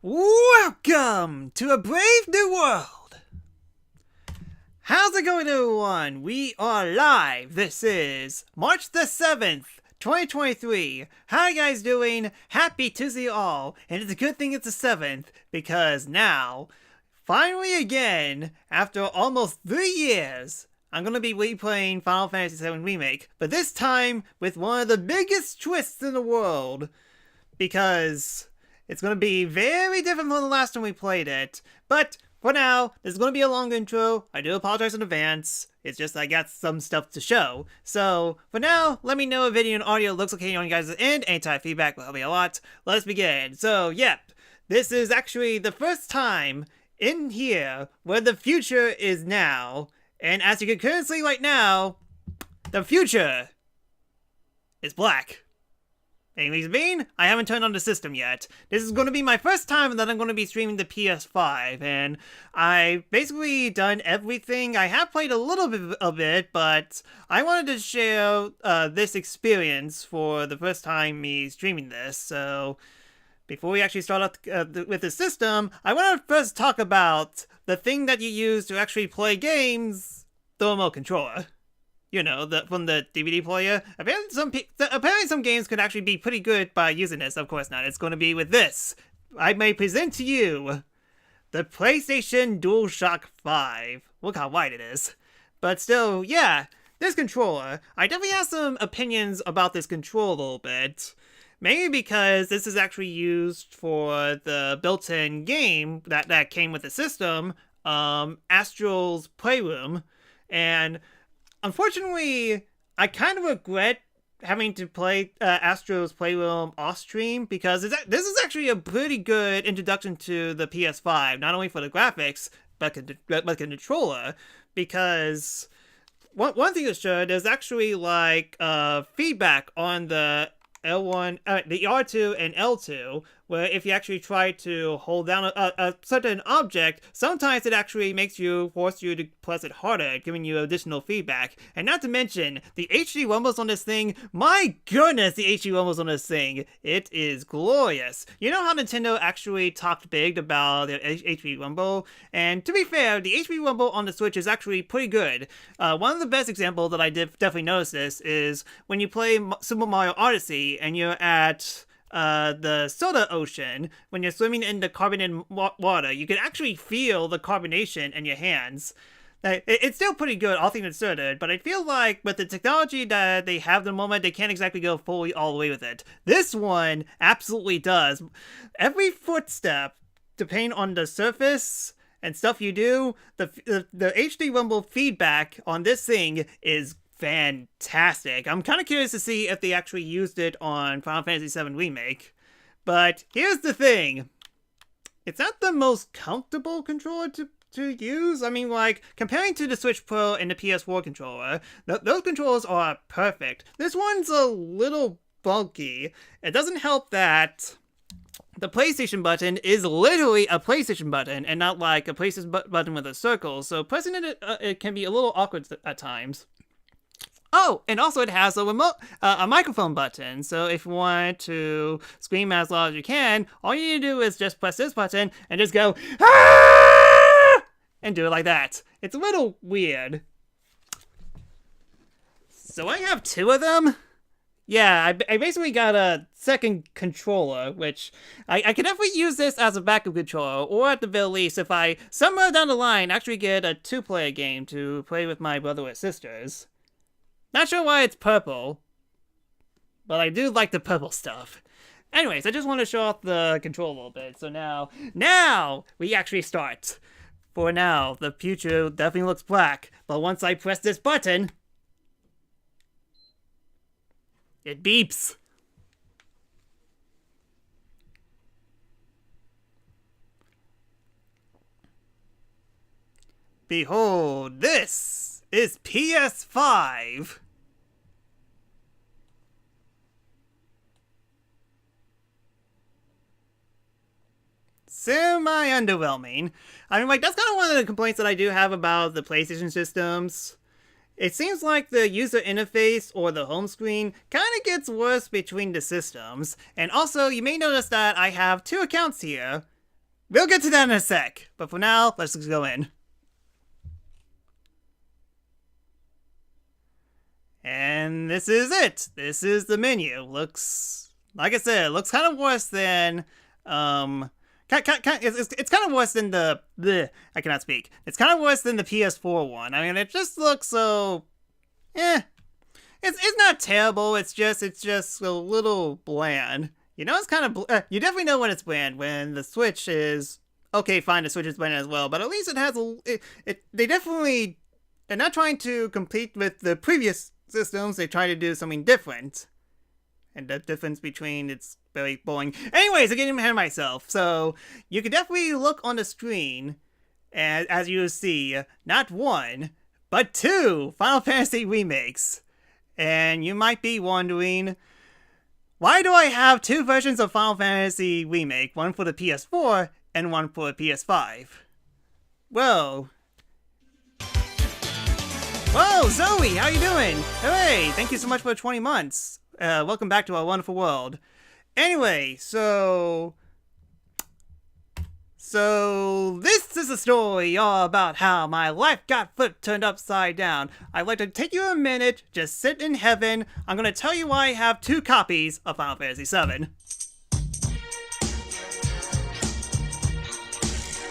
Welcome to a brave new world! How's it going, everyone? We are live. This is March the 7th, 2023. How are you guys doing? Happy Tuesday all. And it's a good thing it's the 7th, because now, finally again, after almost 3 years, I'm going to be replaying Final Fantasy VII Remake, but this time with one of the biggest twists in the world, because it's going to be very different from the last time we played it. But for now, this is going to be a long intro. I do apologize in advance. It's just I got some stuff to show. So for now, let me know if video and audio looks okay on you guys' end. Any type of feedback will help me a lot. Let's begin. So yep, this is actually the first time in here where the future is now. And as you can currently see right now, the future is black. Any reason being, I haven't turned on the system yet. This is going to be my first time that I'm going to be streaming the PS5, and I've basically done everything. I have played a little bit of it, but I wanted to share this experience for the first time me streaming this. So before we actually start off with the system, I want to first talk about the thing that you use to actually play games, the remote controller. You know, from the DVD player. Apparently some games could actually be pretty good by using this. Of course not. It's going to be with this. I may present to you the PlayStation DualShock 5. Look how wide it is. But still, yeah, this controller. I definitely have some opinions about this controller a little bit. Mainly because this is actually used for the built-in game that came with the system, Astral's Playroom. And unfortunately, I kind of regret having to play Astro's Playroom off-stream, because this is actually a pretty good introduction to the PS5, not only for the graphics, but the controller, because one thing is sure, there's actually like feedback on the L1, the R2 and L2, where if you actually try to hold down a certain object, sometimes it actually force you to press it harder, giving you additional feedback. And not to mention, the HD rumbles on this thing, my goodness, the HD rumbles on this thing, it is glorious. You know how Nintendo actually talked big about their HD rumble? And to be fair, the HD rumble on the Switch is actually pretty good. One of the best examples that I definitely noticed this is when you play Super Mario Odyssey and you're at the soda ocean. When you're swimming in the carbonated water, you can actually feel the carbonation in your hands. It's still pretty good, all things considered, but I feel like with the technology that they have at the moment, they can't exactly go fully all the way with it. This one absolutely does. Every footstep, depending on the surface and stuff you do, the HD rumble feedback on this thing is fantastic. I'm kind of curious to see if they actually used it on Final Fantasy VII Remake. But here's the thing. It's not the most comfortable controller to use. I mean, like, comparing to the Switch Pro and the PS4 controller, those controllers are perfect. This one's a little bulky. It doesn't help that the PlayStation button is literally a PlayStation button and not like a PlayStation button with a circle. So pressing it can be a little awkward at times. Oh, and also it has a microphone button, so if you want to scream as loud as you can, all you need to do is just press this button and just go, "Ah!" and do it like that. It's a little weird. So I have two of them? Yeah, I basically got a second controller, which I could definitely use this as a backup controller, or at the very least, if I, somewhere down the line, actually get a two-player game to play with my brother or sisters. Not sure why it's purple, but I do like the purple stuff. Anyways, I just want to show off the control a little bit. So now we actually start. For now, the future definitely looks black, but once I press this button, it beeps. Behold, this is PS5. Semi-underwhelming. I mean, like, that's kind of one of the complaints that I do have about the PlayStation systems. It seems like the user interface or the home screen kind of gets worse between the systems. And also, you may notice that I have two accounts here. We'll get to that in a sec, but for now, let's just go in. And this is it. This is the menu. Looks, like I said, it looks kind of worse than, it's kind of worse than I cannot speak. It's kind of worse than the PS4 one. I mean, it just looks so, It's not terrible. It's just a little bland. You know, it's kind of, you definitely know when it's bland when the Switch is, okay, fine, the Switch is bland as well, but at least it has they're not trying to compete with the previous systems. They try to do something different. And the difference between it's very boring. Anyways, I'm getting ahead of myself. So you can definitely look on the screen, and as you see, not one, but two Final Fantasy remakes. And you might be wondering, why do I have two versions of Final Fantasy Remake, one for the PS4 and one for the PS5? Well, Zoe, how you doing? Hey, thank you so much for 20 months. Welcome back to our wonderful world. Anyway, so this is a story all about how my life got turned upside down. I'd like to take you a minute, just sit in heaven. I'm gonna tell you why I have two copies of Final Fantasy VII.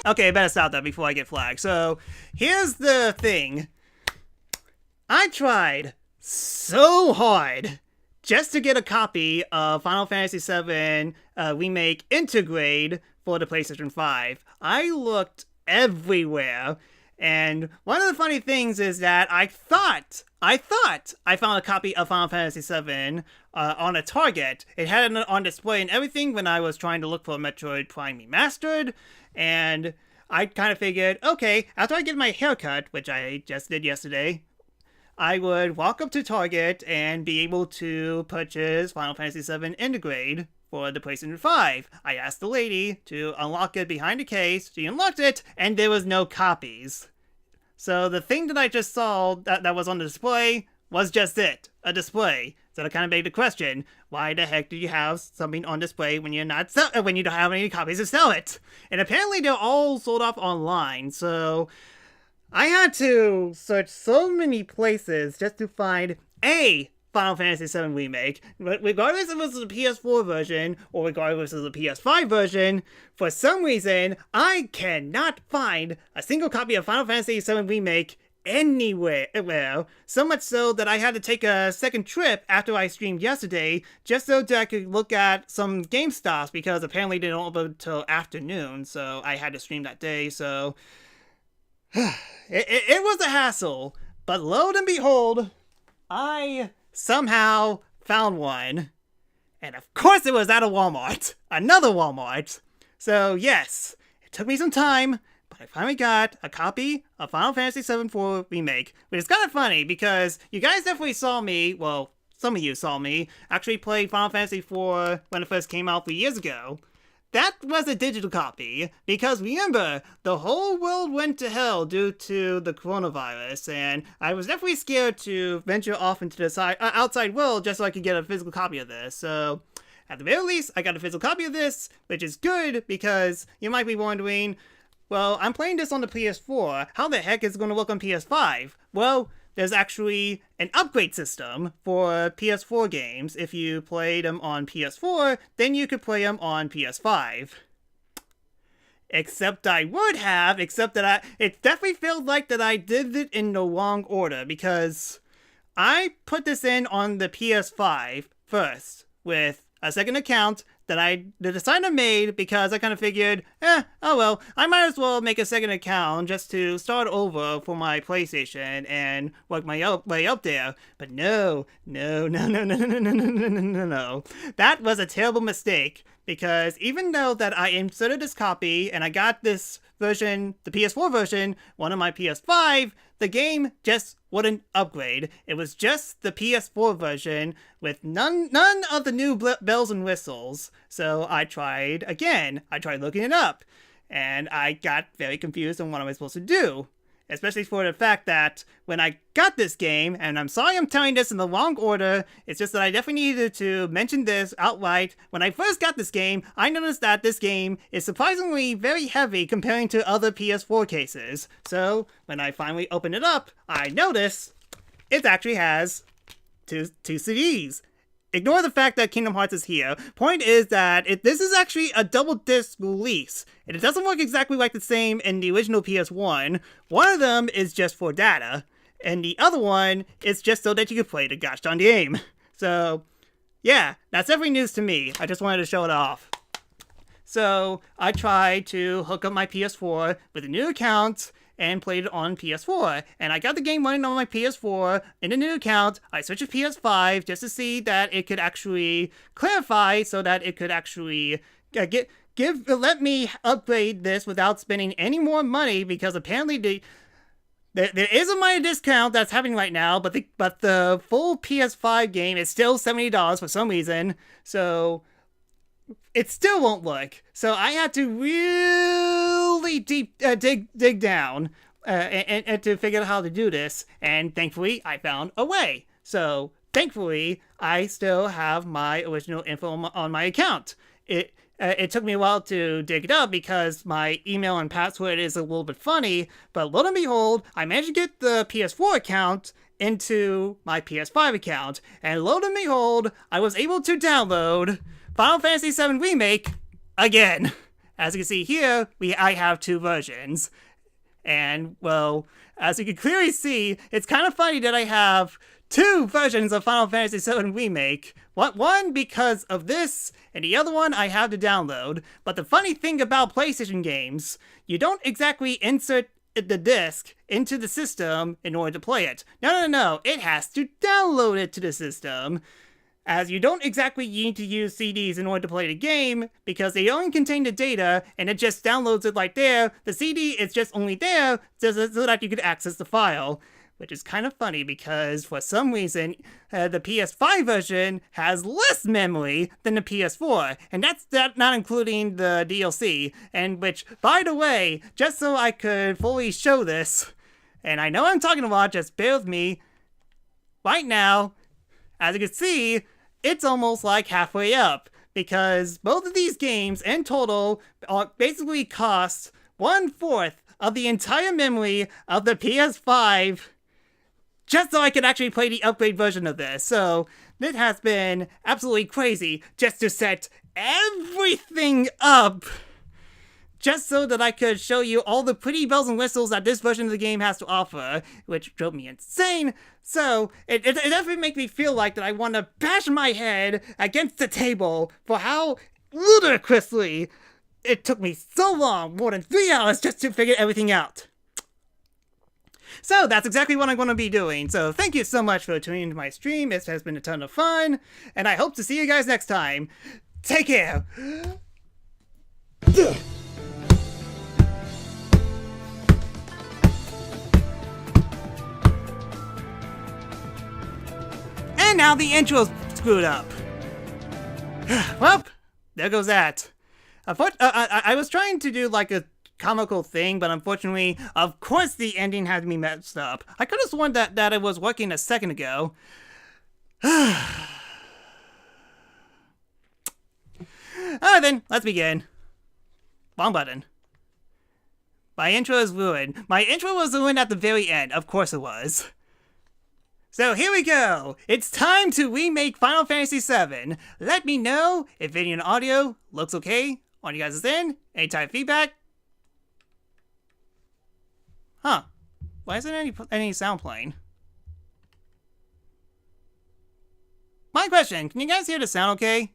Okay, I better stop that before I get flagged. So, here's the thing. I tried so hard just to get a copy of Final Fantasy VII Remake Intergrade for the PlayStation 5. I looked everywhere, and one of the funny things is that I thought I found a copy of Final Fantasy VII on a Target. It had it on display and everything when I was trying to look for Metroid Prime Remastered, and I kind of figured, okay, after I get my haircut, which I just did yesterday, I would walk up to Target and be able to purchase Final Fantasy VII Intergrade for the PlayStation 5. I asked the lady to unlock it behind the case, she unlocked it, and there was no copies. So the thing that I just saw that was on the display was just it, a display. So that kind of begged the question, why the heck do you have something on display when you don't have any copies to sell it? And apparently they're all sold off online, so I had to search so many places just to find a Final Fantasy VII Remake. Regardless if it was the PS4 version or regardless of the PS5 version, for some reason, I cannot find a single copy of Final Fantasy VII Remake anywhere. So much so that I had to take a second trip after I streamed yesterday just so that I could look at some GameStops because apparently they don't open until afternoon, so I had to stream that day, so it was a hassle, but lo and behold, I somehow found one. And of course it was at a Walmart. Another Walmart. So yes, it took me some time, but I finally got a copy of Final Fantasy VII 4 Remake. Which is kind of funny because you guys definitely saw me, well, some of you saw me, actually play Final Fantasy IV when it first came out 3 years ago. That was a digital copy, because remember, the whole world went to hell due to the coronavirus, and I was definitely scared to venture off into the outside world just so I could get a physical copy of this. So, at the very least, I got a physical copy of this, which is good, because you might be wondering, well, I'm playing this on the PS4, how the heck is it going to look on PS5? Well, there's actually an upgrade system for PS4 games. If you play them on PS4, then you could play them on PS5. Except it definitely feels like that I did it in the wrong order, because I put this in on the PS5 first, with a second account that I decided I made because I kind of figured, oh well, I might as well make a second account just to start over for my PlayStation and work my way up there. But no. That was a terrible mistake, because even though that I inserted this copy and I got this version, the PS4 version, one of my PS5, the game just wouldn't upgrade. It was just the PS4 version with none of the new bells and whistles. So I tried again. I tried looking it up, and I got very confused on what am I supposed to do. especially for the fact that when I got this game, and I'm sorry I'm telling this in the wrong order, it's just that I definitely needed to mention this outright. When I first got this game, I noticed that this game is surprisingly very heavy comparing to other PS4 cases. So when I finally opened it up, I noticed it actually has two CDs. Ignore the fact that Kingdom Hearts is here. Point is that this is actually a double disc release, and it doesn't work exactly like the same in the original PS1. One of them is just for data, and the other one is just so that you can play the gosh darn game. So, yeah, that's every news to me. I just wanted to show it off. So, I tried to hook up my PS4 with a new account and played it on PS4. And I got the game running on my PS4 in a new account. I switched to PS5 just to see that it could actually clarify so that it could actually let me upgrade this without spending any more money, because apparently there is a minor discount that's happening right now, but the full PS5 game is still $70 for some reason. So it still won't work. So I had to really dig down and to figure out how to do this. And thankfully, I found a way. So thankfully, I still have my original info on my account. It took me a while to dig it up because my email and password is a little bit funny. But lo and behold, I managed to get the PS4 account into my PS5 account. And lo and behold, I was able to download Final Fantasy VII Remake again. As you can see here, I have two versions. And, well, as you can clearly see, it's kind of funny that I have two versions of Final Fantasy VII Remake. One because of this, and the other one I have to download. But the funny thing about PlayStation games, you don't exactly insert the disc into the system in order to play it. No. It has to download it to the system, as you don't exactly need to use CDs in order to play the game, because they only contain the data, and it just downloads it right there. The CD is just only there so that you could access the file, which is kind of funny because for some reason, the PS5 version has less memory than the PS4, and that's not including the DLC, and which, by the way, just so I could fully show this, and I know I'm talking a lot, just bear with me, right now, as you can see, it's almost like halfway up, because both of these games in total basically cost 1/4 of the entire memory of the PS5, just so I could actually play the upgrade version of this. So it has been absolutely crazy just to set everything up, just so that I could show you all the pretty bells and whistles that this version of the game has to offer, which drove me insane. So, it definitely makes me feel like that I want to bash my head against the table for how ludicrously it took me so long, more than 3 hours, just to figure everything out. So, that's exactly what I'm going to be doing. So, thank you so much for tuning into my stream. This has been a ton of fun, and I hope to see you guys next time. Take care! And now the intro's screwed up. Well, there goes that. I was trying to do like a comical thing, but unfortunately, of course the ending had me messed up. I could have sworn that it was working a second ago. Alright then, let's begin. Wrong button. My intro is ruined. My intro was ruined at the very end. Of course it was. So here we go! It's time to remake Final Fantasy VII. Let me know if video and audio looks okay on you guys' end. Any type of feedback? Huh. Why isn't any sound playing? My question, can you guys hear the sound okay?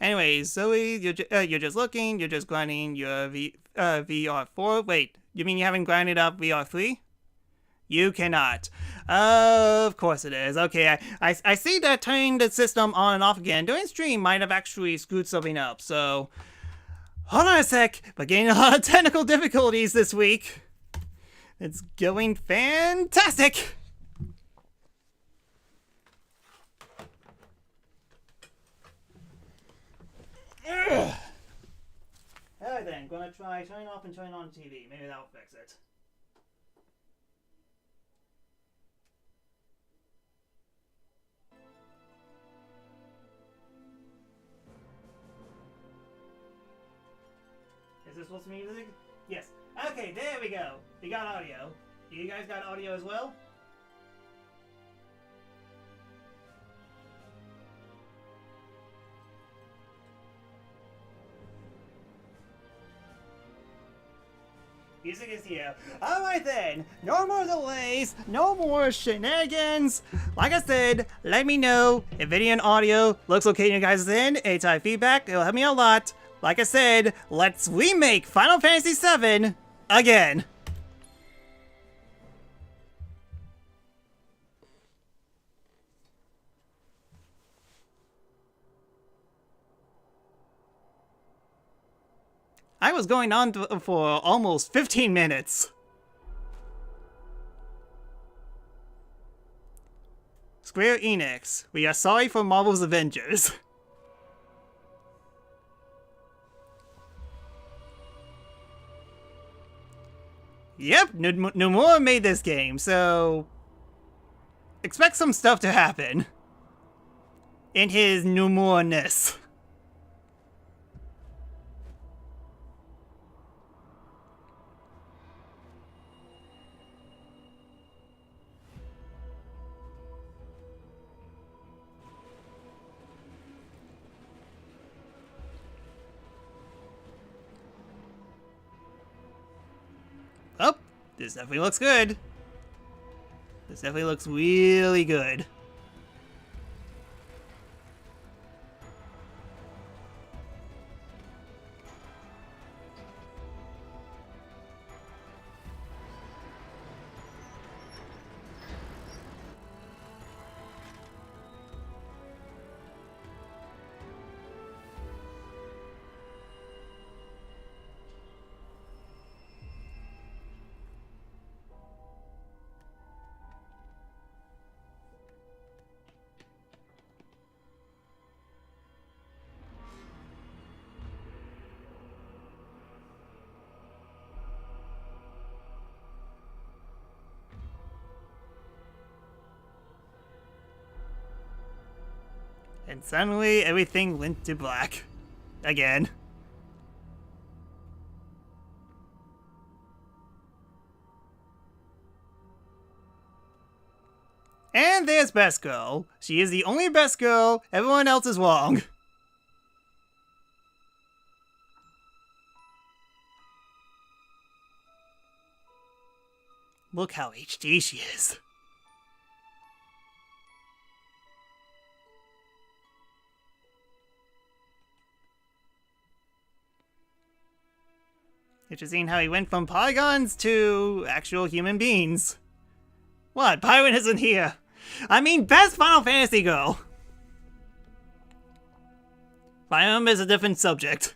Anyways, Zoe, you're just looking, you're just grinding your VR4. Wait, you mean you haven't grinded up VR3? You cannot. Of course it is. Okay, I see that turning the system on and off again during stream might have actually screwed something up, so hold on a sec. We're getting a lot of technical difficulties this week. It's going fantastic. gonna try turning off and turning on TV. Maybe that'll fix it. Is this supposed to be music? Yes. Okay, there we go. We got audio. You guys got audio as well? Music is here. Alright then, no more delays, no more shenanigans. Like I said, let me know if video and audio looks okay to you guys in. Anytime feedback, it'll help me a lot. Like I said, let's remake Final Fantasy VII again. I was going on for almost 15 minutes. Square Enix, we are sorry for Marvel's Avengers. Yep, Nomura made this game, so expect some stuff to happen in his Nomura-ness. Oh, this definitely looks good. This definitely looks really good. And suddenly, everything went to black. Again. And there's Best Girl. She is the only Best Girl. Everyone else is wrong. Look how HD she is. Interesting how he went from polygons to actual human beings. What? Byron isn't here. I mean, best Final Fantasy girl. Byron is a different subject.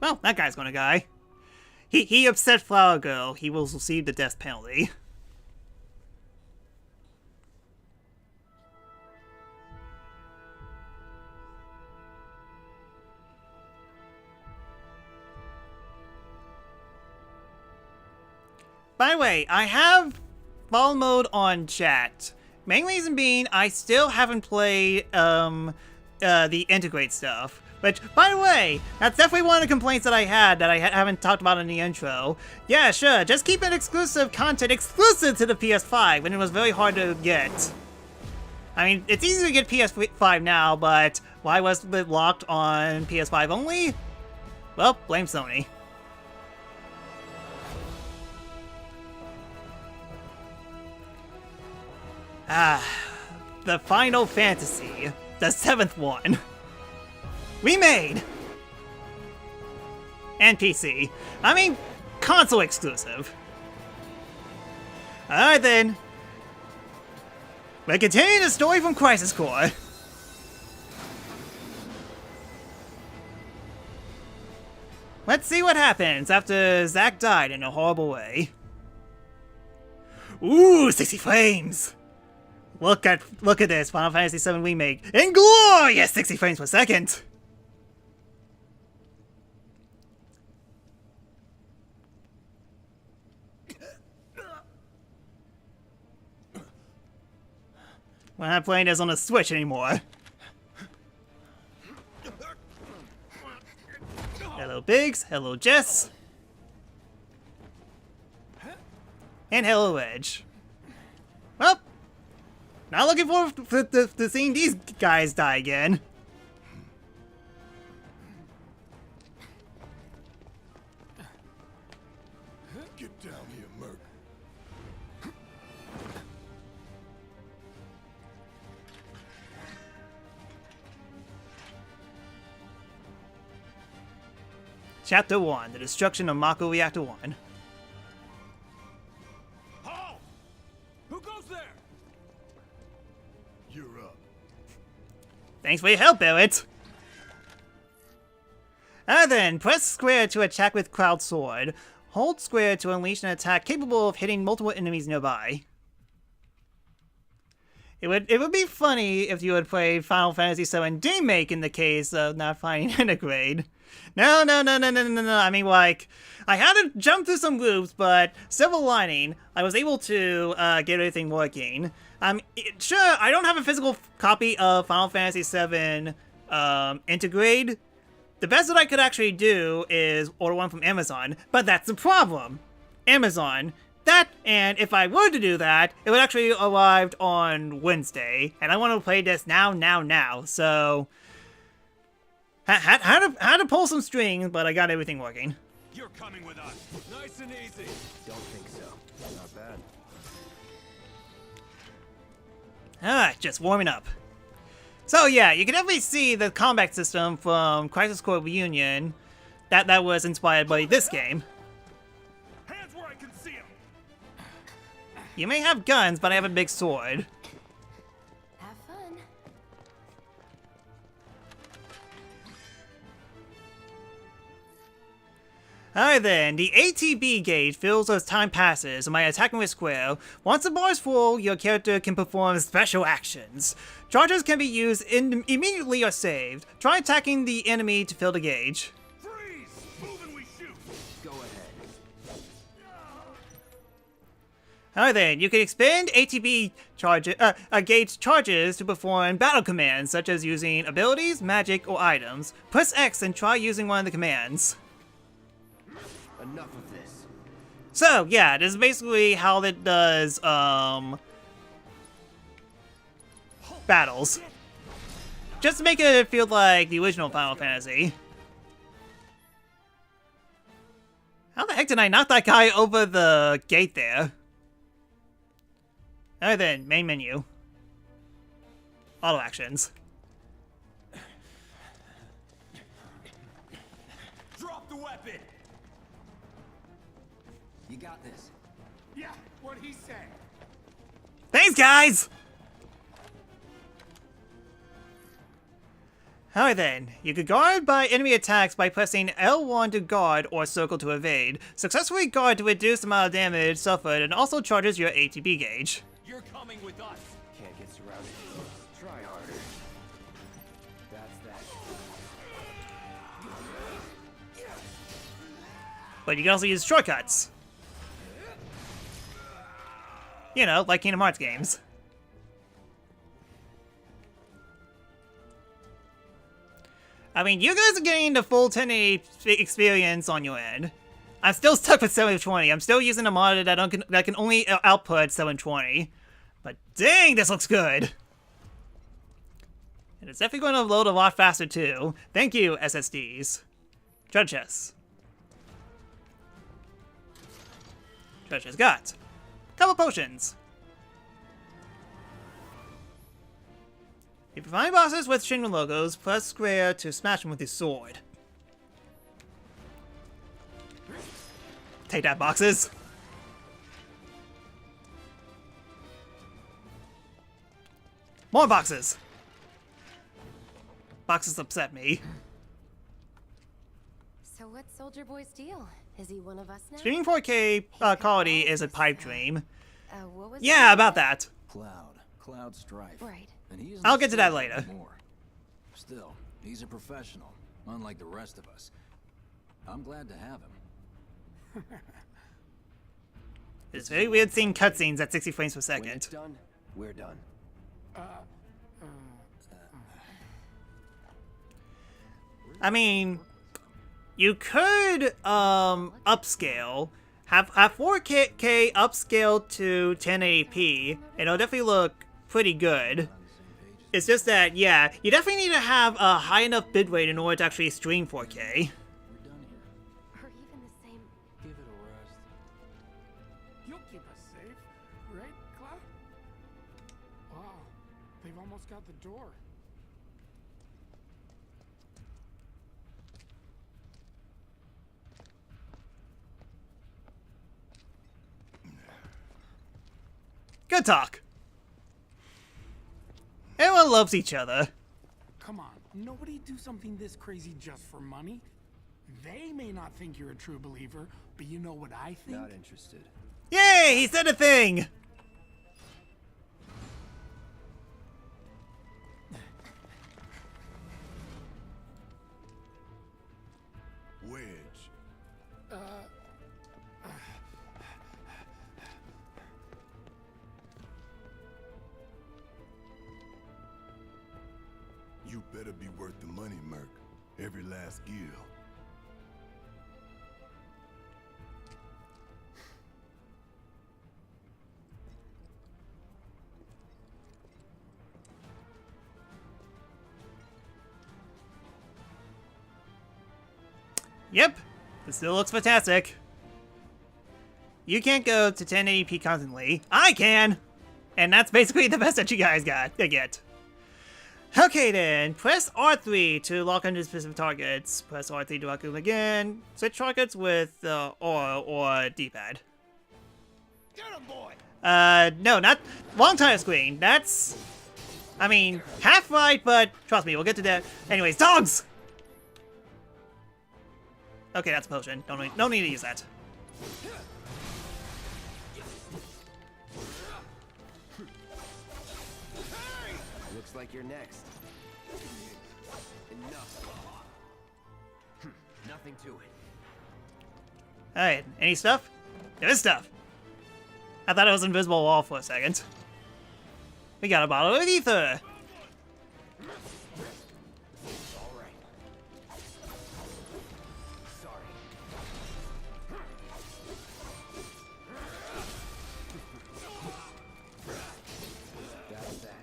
Well, that guy's gonna die. He upset Flower Girl. He will receive the death penalty. By the way, I have follow mode on chat. Main reason being, I still haven't played the Intergrade stuff. Which, by the way, that's definitely one of the complaints that I had that I haven't talked about in the intro. Yeah, sure, just keep it exclusive content exclusive to the PS5 when it was very hard to get. I mean, it's easy to get PS5 now, but why was it locked on PS5 only? Well, blame Sony. Ah, the Final Fantasy, the 7th one. Remade! And PC. I mean, console exclusive. Alright then. We're continuing the story from Crisis Core. Let's see what happens after Zack died in a horrible way. Ooh, 60 frames! Look at this, Final Fantasy VII Remake in glorious 60 frames per second! We're not playing this on a Switch anymore. Hello Biggs, hello Jess. And hello Edge. Well, not looking forward to seeing these guys die again. Get down here, Merc. Chapter 1, The Destruction of Mako Reactor 1. Halt! Who goes there? You're up. Thanks for your help, Barrett. Then, press square to attack with Cloud Sword. Hold square to unleash an attack capable of hitting multiple enemies nearby. It would be funny if you had played Final Fantasy VII Remake in the case of not finding Intergrade. No. I mean, like, I had to jump through some loops, but silver lining, I was able to get everything working. Sure, I don't have a physical copy of Final Fantasy VII Intergrade. The best that I could actually do is order one from Amazon, but that's the problem. Amazon. That, and if I were to do that, it would actually arrive on Wednesday, and I want to play this now, so... Had to pull some strings, but I got everything working. You're coming with us. Nice and easy. Don't think so. Not bad. Alright, just warming up. So yeah, you can definitely see the combat system from Crisis Core Reunion that was inspired by this game. Hands where I can see 'em. You may have guns, but I have a big sword. Have fun. Alright then, the ATB gauge fills as time passes, and by attacking with square, once the bar is full, your character can perform special actions. Charges can be used immediately or saved. Try attacking the enemy to fill the gauge. Freeze! Move and we shoot. Go ahead. Alright then, you can expand ATB gauge charges to perform battle commands, such as using abilities, magic, or items. Press X and try using one of the commands. Enough of this. So, yeah, this is basically how it does, battles. Just to make it feel like the original Final Fantasy. How the heck did I knock that guy over the gate there? Alright then, main menu. Auto actions. Drop the weapon. You got this. Yeah, what he said. Thanks, guys! Alright then, you can guard by enemy attacks by pressing L1 to guard or circle to evade. Successfully guard to reduce the amount of damage suffered and also charges your ATB gauge. You're coming with us. Can't get surrounded. Try harder. That's that. But you can also use shortcuts. You know, like Kingdom Hearts games. I mean, you guys are getting the full 1080 experience on your end. I'm still stuck with 720. I'm still using a monitor that can only output 720. But dang, this looks good. And it's definitely going to load a lot faster too. Thank you, SSDs. Treasure chests. Treasure chest got. Couple potions. If you find bosses with Shinra logos, press square to smash them with his sword. Take that, boxes. More boxes. Boxes upset me. So what's Soldier Boy's deal? Is he one of us now? Streaming 4K quality is a pipe dream. What was Yeah, about that. Cloud Strife. Right. And he isn't I'll get to that a later. soldier anymore. Still, he's a professional, unlike the rest of us. I'm glad to have him. It's very weird seeing cutscenes at 60 frames per When it's second. done, we're done. I mean, you could upscale, have 4K upscale to 1080p, and it'll definitely look pretty good. It's just that, yeah, you definitely need to have a high enough bitrate in order to actually stream 4K. We're done here. Or even the same. Give it a rest. You'll keep us safe, right, Cloud? Wow, they've almost got the door. Good talk. Everyone loves each other. Come on, nobody do something this crazy just for money. They may not think you're a true believer, but you know what I think? Not interested. Yay, he said a thing! Wedge. You better be worth the money, Merc. Every last gil. Yep, this still looks fantastic. You can't go to 1080p constantly. I can! And that's basically the best that you guys get. Okay then, press R3 to lock onto specific targets. Press R3 to lock them again. Switch targets with R or D-pad. Get him, boy! No, not long time screen. That's, I mean, half right, but trust me, we'll get to that. Anyways, dogs! Okay, that's a potion. Don't need to use that. Looks like you're next. Enough. Nothing to it. Alright, any stuff? There is stuff. I thought it was an invisible wall for a second. We got a bottle of ether. All right. Sorry. That's that.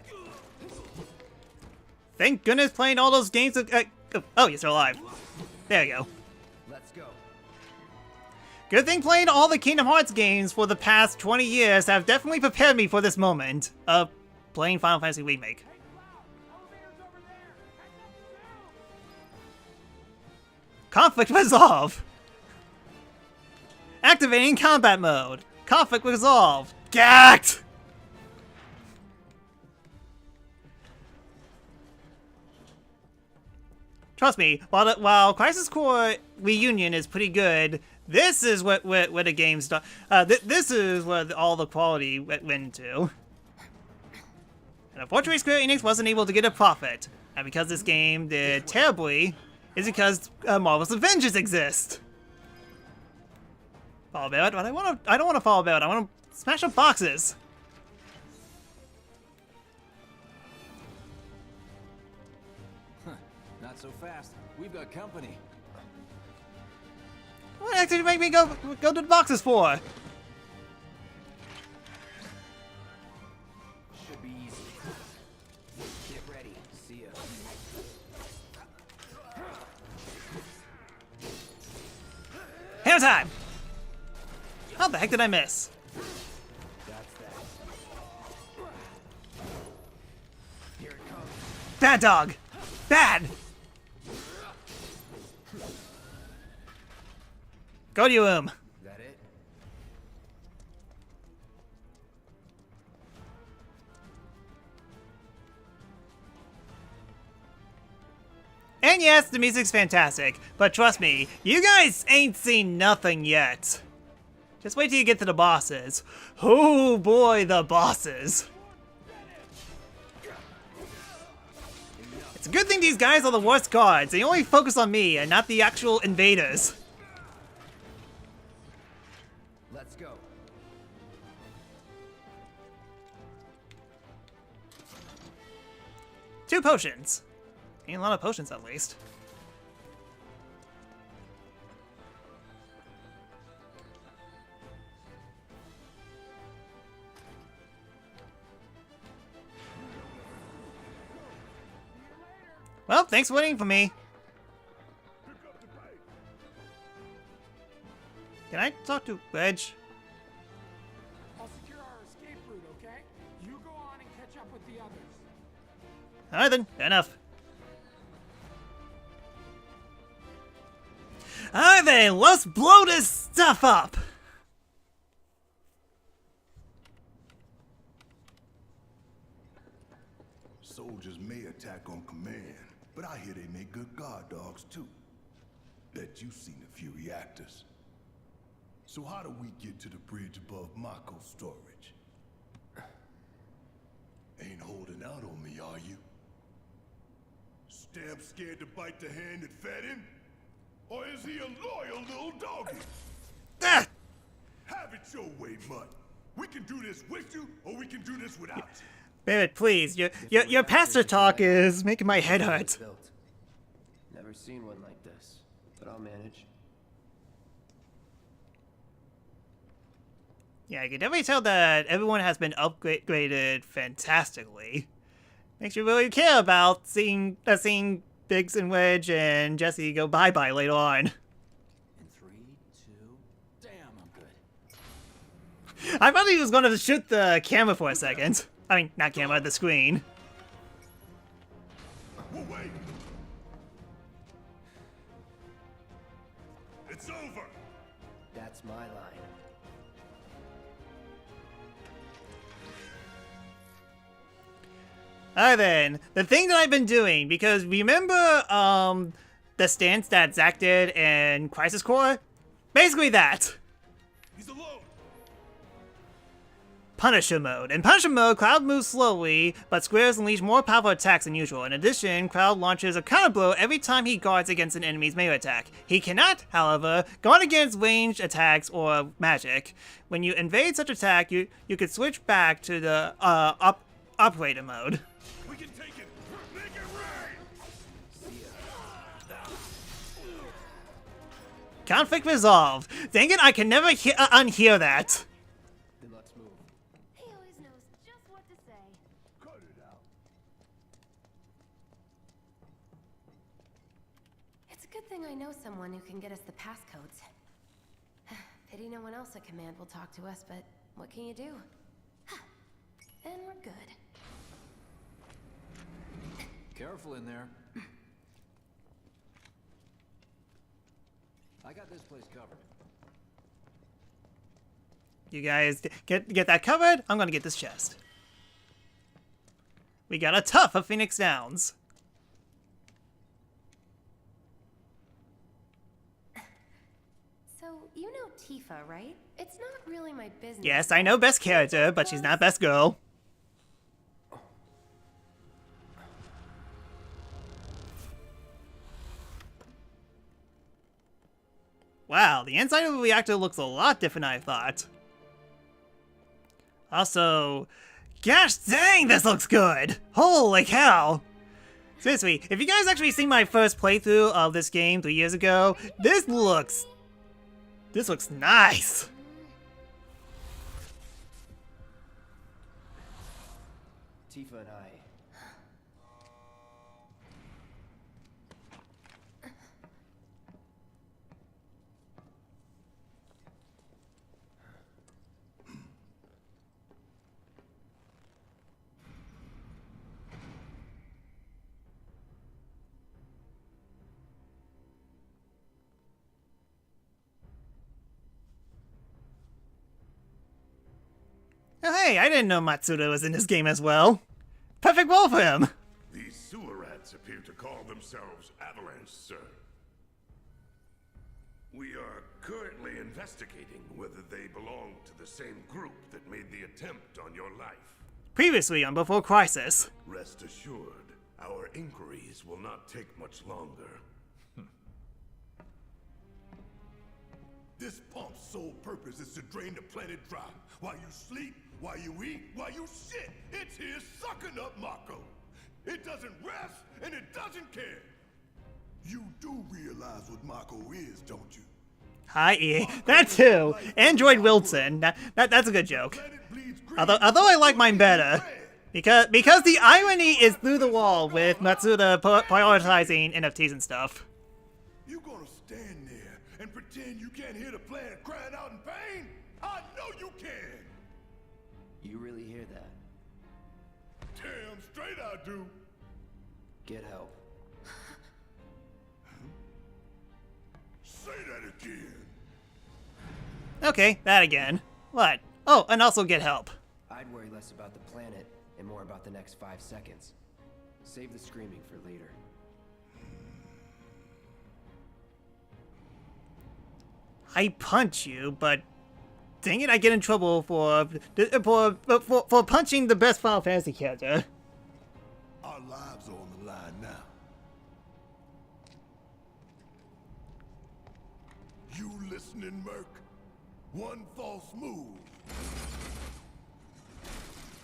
Thank goodness playing all those games. Oh, you're still alive. There you go. Let's go. Good thing playing all the Kingdom Hearts games for the past 20 years have definitely prepared me for this moment of playing Final Fantasy Remake. Conflict resolve. Activating combat mode. Conflict resolved. Gacked! Trust me, while Crisis Core Reunion is pretty good, this is where the game's done. This is where all the quality went into. And unfortunately, Square Enix wasn't able to get a profit. And because this game did terribly, is because Marvel's Avengers exist. Follow Barrett, but I don't want to follow Barrett. I want to smash up boxes. Not so fast. We've got company. What actually make me go to the boxes for? Should be easy. Get ready. See ya. Hammer time! How the heck did I miss? That's that. Here it comes. Bad dog! Bad! Go to your room. That it? And yes, the music's fantastic, but trust me, you guys ain't seen nothing yet. Just wait till you get to the bosses. Oh boy, the bosses. It's a good thing these guys are the worst guards. They only focus on me and not the actual invaders. Let's go. 2 potions. Need a lot of potions at least. Well, thanks for waiting for me. Can I talk to Wedge? I'll secure our escape route, okay? You go on and catch up with the others. Alright then, fair enough. Alright then, let's blow this stuff up! Soldiers may attack on command, but I hear they make good guard dogs too. Bet you've seen a few reactors. So how do we get to the bridge above Mako storage? Ain't holding out on me, are you? Stamp scared to bite the hand that fed him? Or is he a loyal little doggy? Ah! Have it your way, Mutt. We can do this with you, or we can do this without you. Barrett, please, your pastor talk is making my head hurt. Never seen one like this, but I'll manage. Yeah, I can definitely tell that everyone has been upgraded fantastically. Makes you really care about seeing Biggs and Wedge and Jesse go bye-bye later on. In 3, 2, damn, I'm good. I thought he was going to shoot the camera for a second. I mean, not camera, the screen. We'll wait. It's over. That's my line. Alright then, the thing that I've been doing, because remember the stance that Zack did in Crisis Core? Basically that. He's alone. Punisher mode. In Punisher mode, Cloud moves slowly, but squares unleash more powerful attacks than usual. In addition, Cloud launches a counter blow every time he guards against an enemy's melee attack. He cannot, however, guard against ranged attacks or magic. When you invade such attack, you could switch back to the operator mode. We can take it. Make it rain. Conflict resolved. Dang it, I can never unhear that. Then let's move. He always knows just what to say. Cut it out. It's a good thing I know someone who can get us the passcodes. Pity no one else at command will talk to us, but what can you do? And we're good. Careful in there. I got this place covered. You guys get that covered? I'm gonna get this chest. We got a Tough of Phoenix Downs. So, you know Tifa, right? It's not really my business. Yes, I know best character, but she's not best girl. Wow, the inside of the reactor looks a lot different than I thought. Also, gosh dang, this looks good! Holy cow! Seriously, if you guys actually seen my first playthrough of this game 3 years ago, this looks nice! Tifa and I. Oh hey, I didn't know Matsuda was in this game as well. Perfect role for him! These sewer rats rats appear to call themselves Avalanche, sir. We are currently investigating whether they belong to the same group that made the attempt on your life. Previously on Before Crisis. Rest assured, our inquiries will not take much longer. This pump's sole purpose is to drain the planet dry. While you sleep, while you eat, while you shit, it's here sucking up Mako. It doesn't rest, and it doesn't care. You do realize what Mako is, don't you? Hi, E. That too. Android Wilson. That's a good joke. Although I like mine better. Because the irony is through the wall with Matsuda prioritizing NFTs and stuff. You gonna stand there and pretend you can't hear the planet crying out in pain? I know you can! You really hear that? Damn straight I do. Get help. Say that again. Okay, that again. What? Oh, and also get help. I'd worry less about the planet and more about the next 5 seconds. Save the screaming for later. I punch you, but dang it, I get in trouble for punching the best Final Fantasy character. Our lives are on the line now. You listening, Merc? One false move,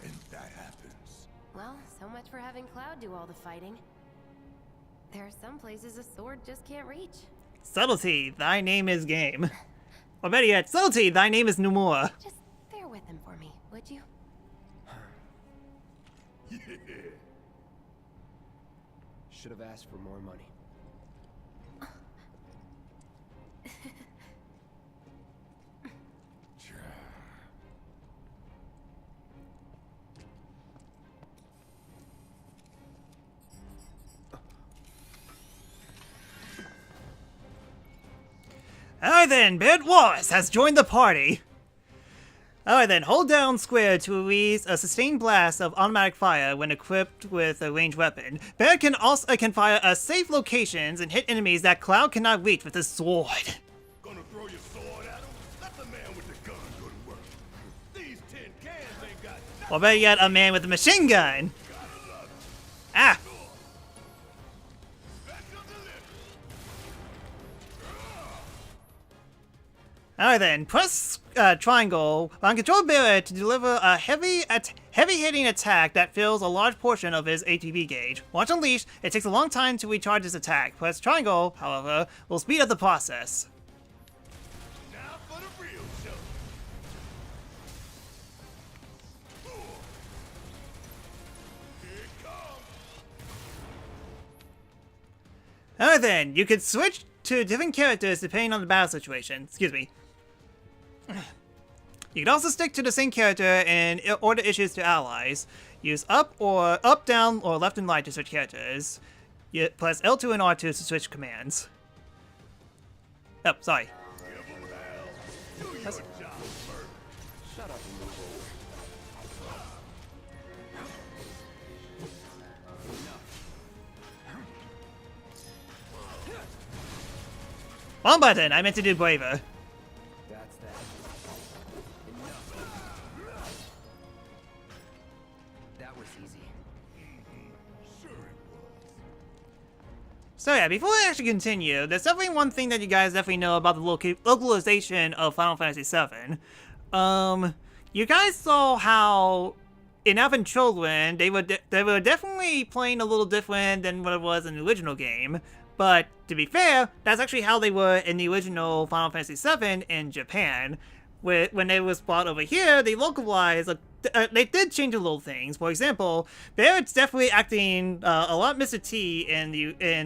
and that happens. Well, so much for having Cloud do all the fighting. There are some places a sword just can't reach. Subtlety, thy name is game. Or better yet, subtlety, thy name is Nomura. Just bear with him for me, would you? Yeah. Should have asked for more money. Alright then, Barrett Wallace has joined the party. Alright then, hold down square to release a sustained blast of automatic fire when equipped with a ranged weapon. Barrett can fire at safe locations and hit enemies that Cloud cannot reach with his sword. Gonna throw your sword at him? Let the man with the gun go to work. These tin cans ain't got nothing. Or better yet, a man with a machine gun. Ah! Alright then, press triangle on control Barrett to deliver a heavy-hitting attack that fills a large portion of his ATB gauge. Once unleashed, it takes a long time to recharge his attack. Press triangle, however, will speed up the process. Now for the real show. Here it comes. Alright then, you can switch to different characters depending on the battle situation. Excuse me. You can also stick to the same character and order issues to allies. Use up, down, or left and right to switch characters. You press L2 and R2 to switch commands. Oh, sorry. Shut up and move over. Wrong button, I meant to do braver. That's that. Enough. That was easy. Sure it was. So yeah, before I actually continue, there's definitely one thing that you guys definitely know about the localization of Final Fantasy VII. You guys saw how in Advent Children they were definitely playing a little different than what it was in the original game. But to be fair, that's actually how they were in the original Final Fantasy VII in Japan. When they was brought over here, they localized. They did change a little things. For example, Barrett's definitely acting a lot Mr. T in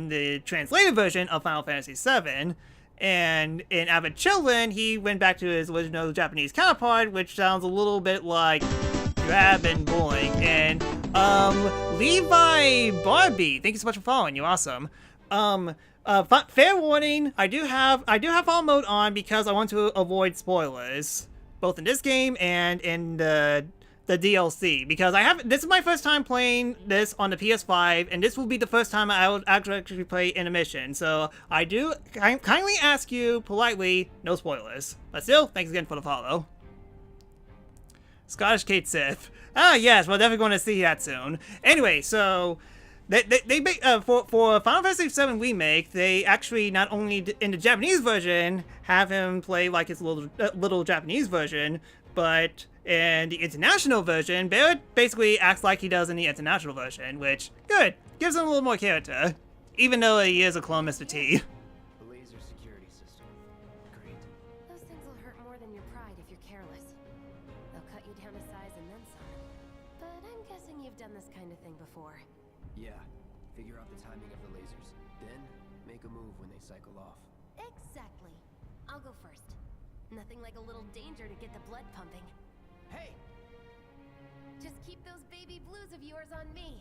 the translated version of Final Fantasy VII, and in Advent Children, he went back to his original Japanese counterpart, which sounds a little bit like grab and boing. And Levi Barbie, thank you so much for following. You're awesome. Fair warning, I do have all mode on because I want to avoid spoilers, both in this game and in the the DLC, because this is my first time playing this on the PS5, and this will be the first time I will actually play Intermission. So I do kindly ask you politely, no spoilers. But still, thanks again for the follow. Scottish Kate Sith. Ah, yes, we're definitely going to see that soon. Anyway, so for Final Fantasy VII Remake, they actually not only in the Japanese version have him play like his little Japanese version, but in the international version, Barrett basically acts like he does in the international version, which, good, gives him a little more character, even though he is a clone Mr. T. The laser security system. Great. Those things will hurt more than your pride if you're careless. They'll cut you down to size and then some. But I'm guessing you've done this kind of thing before. Yeah. Figure out the timing of the lasers. Then, make a move when they cycle off. Exactly. I'll go first. Nothing like a little danger to get the blood pumping. Hey! Just keep those baby blues of yours on me.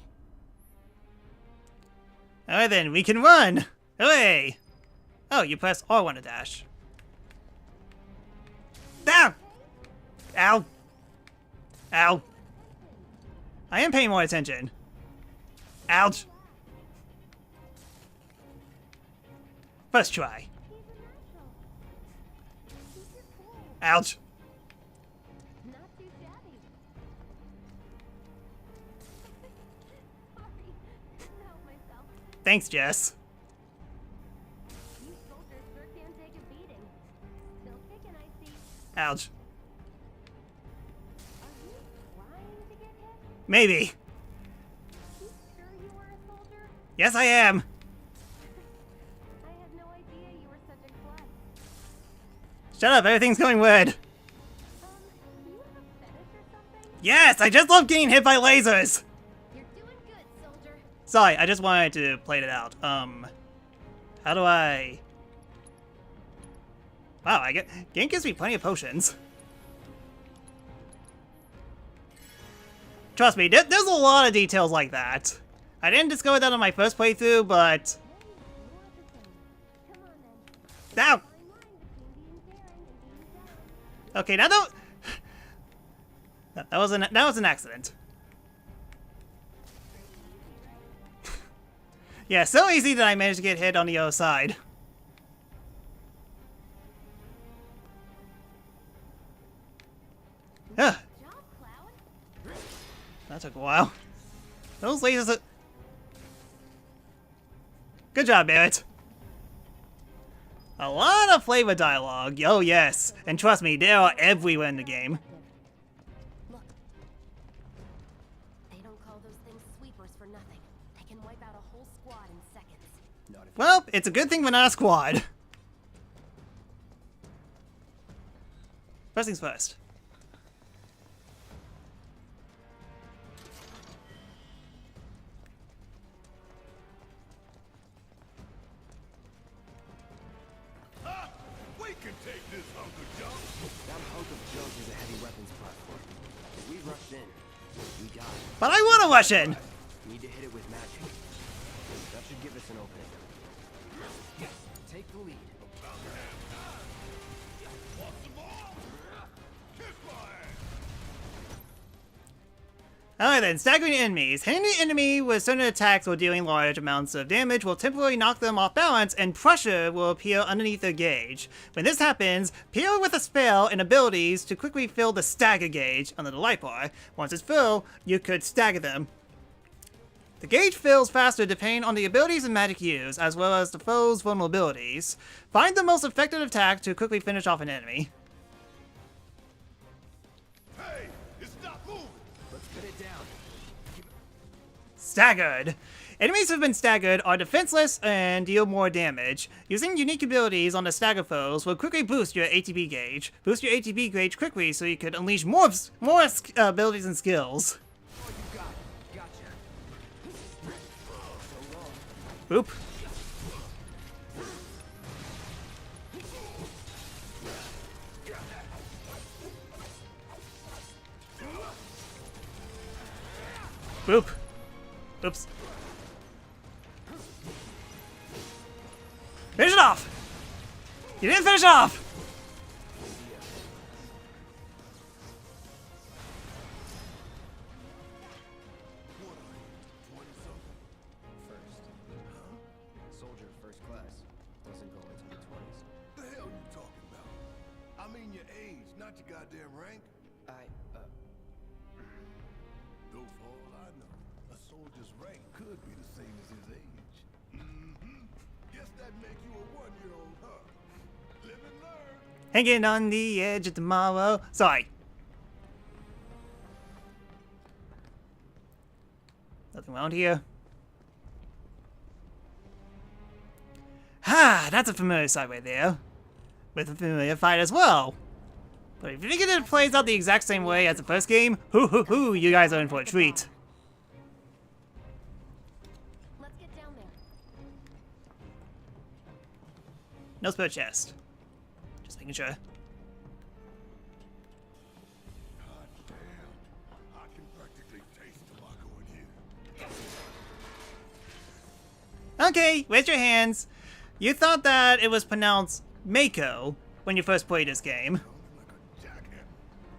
Alright then, we can run! Hooray! Oh, you press R1 to dash. Down! Ow! Ow! I am paying more attention. Ouch! First try. Ouch! Not too shabby. Sorry, couldn't help myself. Thanks, Jess. You soldiers sure can take a beating. Still kicking, I see. Ouch. Are you trying to get hit? Maybe. You sure you were a soldier? Yes, I am. I had no idea you were such a klutz. Shut up, everything's going weird. Do you have a fetish or something? Yes, I just love getting hit by lasers. You're doing good, soldier. Sorry, I just wanted to play it out. How do I... Wow, game gives me plenty of potions. Trust me, there's a lot of details like that. I didn't discover that on my first playthrough, but... Come on then. Ow! Fine line between being daring and being dumb. Okay, now don't... That was an accident. Yeah, so easy that I managed to get hit on the other side. Ugh, Job, Cloud. that took a while. Those lasers are... Good job, Barrett. A lot of flavor dialogue. Oh, yes. And trust me, they are everywhere in the game. Look. They don't call those things sweepers for nothing. They can wipe out a whole squad in seconds. Not if Well, it's a good thing we're not a squad. First things first. Ha! We can take this hunk of junk. that hunk of junk is a heavy weapons platform. If we rushed in, we got it. But I want to rush in. Need to hit it with magic. That should give us an opening. Take the lead. Alright then, staggering enemies. Hitting the enemy with certain attacks or dealing large amounts of damage will temporarily knock them off balance, and pressure will appear underneath their gauge. When this happens, appear with a spell and abilities to quickly fill the stagger gauge under the light bar. Once it's filled, you could stagger them. The gauge fills faster depending on the abilities and magic used, as well as the foe's vulnerabilities. Find the most effective attack to quickly finish off an enemy. Hey, it's not moving. Let's put it down. Staggered. Enemies who have been staggered are defenseless and deal more damage. Using unique abilities on the stagger foes will quickly boost your ATB gauge. Boost your ATB gauge quickly so you could unleash more abilities and skills. Oh, you got it. Gotcha. Boop. Boop. Oops. Finish it off! You didn't finish it off! your age, not your goddamn rank. Though for all I know, a soldier's rank could be the same as his age. Guess that makes you a 1-year-old, huh? Live and learn. Hanging on the edge of tomorrow. Sorry. Nothing around here. Ha! That's a familiar sight right there. With a familiar fight as well. But if you think it plays out the exact same way as the first game, hoo, you guys are in for a treat. Let's get down there. No spare chest. Just making sure. God damn. I can practically taste tobacco in here. Okay, raise your hands. You thought that it was pronounced Mako when you first played this game. Like a jackhammer.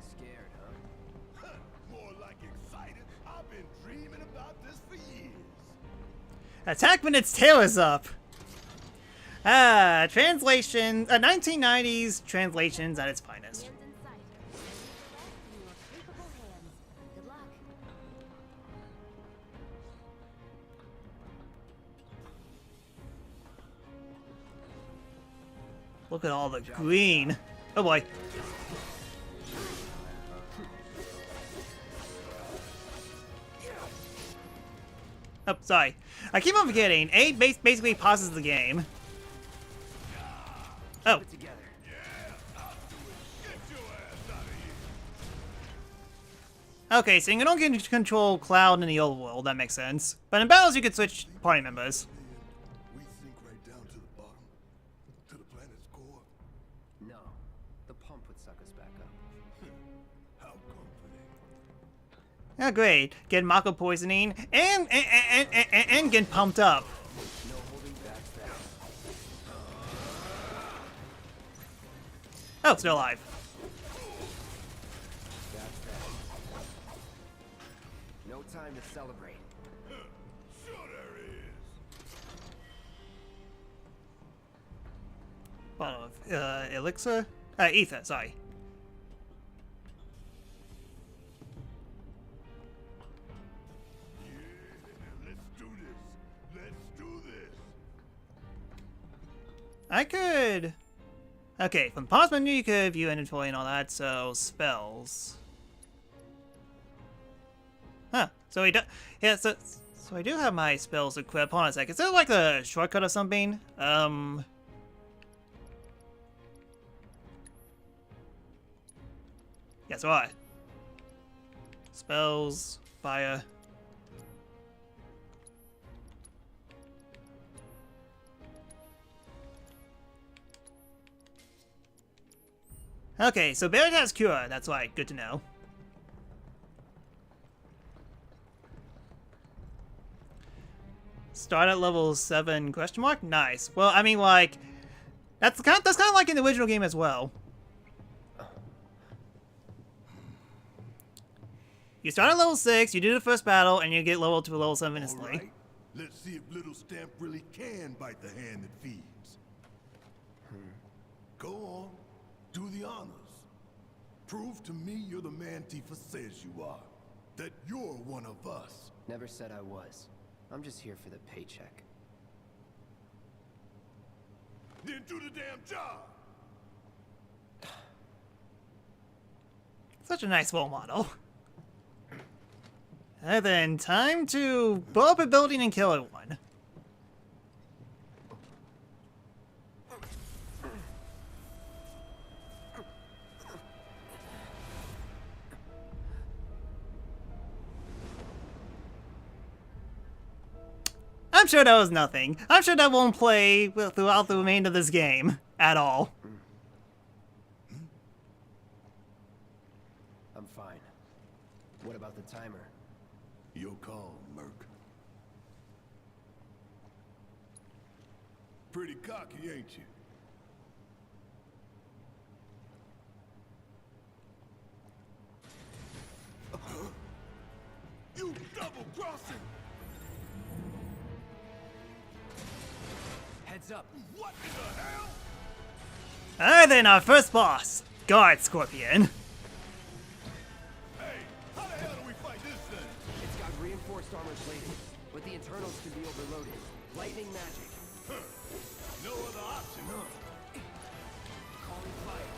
Scared, huh? More like excited. I've been dreaming about this for years. Attack when its tail is up. Translation, 1990s translations at its finest. Hands in sight. In your capable hands. Good luck. Look at all the green. Oh boy. Oh, sorry. I keep on forgetting. A basically pauses the game. Oh. Together. Okay, so you don't get to control Cloud in the old world. That makes sense. But in battles, you can switch party members. We sink right down to the bottom, to the planet's core. No, the pump would suck us back up. How comforting. Oh, great. Get Mako poisoning and get pumped up. No holding back that. Oh, still alive. That's that. No time to celebrate. Sure there is. Bottle of elixir? Ether, sorry. Let's do this. Let's do this. I could... Okay, from the pause menu you could view inventory and all that, so spells. Huh, so we do... Yeah, so I do have my spells equipped. Hold on a second. Is there like a shortcut or something? Yeah, so I. Spells, fire. Okay, so Barret has Cure, that's right, good to know. Start at level 7, question mark? Nice. Well, I mean, like, that's kind of like in the original game as well. You start at level 6, you do the first battle, and you get leveled to level 7 instantly. All right. Let's see if little Stamp really can bite the hand that feeds. Go on. Do the honors. Prove to me you're the man Tifa says you are. That you're one of us. Never said I was. I'm just here for the paycheck. Then do the damn job. Such a nice role model. And then time to blow up a building and kill everyone. I'm sure that was nothing. I'm sure that won't play throughout the remainder of this game at all. I'm fine. What about the timer? Your call, Merc. Pretty cocky, ain't you? You double-crossing! Heads up. What in the hell? Alright then, our first boss. guard scorpion. Hey, how the hell do we fight this thing? It's got reinforced armor plating, but the internals can be overloaded. Lightning magic. No other option, huh? Calling fire.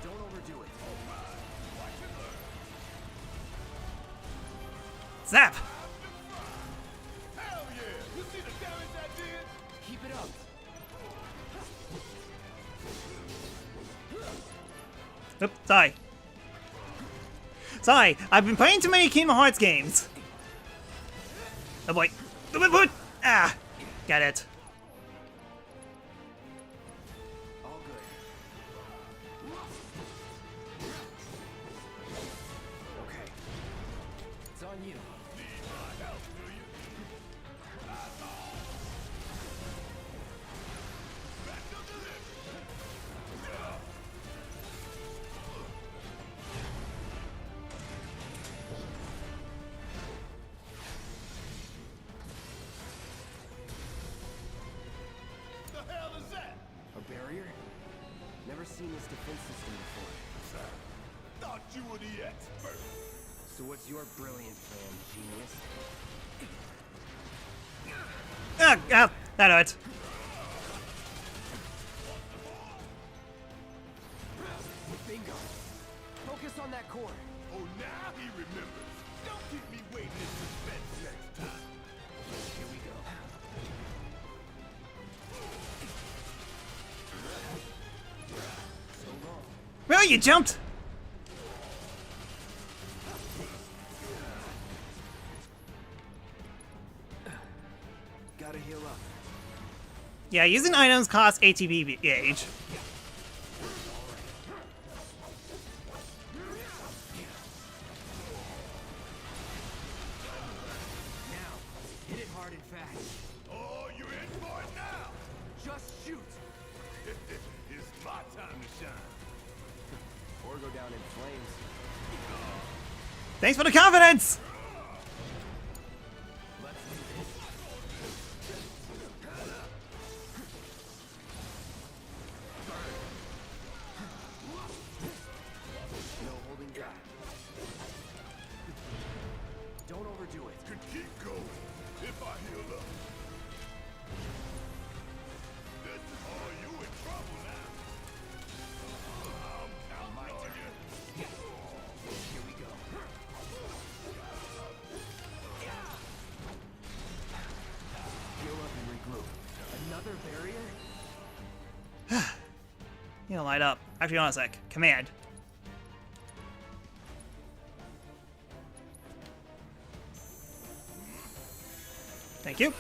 Don't overdo it. Watch and learn. Zap! Hell yeah! You see the damage I did? Keep it up. Oop, sorry. Sorry, I've been playing too many Kingdom Hearts games. Oh boy. Ah! Got it. All good. Okay. It's on you. Need my help, do you? Back to the left. The hell is that? A barrier? Never seen this defense system before. Thought you were the expert. So what's your brilliant plan, genius? Ah! Ah! That hurts. Bingo. Focus on that core. Oh, now he remembers. Don't keep me waiting in suspense next time. Here we go. So long. Really, you jumped? Gotta heal up. Yeah, using items costs ATB gauge. Now, hit it hard and fast. Oh, you're in for it now. Just shoot. It's my time to shine. Or go down in flames. Thanks for the confidence! Let's do this. No holding back. Don't overdo it. Could keep going if I heal up. This is all you in trouble now. I'm counting on you. Here we go. Heal up and regroup. Another barrier? You know, light up. Actually, hold on a sec. Command. Thank you.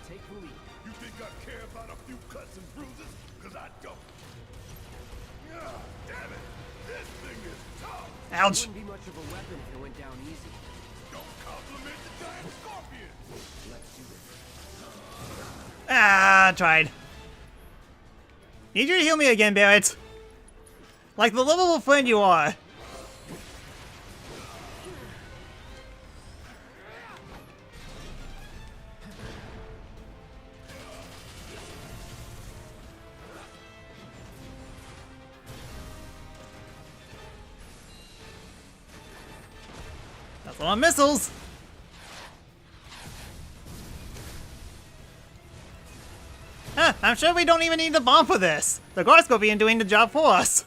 Take the lead. You think I care about a few cuts and bruises? Because I don't. Ah, damn it. This thing is tough. Ouch. Wouldn't be much of a weapon if it went down easy. Don't compliment the giant scorpion. Let's do this. Ah, tried. Need you to heal me again, Barrett. Like the lovable friend you are. That's a lot of missiles. Huh, I'm sure we don't even need the bomb for this. The guard scorpion doing the job for us.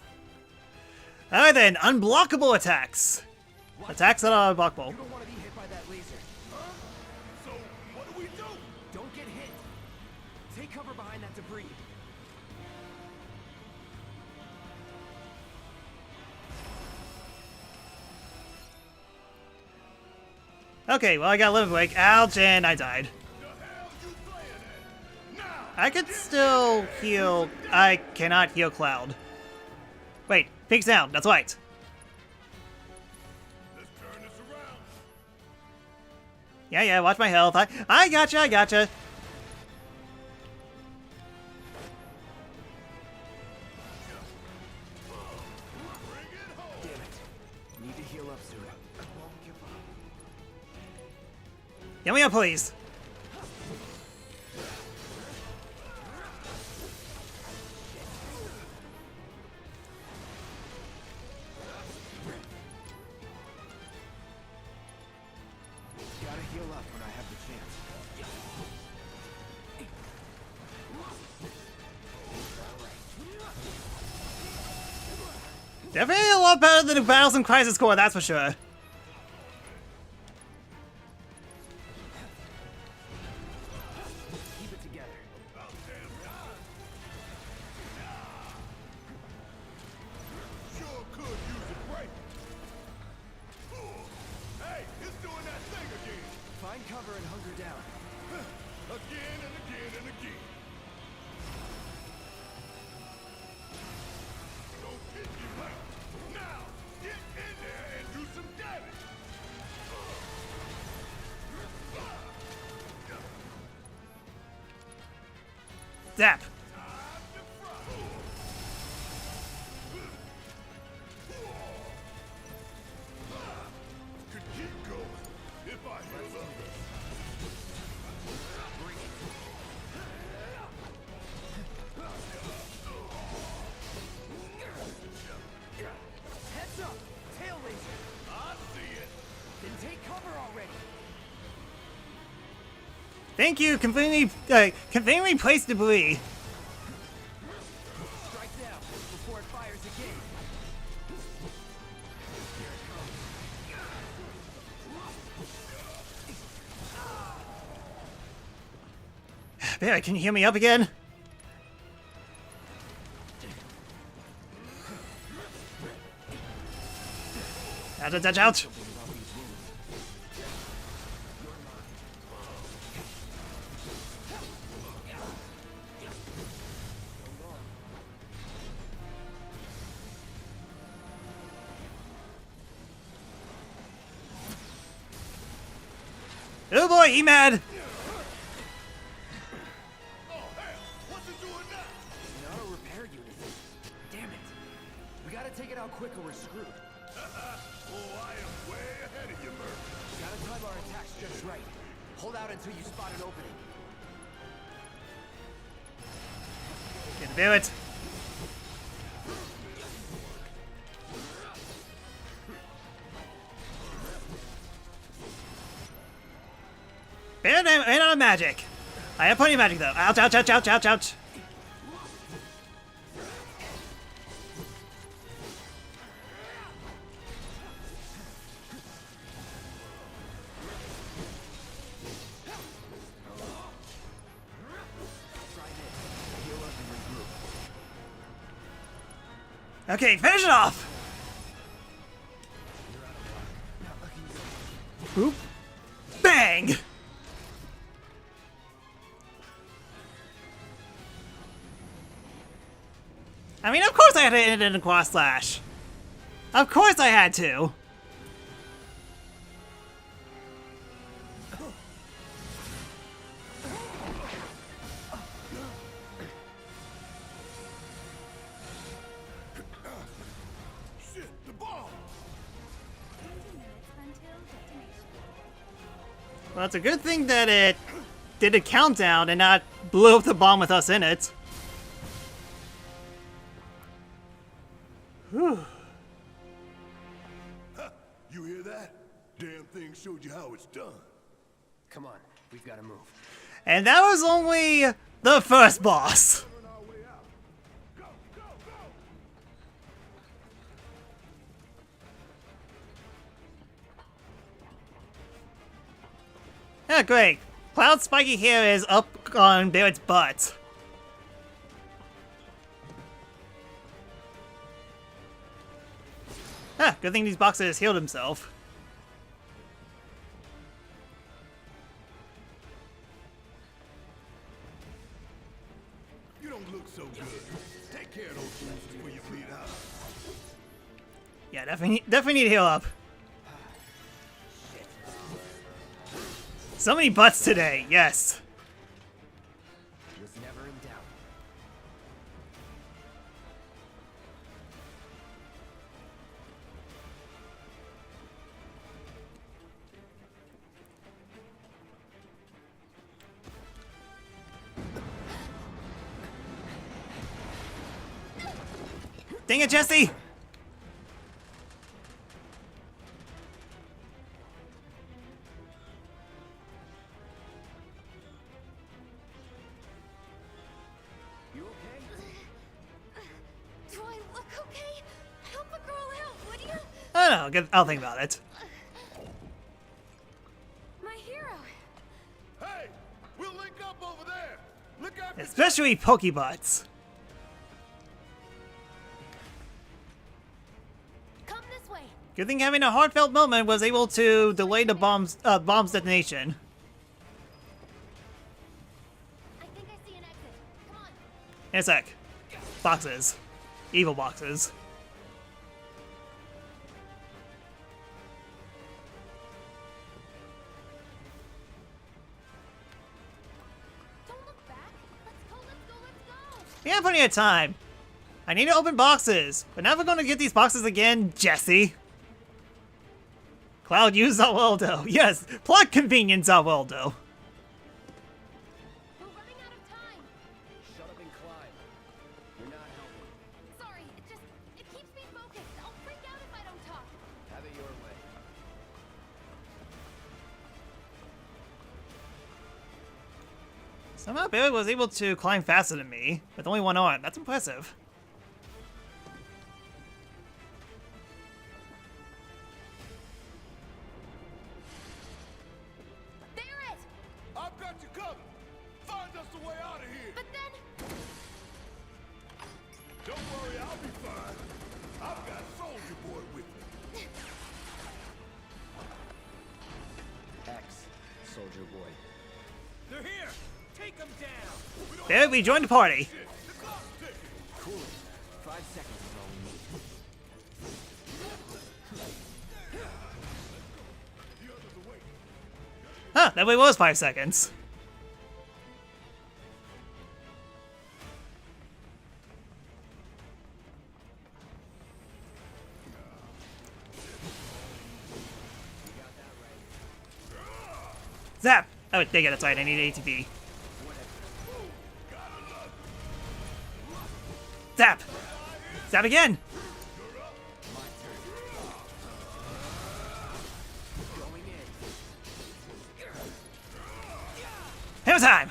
Alright then, unblockable attacks. Attacks that are unblockable. You don't want to be hit by that laser. So, what do we do? Don't get hit. Take cover behind that debris. Okay, well I got a little break. Ouch, and I died. The hell you playing at? Now! I could still heal. I cannot heal Cloud. Wait, pink sound, that's right. Let's turn this around. Yeah, watch my health. I gotcha. Bring it home. Damn it. Need to heal up soon. I won't give up. Heal me up, please. Definitely a lot better than the battles in Crisis Core, that's for sure. Keep it together. Sure could use a break. Hey, it's doing that thing again. Find cover and hunker down. Again and again and again. Don't get you left. Now, get in there and do some damage. Zap. Could keep going if I heal up. Heads up! Tail laser! I see it. Then take cover already! Thank you, conveniently placed debris. Strike now, before it fires again. Barry, can you heal me up again? Ouch, ouch, ouch, ouch. Oh boy, he mad. What's it doing now? An auto repair unit. Damn it. We gotta take it out quick or we're screwed. Oh, I am way ahead of you, Murphy. Gotta time our attacks just right. Hold out until you spot an opening. Can do it. And out of magic. I have plenty of magic though. Ouch, ouch, ouch, ouch, ouch, ouch. Okay, finish it off. Boop. Bang. I mean, of course I had to end it in a cross slash. Of course I had to. Shit, the ball. Well, it's a good thing that it did a countdown and not blew up the bomb with us in it. Whew. You hear that? Damn thing showed you how it's done. Come on, we've gotta move. And that was only the first boss. On our way out. Go, go, go. Yeah, great. Cloud Spiky here is up on Barrett's butt. Ah, good thing these boxers healed himself. You don't look so good. Take care of those fools before you bleed out. Yeah, definitely need to heal up. So many butts today, yes. Was never in doubt. Dang it, Jesse! You okay? Do I look okay? Help a girl I don't know. I'll think about it. My hero. Hey, we'll link up over there. Look after Especially Pokebots. Come this way. Good thing having a heartfelt moment was able to delay the bomb's detonation. I think I see an exit. Come on. In a sec. Boxes. Evil boxes. Don't look back. Let's go, let's go, let's go. We have plenty of time. I need to open boxes, but now we're going to get these boxes again, Jesse. Cloud, use Zaweldo. Yes, plot convenience Zaweldo. We're running out of time. Shut up and climb. You're not helping. Sorry, it keeps me focused. I'll freak out if I don't talk. Have it your way. Somehow Barry was able to climb faster than me, with only one arm. That's impressive. Barrett! I've got you covered. Find us the way out of here. But then... Don't worry, I'll be fine. I've got Soldier Boy with me. X, Soldier Boy. They're here! Take them down! Barry, we joined the party. The clock's ticking. Cool. 5 seconds is all we need. The others are waiting. Huh, that way was 5 seconds. Zap! Oh, they get it right. I need ATB. Zap! Zap again! Hammer time!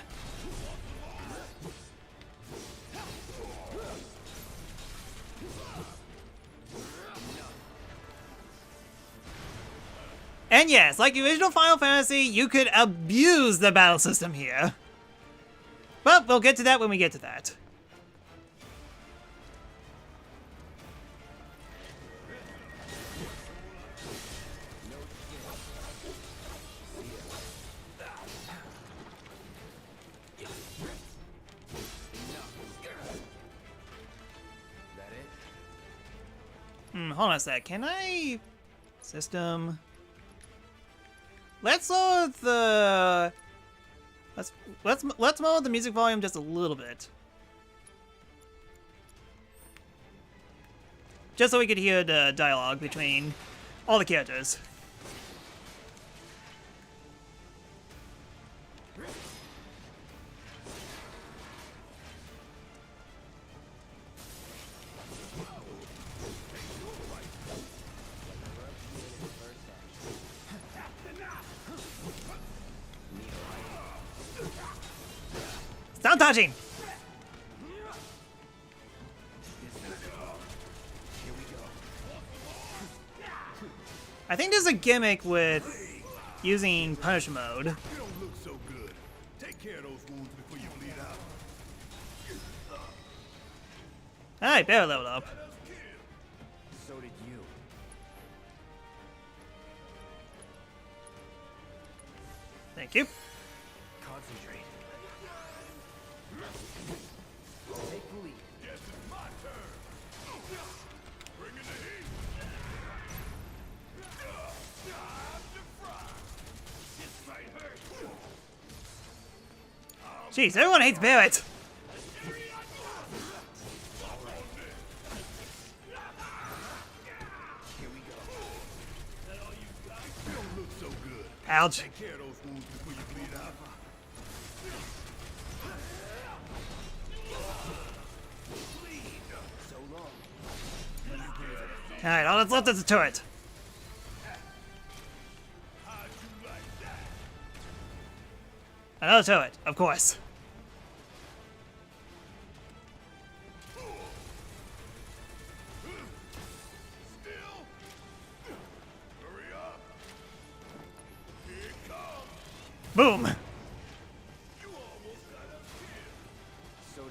And yes, like the original Final Fantasy, you could abuse the battle system here. But we'll get to that when we get to that. That it? Hold on a sec. Can I... System... Let's lower the... Let's lower the music volume just a little bit. Just so we could hear the dialogue between all the characters. Sound touching! I think there's a gimmick with using punish mode. You don't look so good. Take care of those wounds before you bleed out. Alright, better level up. So did you. Thank you. Concentrate. Take the lead. Guess it's my turn. Bring in the heat. Time to fry. This might hurt. Jeez, everyone hates Barrett. Here we go. You don't look so good. Ouch. Take care of those wounds before you bleed out. So long. Alright, all that's left is the turret. How'd you like that? Another turret, of course. Still?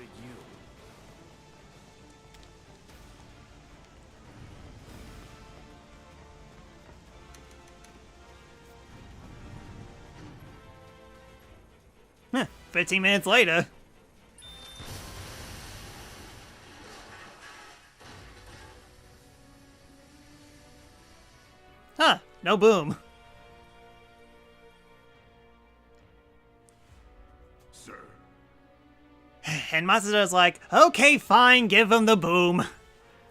did you? Huh, 15 minutes later. Huh, no boom. Sir. And Matsuda's like, okay, fine, give him the boom.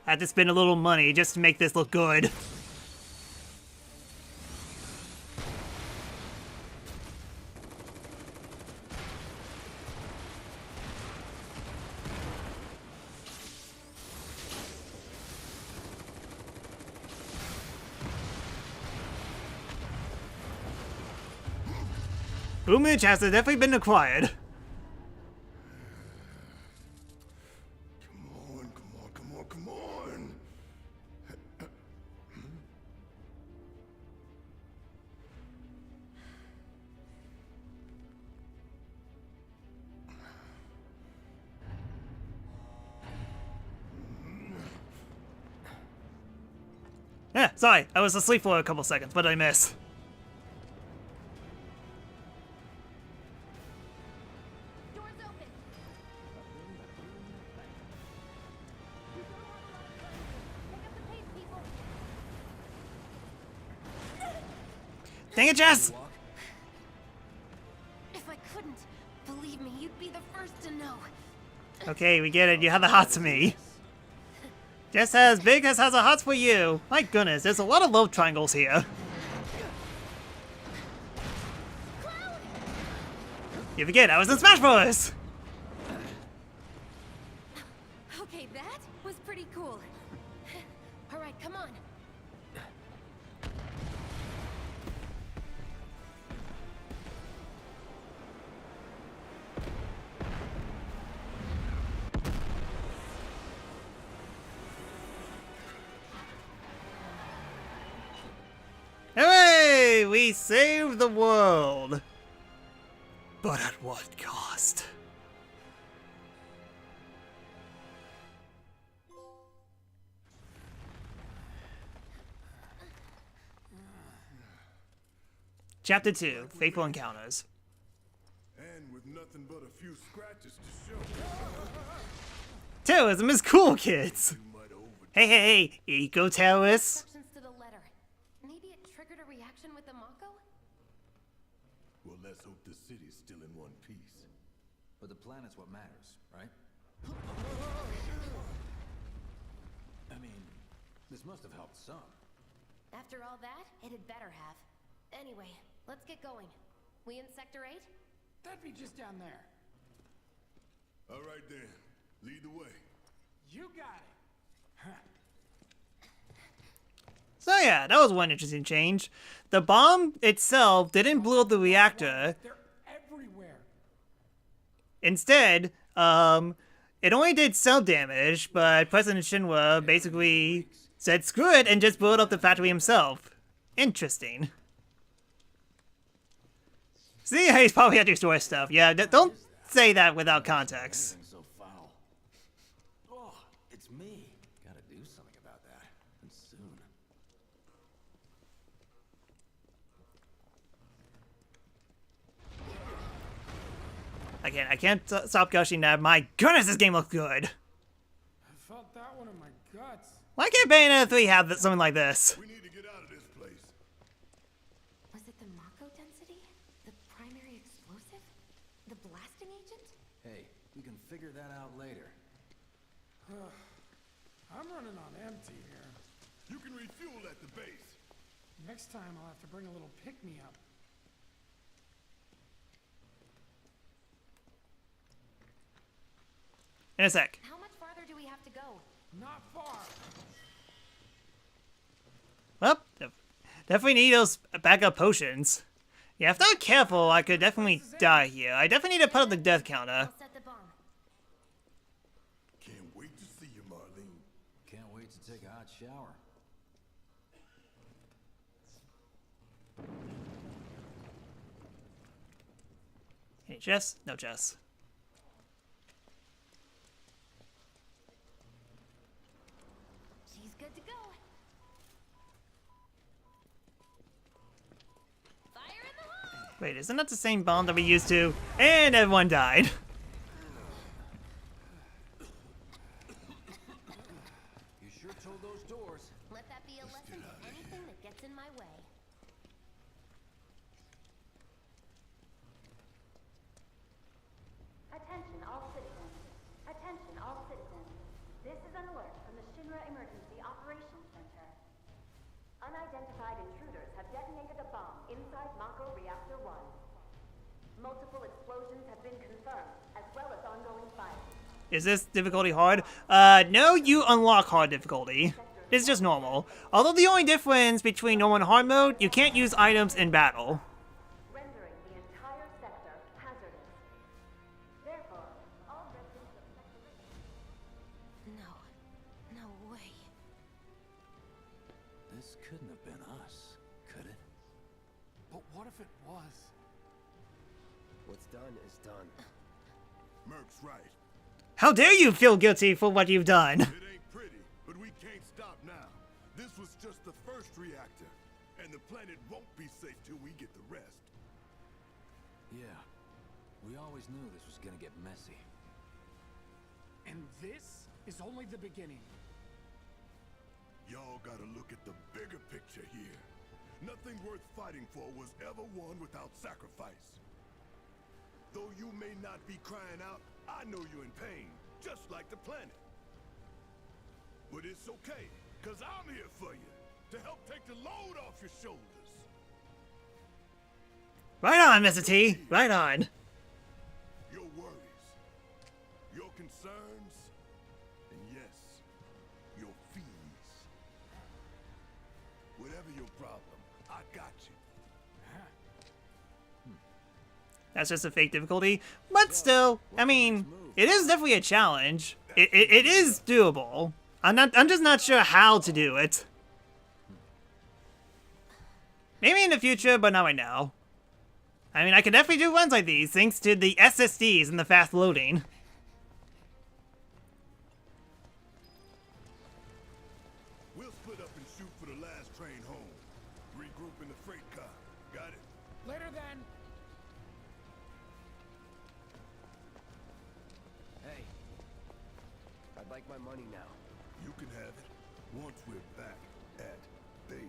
I had to spend a little money just to make this look good. Boomage has definitely been acquired. Come on, come on, come on, come on. Yeah, sorry, I was asleep for a couple seconds. What did I miss? Doors open. Pick up the pace, people. Dang it, Jess! If I couldn't, believe me, you'd be the first to know. Okay, we get it. You have the hots for me. Just as big as has a hots for you. My goodness, there's a lot of love triangles here. You forget, I was in Smash Bros! Okay, that was pretty cool. All right, come on. Hooray! We saved the world! But at what cost? Chapter 2, Fateful Encounters. And with nothing but a few scratches to show, Terrorism is cool, kids! you might over. Hey, hey, hey, eco-terrorists! Instructions to the letter. Maybe it triggered a reaction with the Mako? Well, let's hope the city's still in one piece. But the planet's what matters, right? I mean, this must have helped some. After all that, it had better have. Anyway, let's get going. We in Sector 8? That'd be just down there. All right then, lead the way. You got it. So yeah, that was one interesting change. The bomb itself didn't blow up the reactor. They're everywhere. Instead, it only did some damage, but President Shinra basically said screw it and just blew up the factory himself. Interesting. See how he's probably had to store stuff. Yeah, don't say that without context. Anything so foul. Oh, it's me. Gotta do something about that. And soon. Again, I can't stop gushing that. My goodness, this game looks good. I felt that one in my guts. Why can't Bayonetta 3 have something like this? We need to get out of this place. Was it the Mako density? The primary explosive? The blasting agent? Hey, we can figure that out later. I'm running on empty here. You can refuel at the base. Next time I'll have to bring a little pick-me-up. In a sec. How much farther do we have to go? Not far. Well, definitely need those backup potions. Yeah, if not careful, I could definitely die here. I definitely need to put up the death counter. I'll set the bomb. Can't wait to see you, Marlene. Can't wait to take a hot shower. Hey, Jess? No, Jess. Wait, isn't that the same bomb that we used to? And everyone died. You sure told those doors. Let that be a lesson to anything that gets in my way. Attention all citizens. Attention all citizens. This is an alert from the Shinra Emergency Operations Center. Unidentified intruders have detonated a bomb inside Mako Reactor 1. Multiple explosions have been confirmed, as well as ongoing fire. Is this difficulty hard? No, you unlock hard difficulty. It's just normal. Although the only difference between normal and hard mode, you can't use items in battle. Rendering the entire sector hazardous. Therefore, all residents of Sector No. No way. This couldn't have been us, could it? But what if it was? What's done is done. Merc's right. How dare you feel guilty for what you've done? It ain't pretty, but we can't stop now. This was just the first reactor, and the planet won't be safe till we get the rest. Yeah. We always knew this was gonna get messy. And this is only the beginning. Y'all gotta look at the bigger picture here. Nothing worth fighting for was ever won without sacrifice. Though you may not be crying out, I know you're in pain, just like the planet. But it's okay, cause I'm here for you, to help take the load off your shoulders. Right on, Mr. T. Right on. Your worries, your concerns, and yes, your fees. Whatever your problem, I got you. That's just a fake difficulty. But still, I mean, it is definitely a challenge. It is doable. I'm just not sure how to do it. Maybe in the future, but not right now. I mean, I can definitely do runs like these, thanks to the SSDs and the fast loading. We'll split up and shoot for the last train home. Regroup in the freight car. Got it? Later then. Hey. I'd like my money now. You can have it once we're back at base.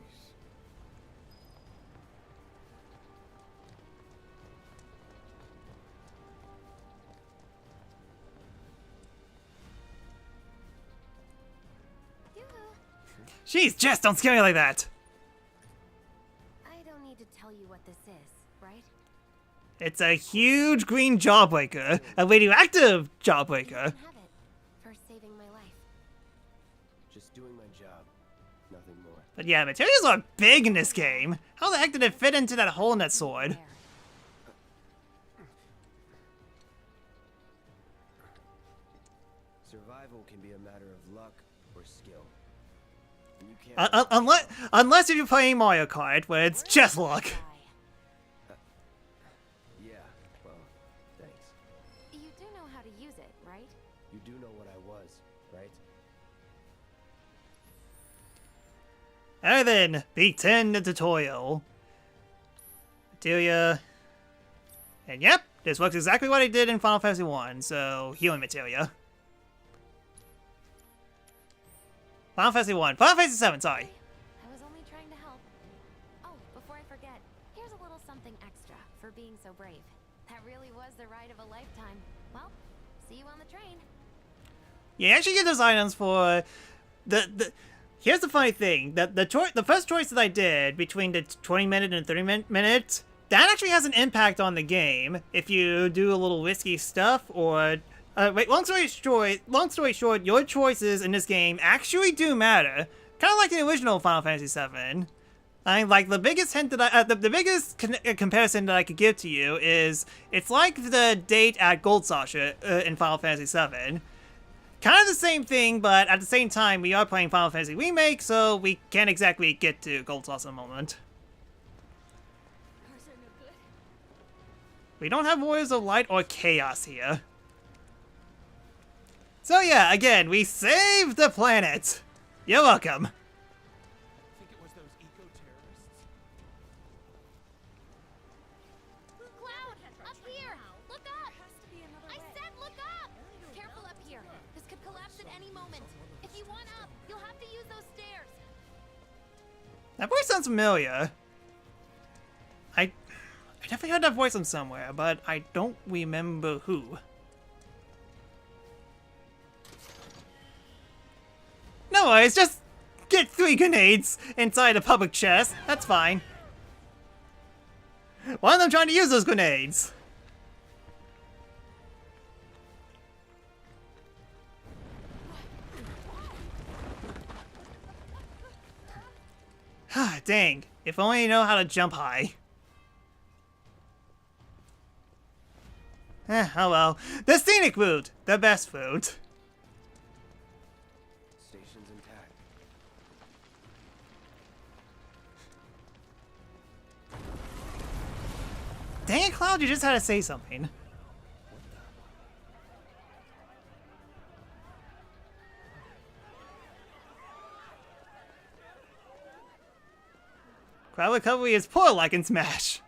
Yoo-hoo. Jeez, Jess, don't scare me like that. I don't need to tell you what this is, right? It's a huge green jawbreaker, a radioactive jawbreaker. You can have it for saving my life. Just doing my job. Nothing more. But yeah, materials are big in this game. How the heck did it fit into that hole in that sword? There. Survival can be a matter of luck or skill. And you can't Unless if you're playing Mario Kart, where it's just luck. Yeah, well, thanks. You do know how to use it, right? You do know what I was, right? Alright then, begin the tutorial. Materia. And yep, this works exactly what I did in Final Fantasy 1, so healing materia. Final Fantasy 1. Final Fantasy 7, sorry. I was only trying to help. Oh, before I forget, here's a little something extra for being so brave. That really was the ride of a lifetime. Well, see you on the train. Yeah, you actually get those items for the here's the funny thing. The first choice that I did between the 20-minute and 30-minute, that actually has an impact on the game if you do a little risky stuff or wait, long story short, your choices in this game actually do matter. Kind of like the original Final Fantasy VII. I mean, like, the biggest hint that the biggest comparison that I could give to you is, it's like the date at Gold Sasha in Final Fantasy VII. Kind of the same thing, but at the same time, we are playing Final Fantasy Remake, so we can't exactly get to Gold Sasha in a moment. Ours are no good. We don't have Warriors of Light or Chaos here. So yeah, again, we saved the planet. You're welcome. Think it was those eco-terrorists? That voice sounds familiar. I definitely heard that voice from somewhere, but I don't remember who. No worries, just get 3 grenades inside a public chest. That's fine. Why are they trying to use those grenades? Dang, if only you know how to jump high. Oh well. The scenic route, the best route. Station's intact. Dang it, Cloud, you just had to say something. Crowd recovery is poor like in Smash.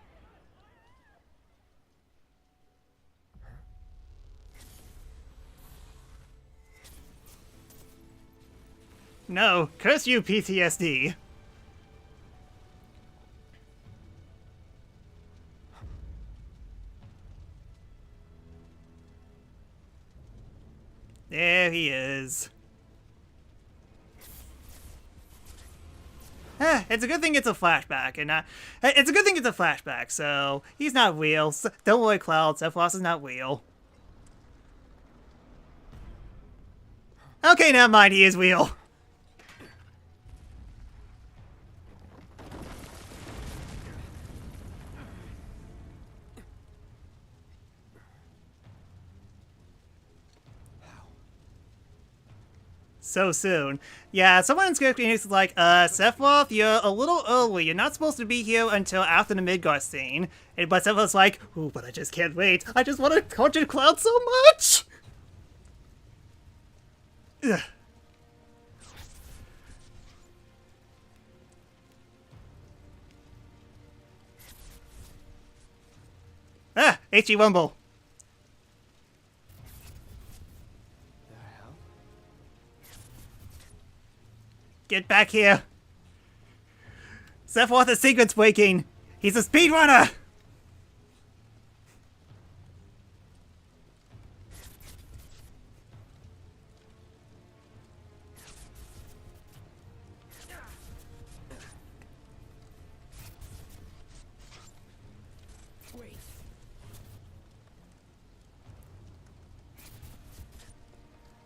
No, curse you, PTSD. There he is. It's a good thing it's a flashback, and it's a good thing it's a flashback. So he's not real. So, don't worry, Cloud. Sephiroth is not real. Okay, never mind. He is real. So soon. Yeah, someone in Script is like, Sephiroth, you're a little early. You're not supposed to be here until after the Midgar scene. But Sephiroth's like, ooh, but I just can't wait. I just want to torture Cloud so much! Ugh. H.E. Wumble. Get back here! Sephiroth is secrets breaking! He's a speedrunner!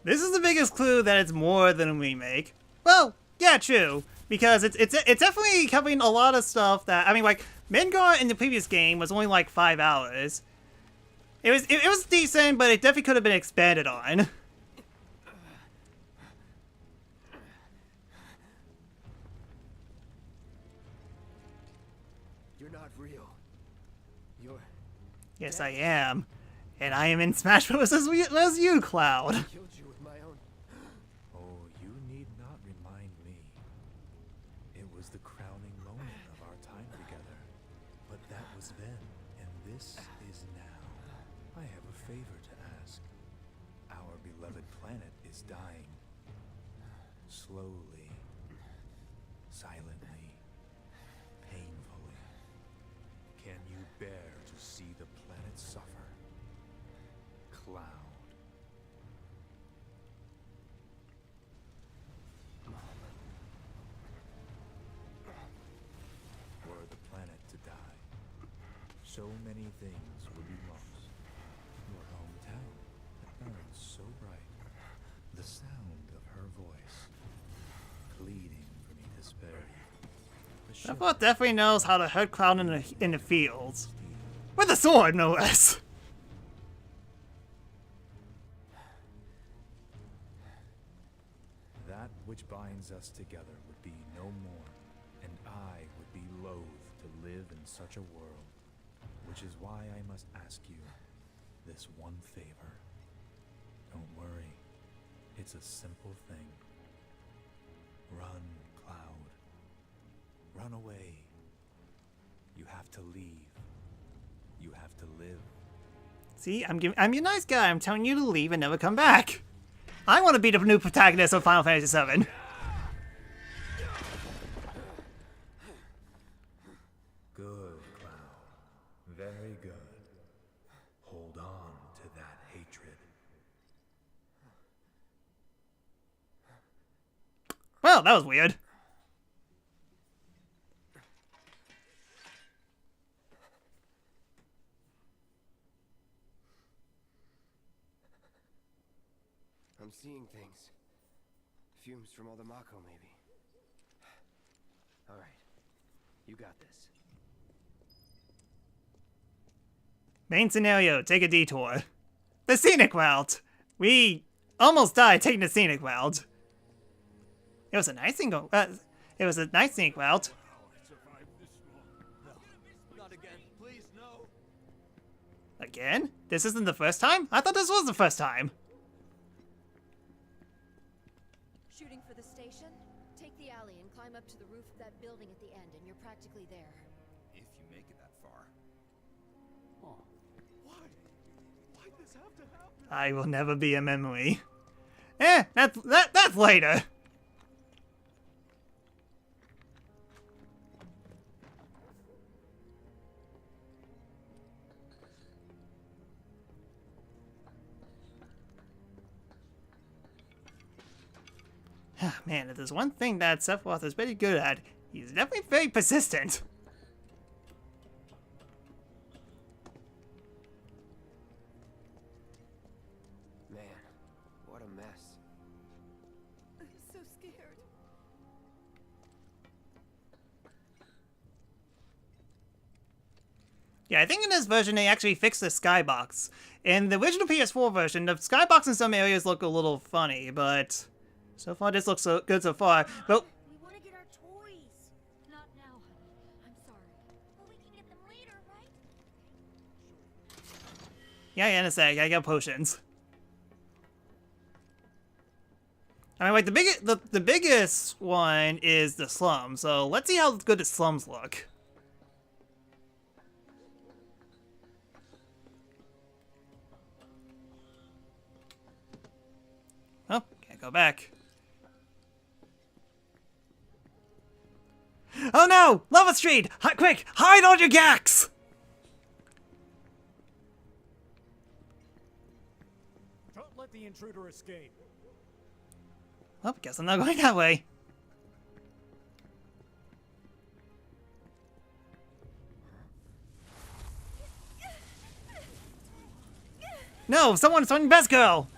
This is the biggest clue that it's more than a remake. Well, yeah, true. Because it's definitely covering a lot of stuff that, I mean, like, Midgar in the previous game was only like 5 hours. It was decent, but it definitely could have been expanded on. You're not real. You're... Yes, I am. And I am in Smash Bros. as you, Cloud. I killed you with my own... Oh, you need not remind me. It was the crowning moment of our time together. But that was then, and this is now. I have a favor to ask. Our beloved planet is dying. Slowly. Silently. Painfully. Can you bear to see the planet suffer? Cloud. Were the planet to die, so many things would be lost. Your hometown that burns so bright. The sound of her voice, pleading for me to spare you. Sephiroth definitely knows how to hurt Cloud in the fields. With a sword, no less. That which binds us together would be no more, and I would be loath to live in such a world, which is why I must ask you this one favor. Don't worry, it's a simple thing. Run, Cloud. Run away. You have to leave. You have to live. See, I'm your nice guy. I'm telling you to leave and never come back. I want to be the new protagonist of Final Fantasy VII. Well, that was weird. I'm seeing things. Fumes from all the Mako, maybe. All right. You got this. Main scenario, take a detour. The scenic route. We almost died taking the scenic route. It was a nice scenic route. Not again, please, no. Again? This isn't the first time? I thought this was the first time. Shooting for the station? Take the alley and climb up to the roof of that building at the end, and you're practically there. If you make it that far. Oh. Why'd this have to happen? I will never be a memory. That's later. Man, if there's one thing that Sephiroth is pretty good at, he's definitely very persistent. Man, what a mess. I'm so scared. Yeah, I think in this version they actually fixed the skybox. In the original PS4 version, the skybox in some areas look a little funny, but so far this looks so good so far. But We want to get our toys. Not now, honey. I'm sorry. But we can get them later, right? yeah, in a sec, I got potions. I mean, like the biggest one is the slum. So let's see how good the slums look. Oh, can't go back. Oh no! Lava Street! Quick! Hide all your gacks! Don't let the intruder escape. Well, guess I'm not going that way. No! Someone's finding Best Girl!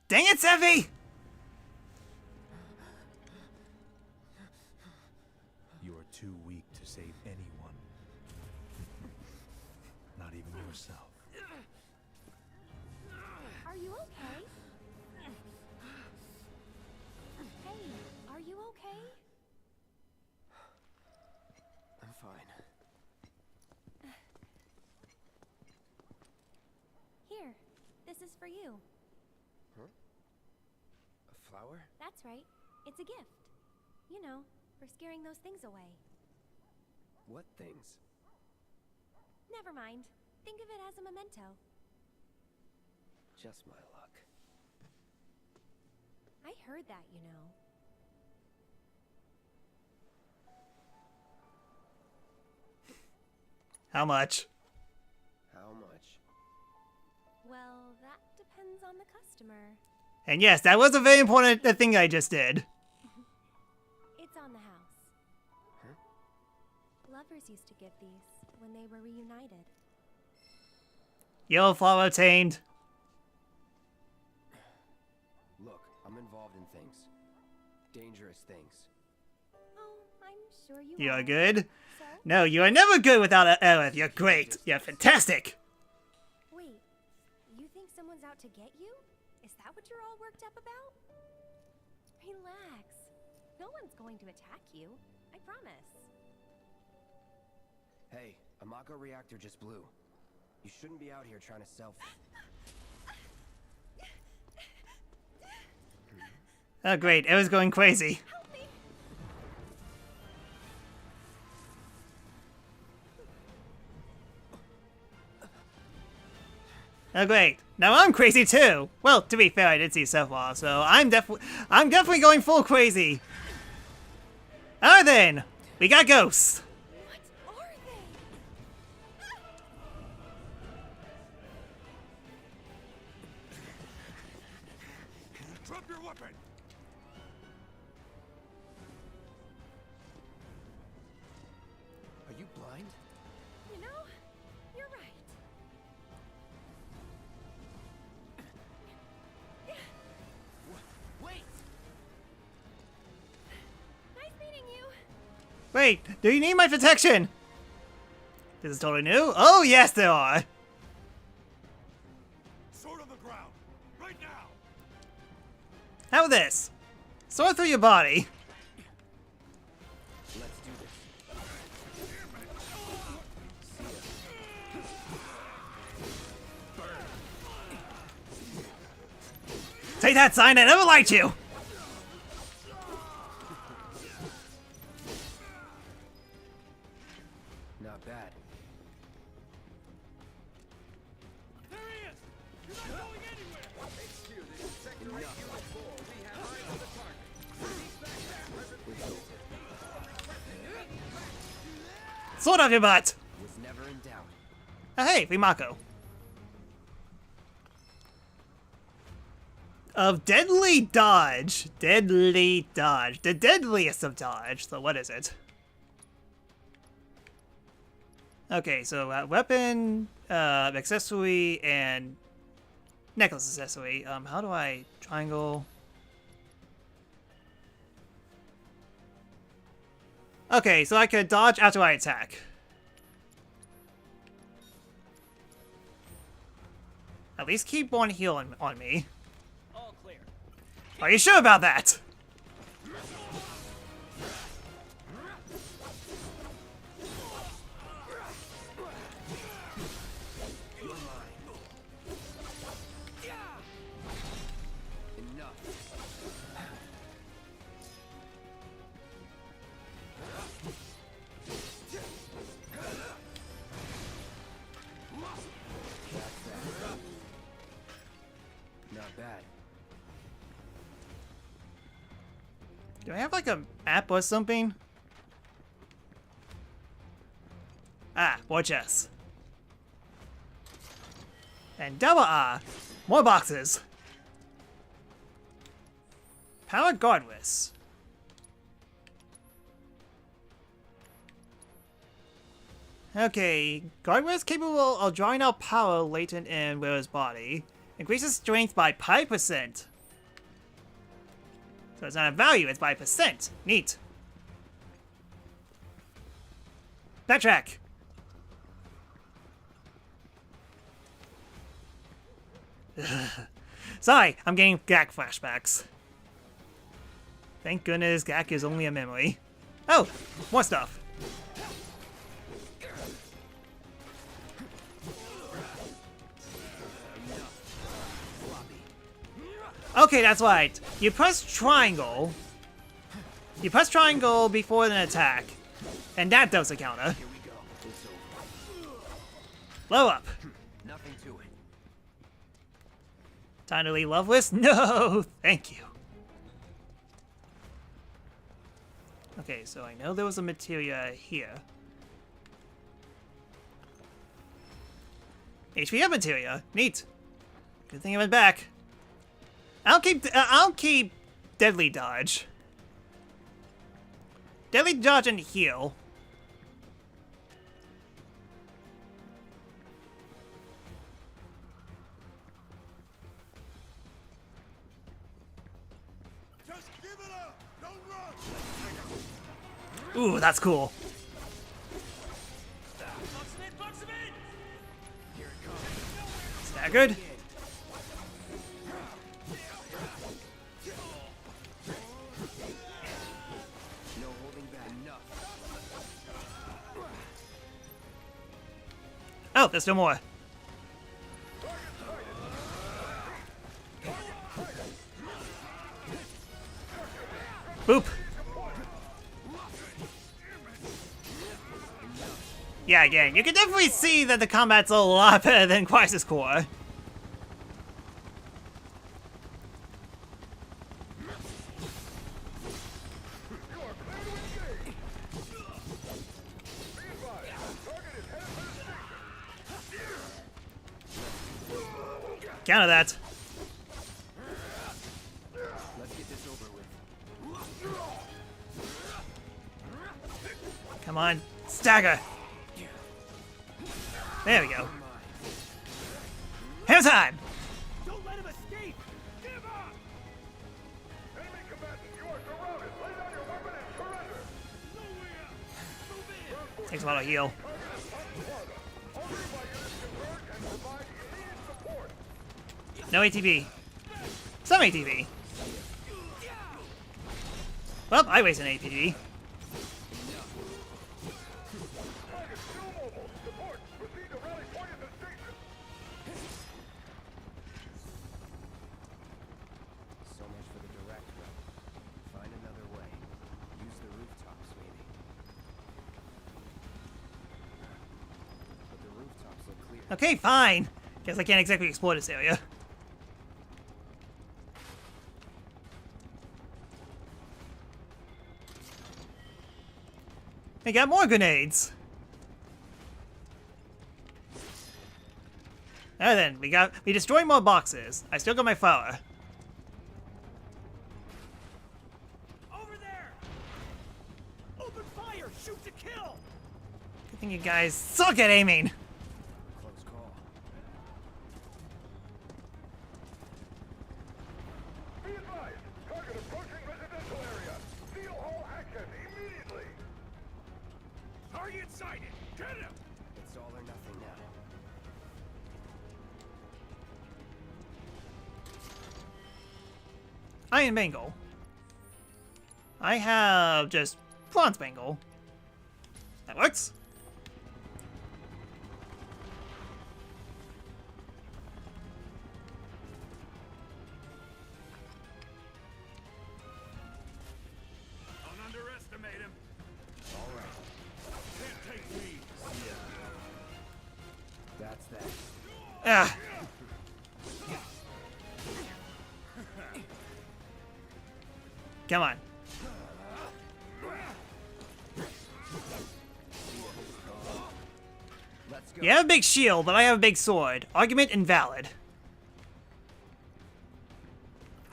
Dang it, Sevi! You are too weak to save anyone. Not even yourself. Are you okay? Hey, are you okay? I'm fine. Here, this is for you. A flower? That's right. It's a gift. You know, for scaring those things away. What things? Never mind. Think of it as a memento. Just my luck. I heard that, you know. How much? How much? Well, that depends on the customer. And yes, that was a very important thing I just did. It's on the house. Huh? Lovers used to give these when they were reunited. Yellow flower obtained. Look, I'm involved in things. Dangerous things. Oh, I'm sure you You're are. good? So? No, you are never good without Aerith. You're great. You're fantastic. Wait, you think someone's out to get you? Is that what you're all worked up about? Relax. No one's going to attack you. I promise. Hey, a Mako reactor just blew. You shouldn't be out here trying to sell. Oh, great. It was going crazy. Help me! Oh, great. Now I'm crazy too. Well, to be fair, I did see Sephiroth, so I'm definitely going full crazy. Alright then, we got ghosts. Wait, do you need my protection? This is totally new? Oh, yes, there are. Sword on the ground, right now. How about this? Sword through your body. Let's do this. Take that sign, I never liked you! Not bad. There he is! You're not going anywhere! Sword off your butt! Was never in doubt. Oh, hey, Rimako. Of deadly dodge. Deadly dodge. The deadliest of dodge. So what is it? Okay, so weapon, accessory, and necklace accessory. How do I triangle? Okay, so I could dodge after I attack. At least keep one heal on me. All clear. Are you sure about that? Not bad. Do I have like a map or something? Ah, more chests. And double R. More boxes. Power guardless. Okay, guardless capable of drawing out power latent in Wearer's body. Increases strength by 5%. So it's not a value, it's by percent. Neat. Backtrack. Sorry, I'm getting Gak flashbacks. Thank goodness Gak is only a memory. Oh, more stuff. Okay, that's right. You press triangle. You press triangle before an attack. And that does a counter. Here we go. It's over. Blow up. Nothing to it. Time to leave Loveless? No, thank you. Okay, so I know there was a materia here. HPM materia. Neat. Good thing I went back. I'll keep Deadly Dodge. Deadly Dodge and heal. Just give it up. Don't run. Ooh, that's cool. Staggered. No holding back. Enough. Oh, there's still more. Boop. Yeah, again, you can definitely see that the combat's a lot better than Crisis Core. Counter that. Let's get this over with. Come on, stagger. There we go. Hammer time! Don't let him escape! Give up! Enemy combatant, you are surrounded. Lay down your weapon and surrender. No way out! Takes a lot of heal. No ATB. Some ATB. Well, I wasted an ATB. So much for the direct route. Find another way. Use the rooftops, maybe. But the rooftops look clear. Okay, fine. Guess I can't exactly explore this area. I got more grenades. Alright then, we destroyed more boxes. I still got my flower. Over there! Open fire! Shoot to kill! Good thing you guys suck at aiming. Close call. Be advised, target approaching residential area. Seal all access immediately. Target sighted. Get him. It's all or nothing now. Iron Bangle. I have just Bronze Bangle. That works. Don't underestimate him. All right. Can't take me. That's that. Ah. Come on. Let's go. You have a big shield, but I have a big sword. Argument invalid.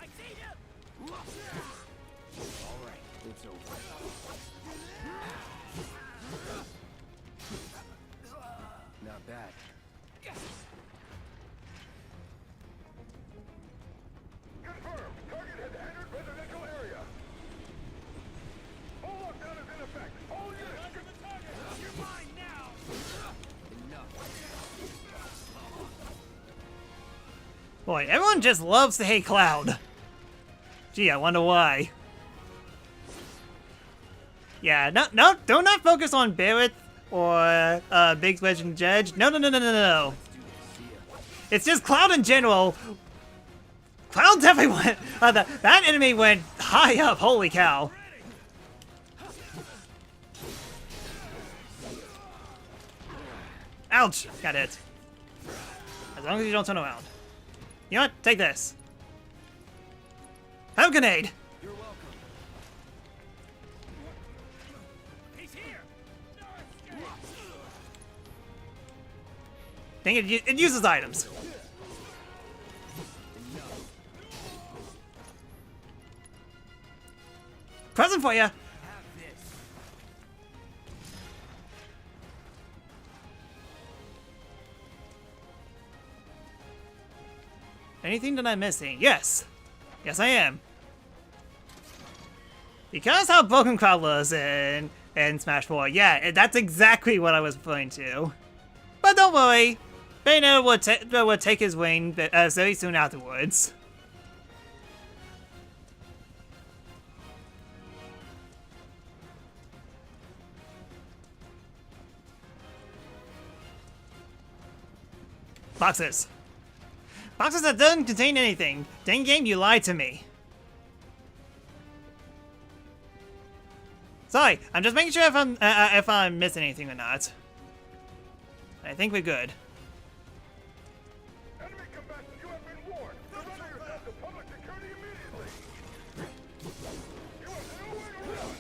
I see him! All right. It's over. Not bad. Confirmed. Target has entered residential area. Full lockdown is in effect. All units get the target. You're mine now. Enough. Boy, everyone just loves to hate Cloud. Gee, I wonder why. Yeah, do not focus on Barrett or Big Wedge and Judge. No. It's just Cloud in general. Cloud definitely went. That enemy went high up. Holy cow. Ouch! Got hit. As long as you don't turn around. You know what? Take this. Have a grenade. You're welcome. He's here! Dang it, it uses items. Present for you. Have this. Anything that I'm missing? Yes. Yes, I am. Because how broken Cloud was in Smash 4. Yeah, that's exactly what I was referring to. But don't worry. Bayonetta will take his wing very soon afterwards. Boxes. Boxes that don't contain anything. Dang game, you lied to me. Sorry, I'm just making sure if I'm missing anything or not. I think we're good. Enemy combatants, you have been warned. Surrender yourself to public security immediately. You have nowhere to run.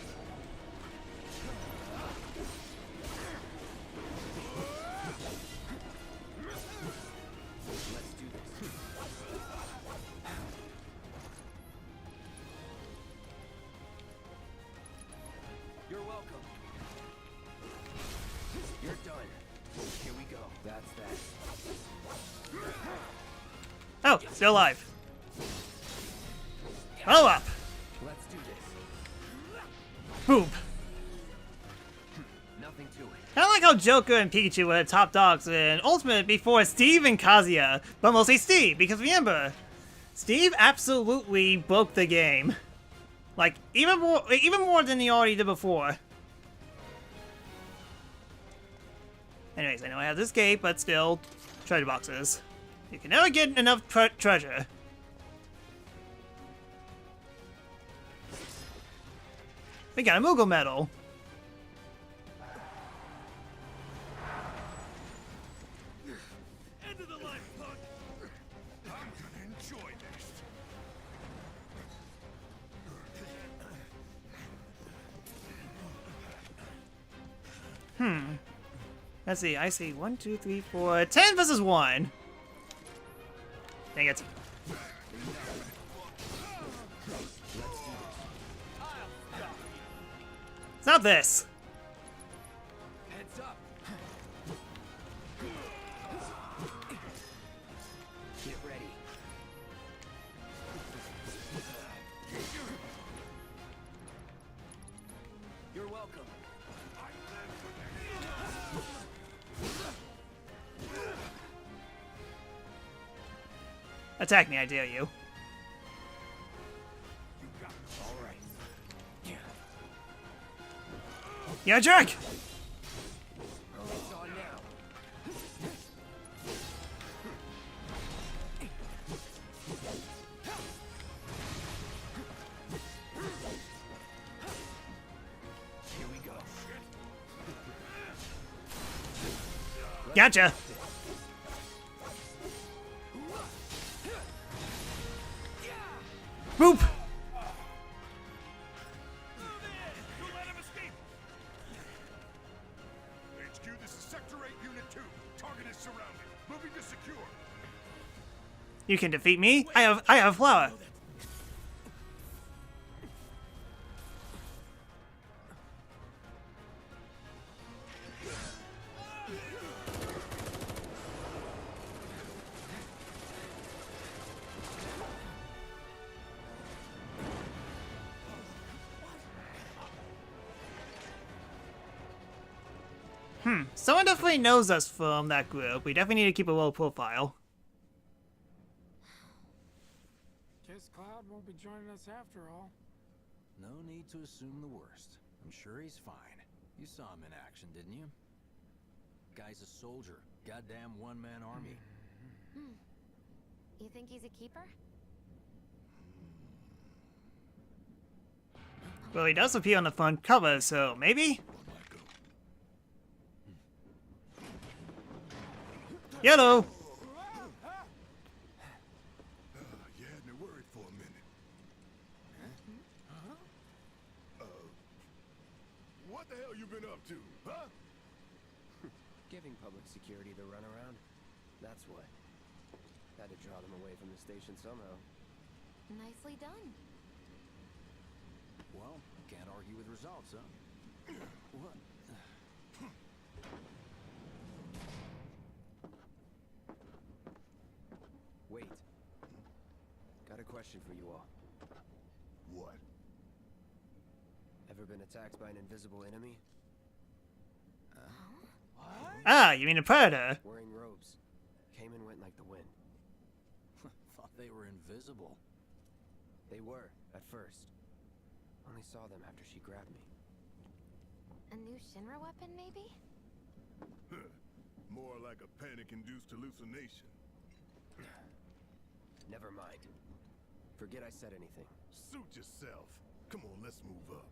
Let's do this. You're welcome. You're done. Here we go. That's that. Oh, still alive. Follow up. Let's do this. Boom. Nothing nothing to it. Kinda like how Joker and Pikachu were top dogs in Ultimate before Steve and Kazuya. But mostly Steve, because remember, Steve absolutely broke the game. Like, even more than he already did before. Anyways, I know I have this gate, but still, treasure boxes. You can never get enough treasure. We got a Moogle medal. End of the line, punk. I'm gonna enjoy this. Let's see, I see 1, 2, 3, 4, 10 versus 1. Dang it. It's not this. Heads up. Get ready. You're welcome. Attack me, I dare you. All right. You're a jerk! It's on now. Here we go. Gotcha! Boop! HQ, this is Sector 8, Unit 2. Target is surrounded. Moving to secure. You can defeat me? I have a flower. Someone definitely knows us from that group. We definitely need to keep a low profile. Guess Cloud won't be joining us after all. No need to assume the worst. I'm sure he's fine. You saw him in action, didn't you? Guy's a soldier. Goddamn one-man army. You think he's a keeper? Well, he does appear on the front cover, so maybe? Yellow! You had me worried for a minute. What the hell you been up to, huh? Giving public security the runaround. That's what. Had to draw them away from the station somehow. Nicely done. Well, can't argue with results, huh? What? Wait. Got a question for you all. What? Ever been attacked by an invisible enemy? Ah, you mean a predator? Wearing robes. Came and went like the wind. Thought they were invisible. They were, at first. Only saw them after she grabbed me. A new Shinra weapon, maybe? More like a panic-induced hallucination. Never mind. Forget I said anything. Suit yourself. Come on, let's move up.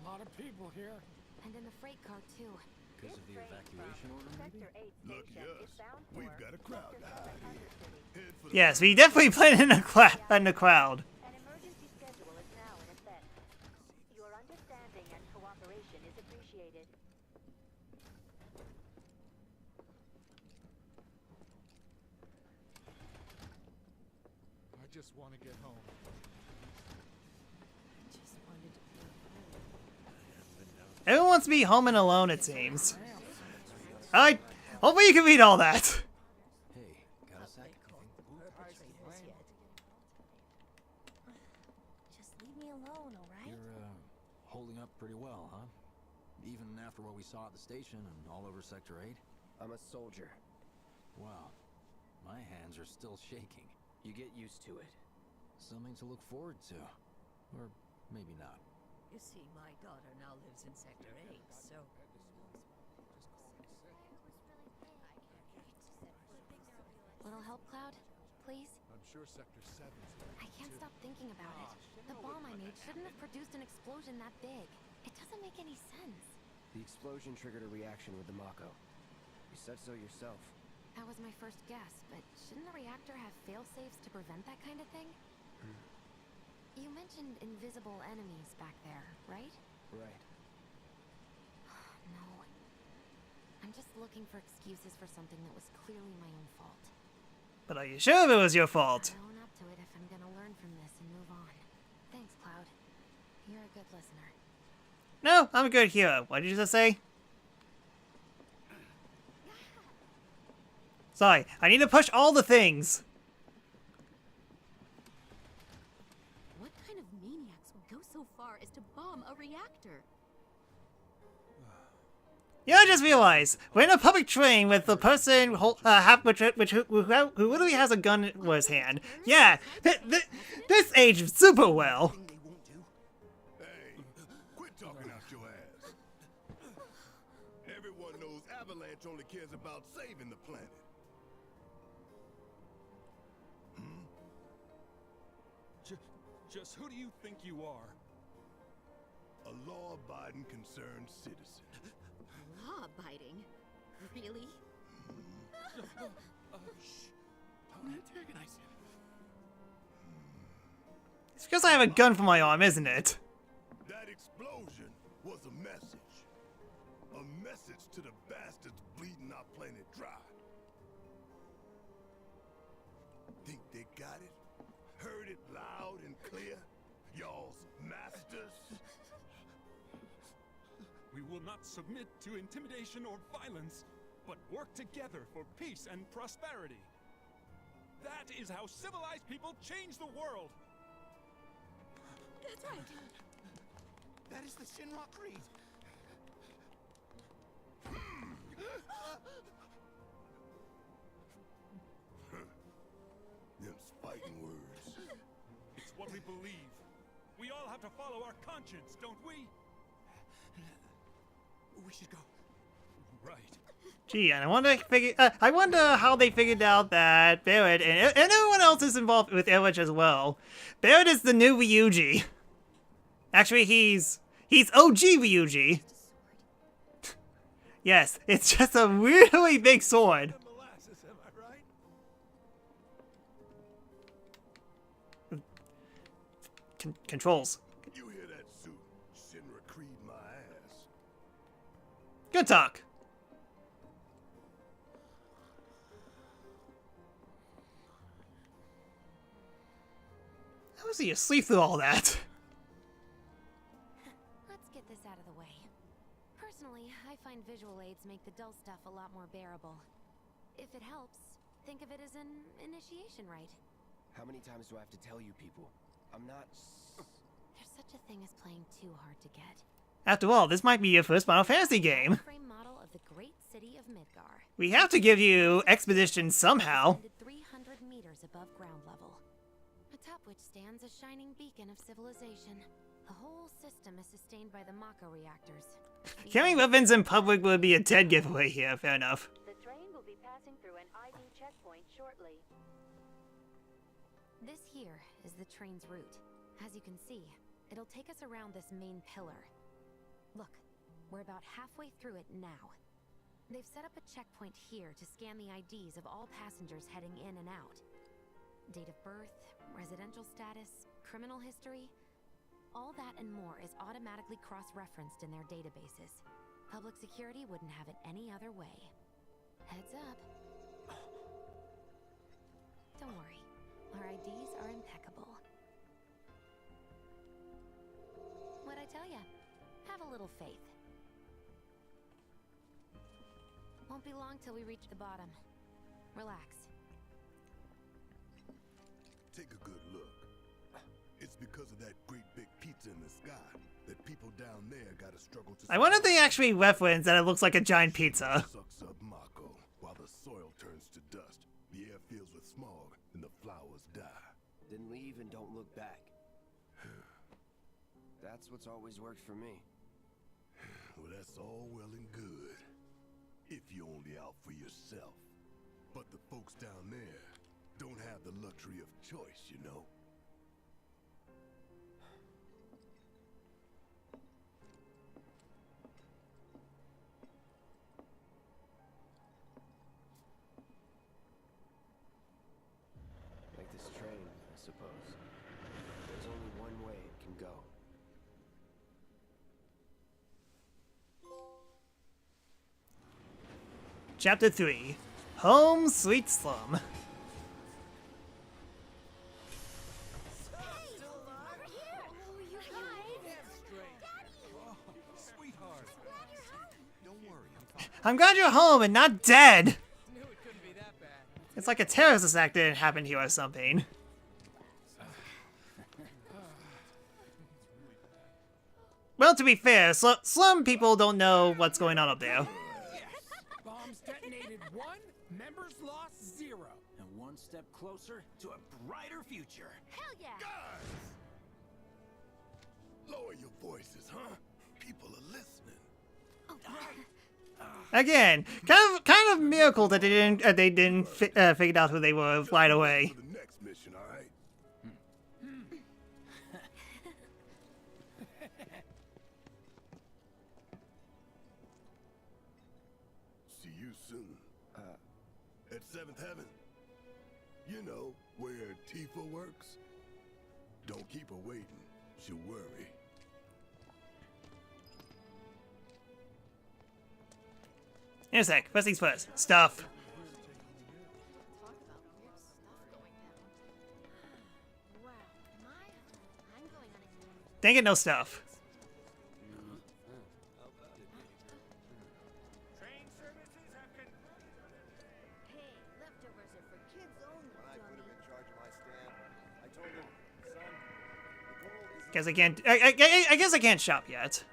A lot of people here. And in the freight car, too. Because of the evacuation order, maybe? Lucky us. We've got a crowd to hide in. Head for the Yes, we definitely played in the crowd. An emergency schedule is now in effect. Your understanding and cooperation is appreciated. I just want to get home. Everyone wants to be home and alone, it seems. Alright, hopefully you can read all that. Hey, got a sec? pretty well, huh? Even after what we saw at the station and all over Sector 8? I'm a soldier. Wow. My hands are still shaking. You get used to it. Something to look forward to. Or maybe not. You see, my daughter now lives in Sector 8, so... Little help, Cloud? Please? I'm sure Sector 7's I can't stop thinking about it. The bomb I made shouldn't have produced an explosion that big. It doesn't make any sense. The explosion triggered a reaction with the Mako. You said so yourself. That was my first guess, but shouldn't the reactor have fail-safes to prevent that kind of thing? You mentioned invisible enemies back there, right? Right. No. I'm just looking for excuses for something that was clearly my own fault. But are you sure it was your fault? I'll own up to it if I'm gonna learn from this and move on. Thanks, Cloud. You're a good listener. No, I'm a good hero. What did you just say? Sorry, I need to push all the things. What kind of maniacs would go so far as to bomb a reactor? Yeah, I just realized we're in a public train with the person who literally has a gun in his hand. Yeah, this aged super well. Hey, quit talking out your ass. Everyone knows Avalanche only cares about saving the planet. Just who do you think you are? A law-abiding concerned citizen. Law-abiding? Really? Don't antagonize him. It's because I have a gun for my arm, isn't it? That explosion was a message. A message to the bastards bleeding our planet dry. Think they got it? Heard it loud and clear? Y'all's masters? We will not submit to intimidation or violence, but work together for peace and prosperity. That is how civilized people change the world. That's right. That is the Shinra Creed. Them's fighting words. It's what we believe. We all have to follow our conscience, don't we? We should go. Right. Gee, and I wonder how they figured out that Barrett and everyone else is involved with Erlich as well. Barrett is the new Ryuji. Actually, he's OG Ryuji. Yes, it's just a really big sword. Molasses, am I right? Controls. You hear that suit? Shinra Creed my ass. Good talk. How was he asleep through all that? Let's get this out of the way. Personally, I find visual aids make the dull stuff a lot more bearable. If it helps, think of it as an initiation rite. How many times do I have to tell you people? I'm not... There's such a thing as playing too hard to get. After all, this might be your first Final Fantasy game. Frame model of the great city of Midgar. We have to give you Expedition somehow. 300 meters above ground level, atop which stands a shining beacon of civilization. The whole system is sustained by the Mako reactors. Carrying weapons in public would be a dead giveaway here, fair enough. The train will be passing through an ID checkpoint shortly. This here is the train's route. As you can see, it'll take us around this main pillar. Look, we're about halfway through it now. They've set up a checkpoint here to scan the IDs of all passengers heading in and out. Date of birth, residential status, criminal history. All that and more is automatically cross-referenced in their databases. Public security wouldn't have it any other way. Heads up. Don't worry, our IDs are impeccable. What'd I tell ya? Have a little faith. Won't be long till we reach the bottom. Relax. Take a good look. It's because of that great big pizza in the sky that people down there gotta struggle to. I wonder if they actually reference that it looks like a giant pizza. Sucks up Mako while the soil turns to dust. The air fills with smog and the flowers die. Then leave and don't look back. That's what's always worked for me. Well, that's all well and good. If you're only out for yourself. But the folks down there don't have the luxury of choice, you know. Like this train, I suppose. There's only one way it can go. Chapter 3. Home Sweet Slum. I'm glad you're home and not dead. It's like a terrorist accident happened here or something. Well, to be fair, slum people don't know what's going on up there. Bombs detonated 1, members lost 0. And one step closer to a brighter future. Hell yeah! Lower your voices, huh? People are listening. Again, kind of miracle that they didn't figure out who they were right away. For the next mission, all right? See you soon. At 7th Heaven. You know, where Tifa works. Don't keep her waiting. She'll worry. In a sec. First things first. Stuff. Dang it, no stuff. Guess I can't. I guess I can't shop yet.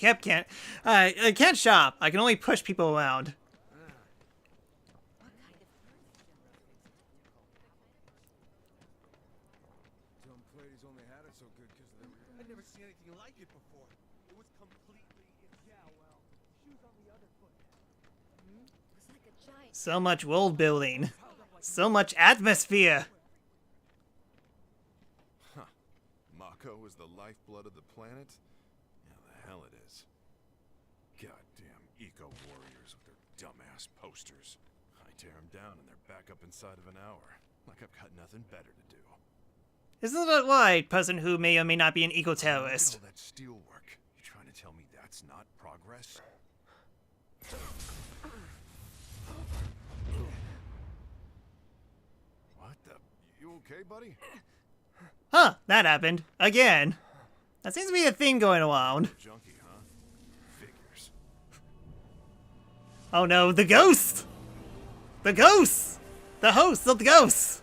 Yep, can't. I can't shop. I can only push people around. I'd never seen anything like it before. It was completely. Yeah, well, shoes on the other foot. It's like a giant. So much world building. So much atmosphere. Huh. Mako is the lifeblood of the planet? Yeah, the hell it is. Goddamn eco-warriors with their dumbass posters. I tear them down and they're back up inside of an hour. Like I've got nothing better to do. Isn't that right, person who may or may not be an eco-terrorist? Look at all that steel work. You trying to tell me that's not progress? What the? You okay, buddy? Huh, that happened. Again. That seems to be a theme going around. Junkie, huh? Figures. Oh no, the ghost! The ghost! The host of the ghosts!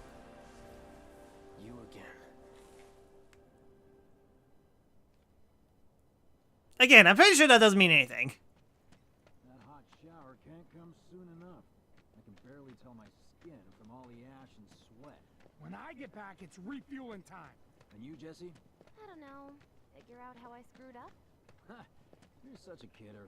You again. Again, I'm pretty sure that doesn't mean anything. That hot shower can't come soon enough. I can barely tell my skin from all the ash and sweat. When I get back, it's refueling time. And you, Jesse? I don't know. Figure out how I screwed up? Ha! You're such a kidder.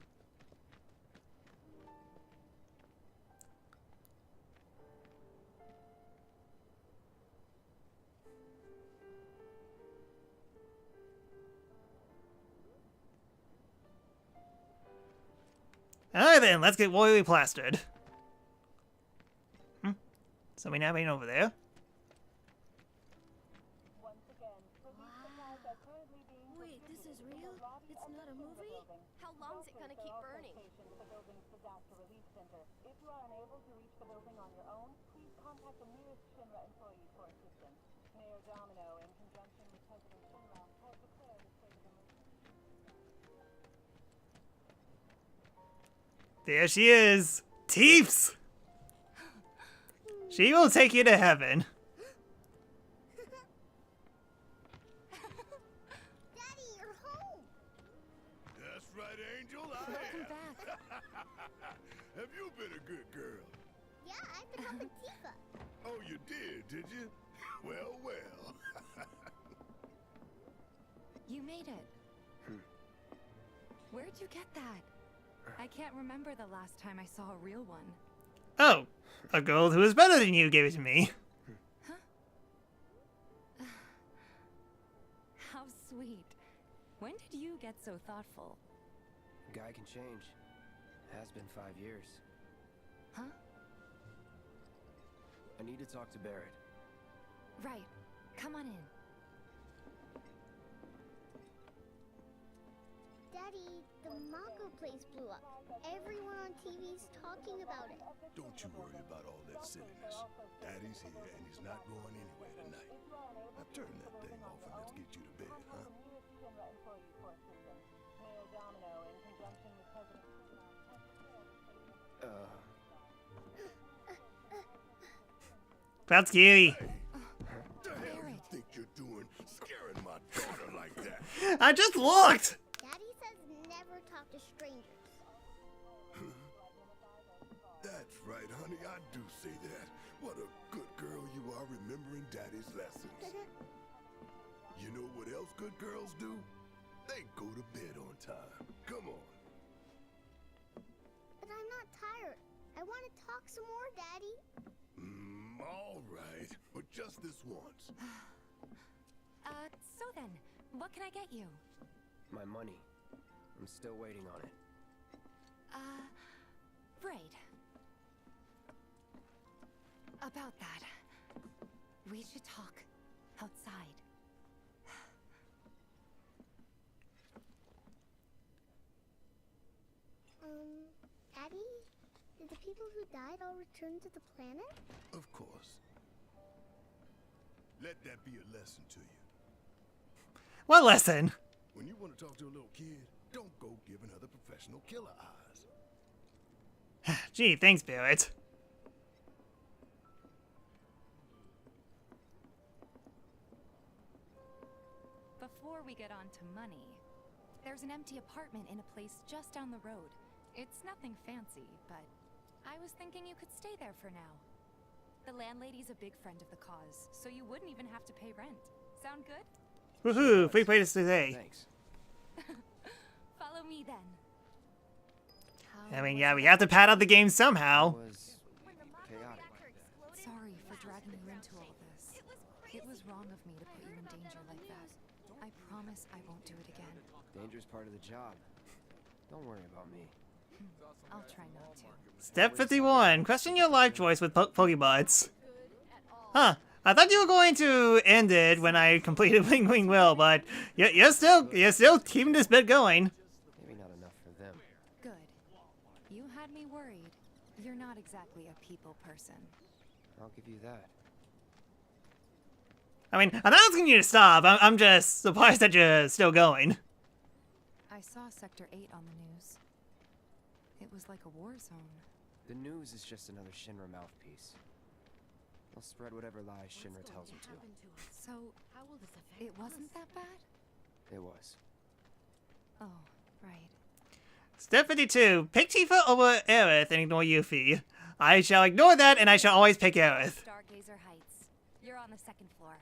Alright then, let's get royally plastered. Something happening over there? Wait, this is real? It's not a movie? How long's it gonna keep burning? If you are unable to reach the building on your own, please contact the nearest Shinra employee for assistance. Mayor Domino, in conjunction with President Shinra, has declared a state of emergency. There she is! Teeps! She will take you to heaven. Daddy, you're home. That's right, Angel. I Welcome am. back. Have you been a good girl? Yeah, I've been helping Tifa. Oh, you did you? Well, well. You made it. Where'd you get that? I can't remember the last time I saw a real one. Oh, a girl who is better than you gave it to me. How sweet. When did you get so thoughtful? Guy can change. Has been 5 years. Huh? I need to talk to Barrett. Right. Come on in. Daddy, the Mako place blew up. Everyone on TV's talking about it. Don't you worry about all that silliness. Daddy's here and he's not going anywhere tonight. Now turn that thing off and let's get you to bed, huh? That's Gary. What the hell you think you're doing scaring my daughter like that? I just looked! Daddy says never talk to strangers. That's right, honey, I do say that. What a good girl you are remembering Daddy's lessons. You know what else good girls do? They go to bed on time. Come on. But I'm not tired. I want to talk some more, Daddy. All right, but just this once. So then, what can I get you? My money. I'm still waiting on it. Right. About that. We should talk outside. Daddy? Did the people who died all return to the planet? Of course. Let that be a lesson to you. What lesson? When you want to talk to a little kid, don't go giving her the professional killer eyes. Gee, thanks, Barrett. Before we get on to money, there's an empty apartment in a place just down the road. It's nothing fancy, but I was thinking you could stay there for now. The landlady's a big friend of the cause, so you wouldn't even have to pay rent. Sound good? Woohoo! Free place today. Thanks. Follow me then. I mean, yeah, we have to pad out the game somehow. It was chaotic. Sorry for dragging you into all this. It was wrong of me to put you in danger like that. I promise I won't do it again. Danger's part of the job. Don't worry about me. I'll try not to. Step 51. Question your life choice with Pokebots. Huh. I thought you were going to end it when I completed Wing Wing Will, but you're still keeping this bit going. Maybe not enough for them. Good. You had me worried. You're not exactly a people person. I'll give you that. I mean, I'm not asking you to stop. I'm just surprised that you're still going. I saw Sector 8 on the news. It was like a war zone. The news is just another Shinra mouthpiece. They'll spread whatever lies Shinra tells them to. So, it wasn't that bad? It was. Oh, right. Step 52. Pick Tifa over Aerith and ignore Yuffie. I shall ignore that and I shall always pick Aerith. Stargazer Heights. You're on the second floor.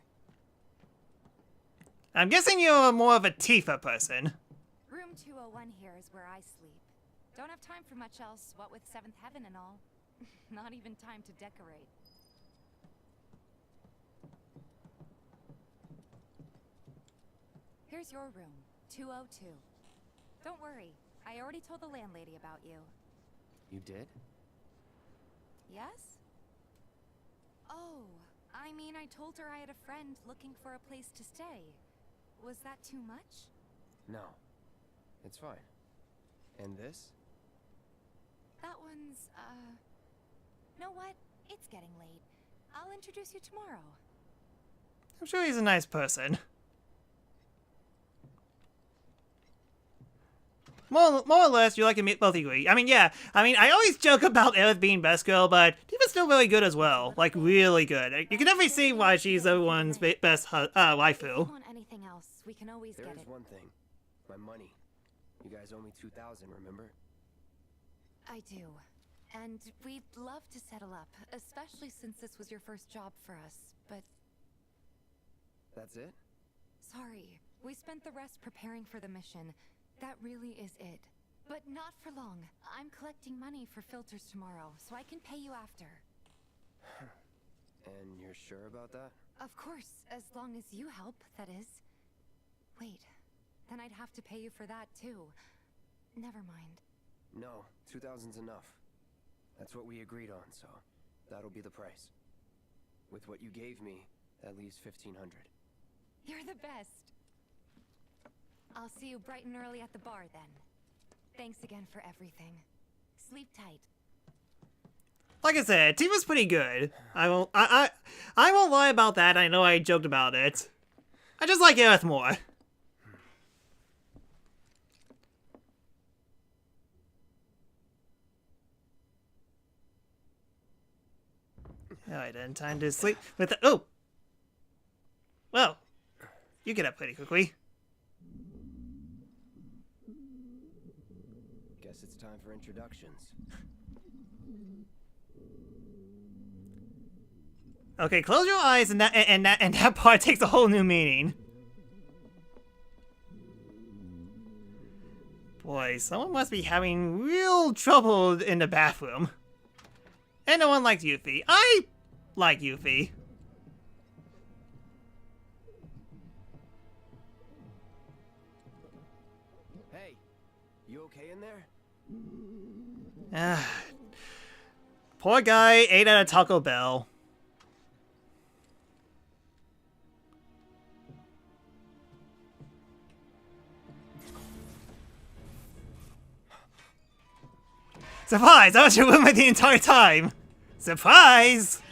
I'm guessing you're more of a Tifa person. Room 201 here is where I sleep. Don't have time for much else, what with 7th Heaven and all. Not even time to decorate. Here's your room, 202. Don't worry, I already told the landlady about you. You did? Yes? Oh, I mean, I told her I had a friend looking for a place to stay. Was that too much? No. It's fine. And this? That one's, know what? It's getting late. I'll introduce you tomorrow. I'm sure he's a nice person. More or less, you like to both agree. I mean, yeah. I mean, I always joke about Aerith being best girl, but Tifa's still really good as well. Like, really good. You can definitely see why she's everyone's best waifu. If you want anything else, we can always There get is it. one thing. My money. You guys owe me 2,000, remember? I do. And we'd love to settle up, especially since this was your first job for us, but That's it? sorry. We spent the rest preparing for the mission. That really is it. But not for long. I'm collecting money for filters tomorrow, so I can pay you after. And you're sure about that? Of course, as long as you help, that is. Wait, then I'd have to pay you for that too. Never mind. No, 2,000's enough. That's what we agreed on, so that'll be the price. With what you gave me, that leaves 1,500. You're the best. I'll see you bright and early at the bar then. Thanks again for everything. Sleep tight. Like I said, Tifa's pretty good. I won't lie about that. I know I joked about it. I just like Aerith more. Alright then, time to sleep with the— oh! Well, you get up pretty quickly. Guess it's time for introductions. Okay, close your eyes and that part takes a whole new meaning. Boy, someone must be having real trouble in the bathroom. And no one likes Yuffie. I like Yuffie. Hey, you okay in there? Poor guy ate at a Taco Bell. Surprise! I was your roommate the entire time! Surprise!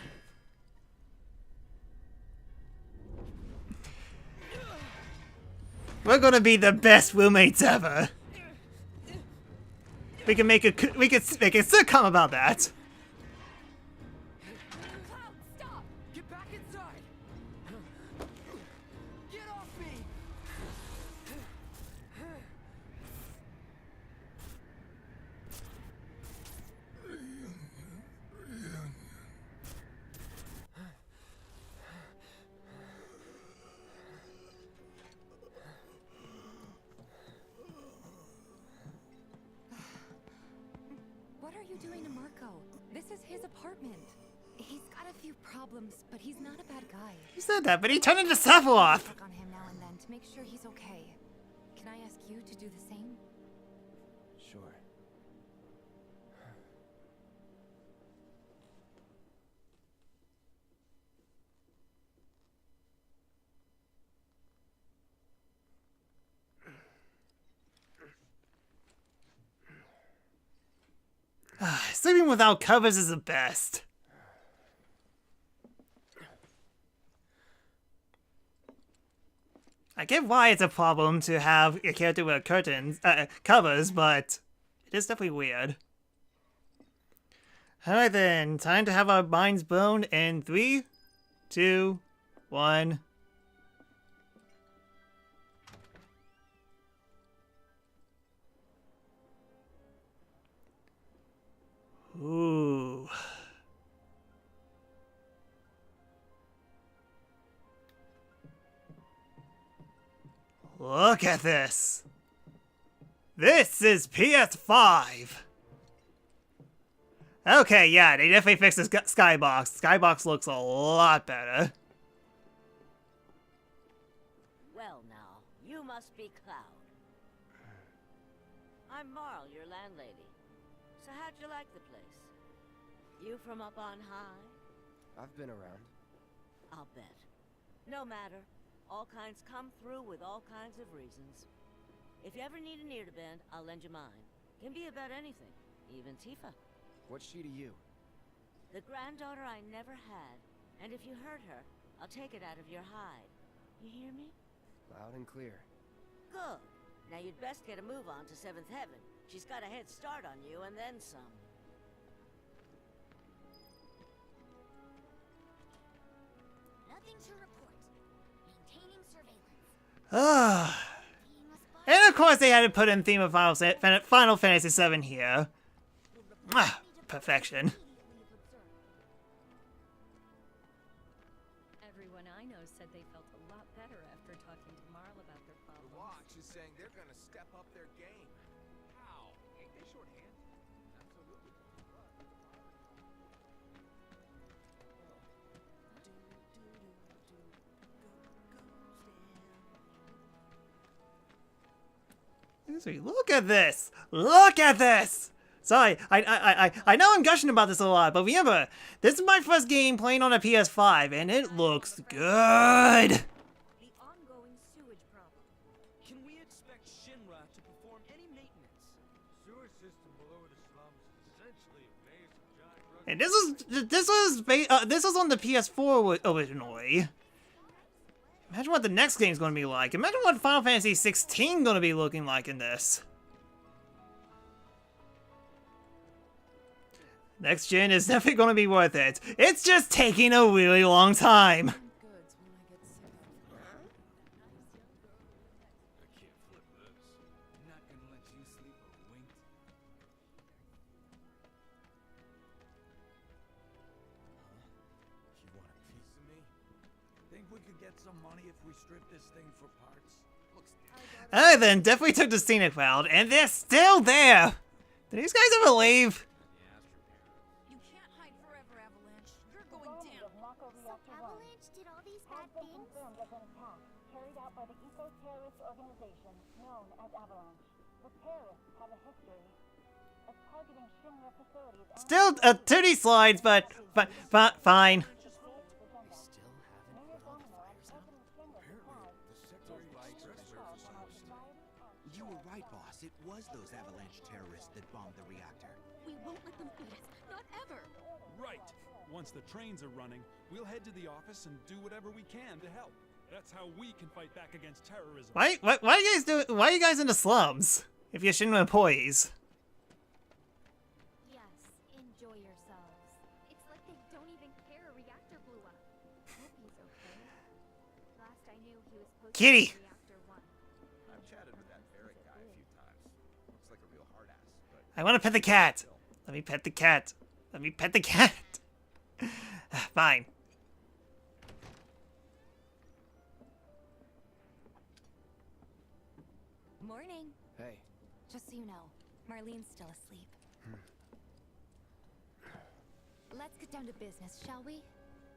We're gonna be the best roommates ever. We can make a sitcom about that. Cloud, stop! Get back inside! Get off me! What are you doing to Marco? This is his apartment. He's got a few problems, but he's not a bad guy. You said that, but he turned into Sephiroth. Check on him now and then to make sure he's okay. Can I ask you to do the same? Sure. Sleeping without covers is the best. I get why it's a problem to have a character with covers, but it is definitely weird. Alright then, time to have our minds blown in 3, 2, 1. Ooh. Look at this. This is PS5. Okay, yeah, they definitely fixed the skybox. Skybox looks a lot better. Well now, you must be Cloud. I'm Marl, your landlady. So how'd you like the place? You from up on high? I've been around. I'll bet. No matter. All kinds come through with all kinds of reasons. If you ever need an ear to bend, I'll lend you mine. Can be about anything, even Tifa. What's she to you? The granddaughter I never had. And if you hurt her, I'll take it out of your hide. You hear me? Loud and clear. Good. Now you'd best get a move on to 7th Heaven. She's got a head start on you and then some. Nothing to report. Maintaining surveillance. Ah. And of course they had to put in theme of Final Fantasy VII here. Ah, perfection. Everyone I know said they felt a lot better after talking to Marl about their problems. The Watch is saying they're gonna step up their game. How? Ain't they short-handed? Absolutely. Look at this! Look at this! Sorry, I know I'm gushing about this a lot, but remember, this is my first game playing on a PS5, and it looks good! The ongoing sewage problem. Can we expect Shinra to perform any maintenance? Sewer system below the slums is essentially a maze of giant And this was on the PS4 originally. Imagine what the next game's gonna be like. Imagine what Final Fantasy 16 gonna be looking like in this. Next gen is definitely gonna be worth it. It's just taking a really long time. I can't flip this. I'm not gonna let you sleep a wink. You want a piece of me? Think we could get some money if we strip this thing for parts? Looks Alright then, definitely took the scenic route, and they're still there! Did these guys ever leave? You can't hide forever, Avalanche. You're going down. So Avalanche did all these bad things? Carried out by the eco-terrorist organization known as Avalanche. The terrorists have a history of targeting Shinra facilities and Still 2D slides, but fine. You were right, boss. It was those Avalanche terrorists that bombed the reactor. We won't let them beat us. Not ever. Right. Once the trains are running, we'll head to the office and do whatever we can to help. That's how we can fight back against terrorism. Why are you guys why are you guys in the slums? If you're Shinra employees. Yes, enjoy yourselves. It's like they don't even care a reactor blew up. Hope he's okay. Last I knew, he was supposed Kitty! to be reactor 1. I've chatted with that Eric guy a few times. Looks like a real hard ass, but I want to pet the cat. Let me pet the cat. Let me pet the cat. Fine. Morning. Hey. Just so you know, Marlene's still asleep. Let's get down to business, shall we?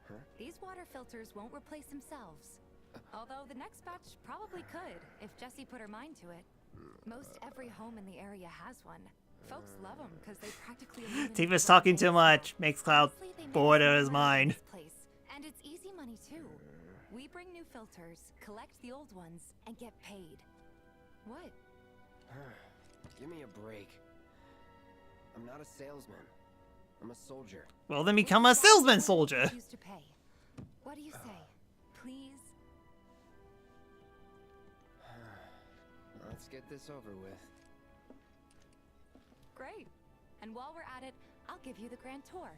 Huh? These water filters won't replace themselves. Although the next batch probably could, if Jessie put her mind to it. Most every home in the area has one. Folks love them because they practically eliminate Tifa's the talking waste. too much. Makes Cloud Honestly, they make bored us out of more his money in mind. this place. And it's easy money too. We bring new filters, collect the old ones, and get paid. What? Give me a break. I'm not a salesman. I'm a soldier. Well, then become a salesman soldier. Used to pay. What do you say? Please? Let's get this over with. Great. And while we're at it, I'll give you the grand tour.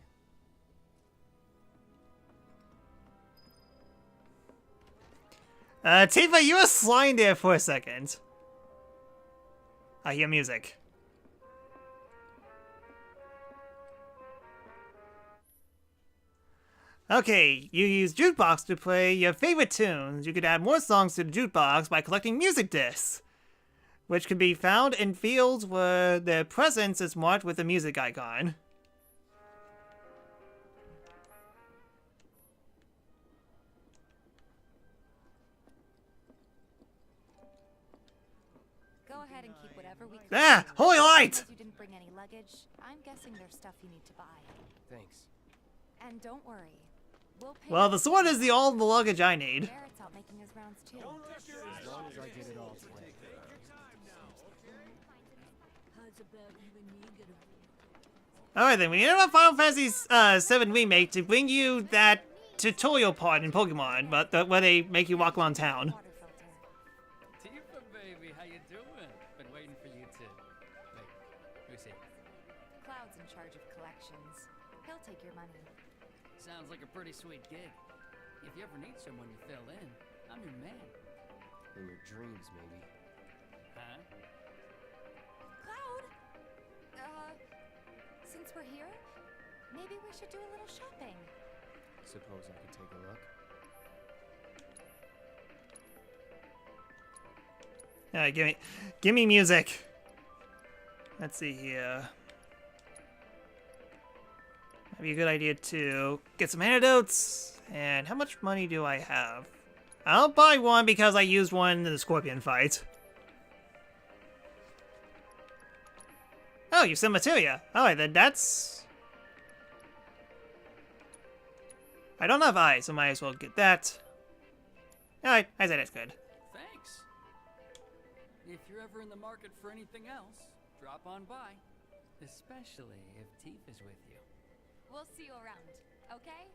Tifa, you were flying there for a second. I hear music. Okay, you use Jukebox to play your favorite tunes. You could add more songs to the Jukebox by collecting music discs, which can be found in fields where their presence is marked with a music icon. Go ahead and keep whatever we can. Ah! Holy light! You didn't bring any luggage. I'm guessing there's stuff you need to buy. Thanks. And don't worry. We'll pay Well, you the sword is all the luggage I need. Barrett's out making his rounds too. As long as I get it all today. Alright then, we need a Final Fantasy VII Remake to bring you that tutorial part in Pokemon, but where they make you walk around town. Water filter. Tifa, baby, how you doing? Been waiting for you to... Wait, who's he? Cloud's in charge of collections. He'll take your money. Sounds like a pretty sweet gig. If you ever need someone to fill in, I'm your man. In your dreams, maybe. Huh? Cloud! Since we're here, maybe we should do a little shopping. Suppose I could take a look? Alright, give me music. Let's see here. Might be a good idea to get some antidotes. And how much money do I have? I'll buy one because I used one in the Scorpion fight. Oh, you sent materia. Alright, then that's... I don't have eyes, so might as well get that. Alright, I said it's good. Thanks. If you're ever in the market for anything else, drop on by. Especially if Tifa's with you. We'll see you around, okay?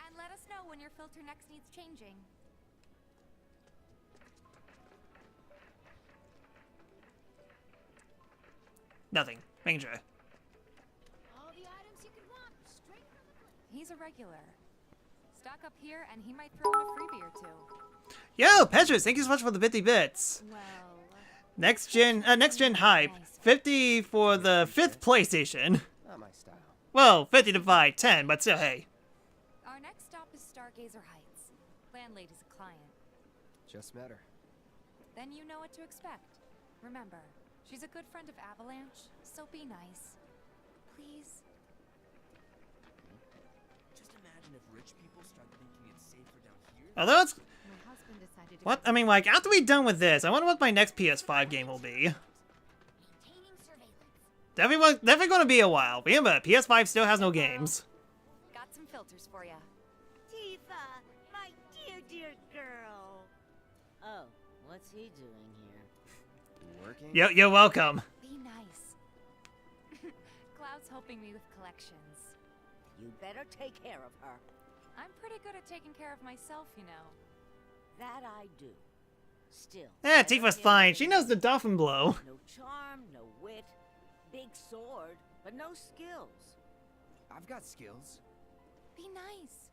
And let us know when your filter next needs changing. Nothing. Making sure. All the items you could want, straight from the place. He's a regular. Stock up here, and he might throw in a freebie or two. Yo, Petrus, thank you so much for the 50 bits. Well, next gen hype. 50 for the 5th PlayStation. Not my style. Well, 50 to buy 10, but still, hey. Our next stop is Stargazer Heights. Landlady's a client. Just met her. Then you know what to expect. Remember, she's a good friend of Avalanche, so be nice. Please. Just imagine if rich people start thinking it's safer down here. Although it's... My husband decided to... What? I mean, like, after we're done with this, I wonder what my next PS5 game will be. Definitely going to be a while. Remember, PS5 still has no games. Got some filters for ya. Tifa, my dear, dear girl. Oh, what's he doing here? Working? You're welcome. Be nice. Cloud's helping me with collections. You better take care of her. I'm pretty good at taking care of myself, you know. That I do. Still. Eh, Tifa's fine. She knows the dolphin blow. No charm, no wit. Big sword, but no skills. I've got skills. Be nice.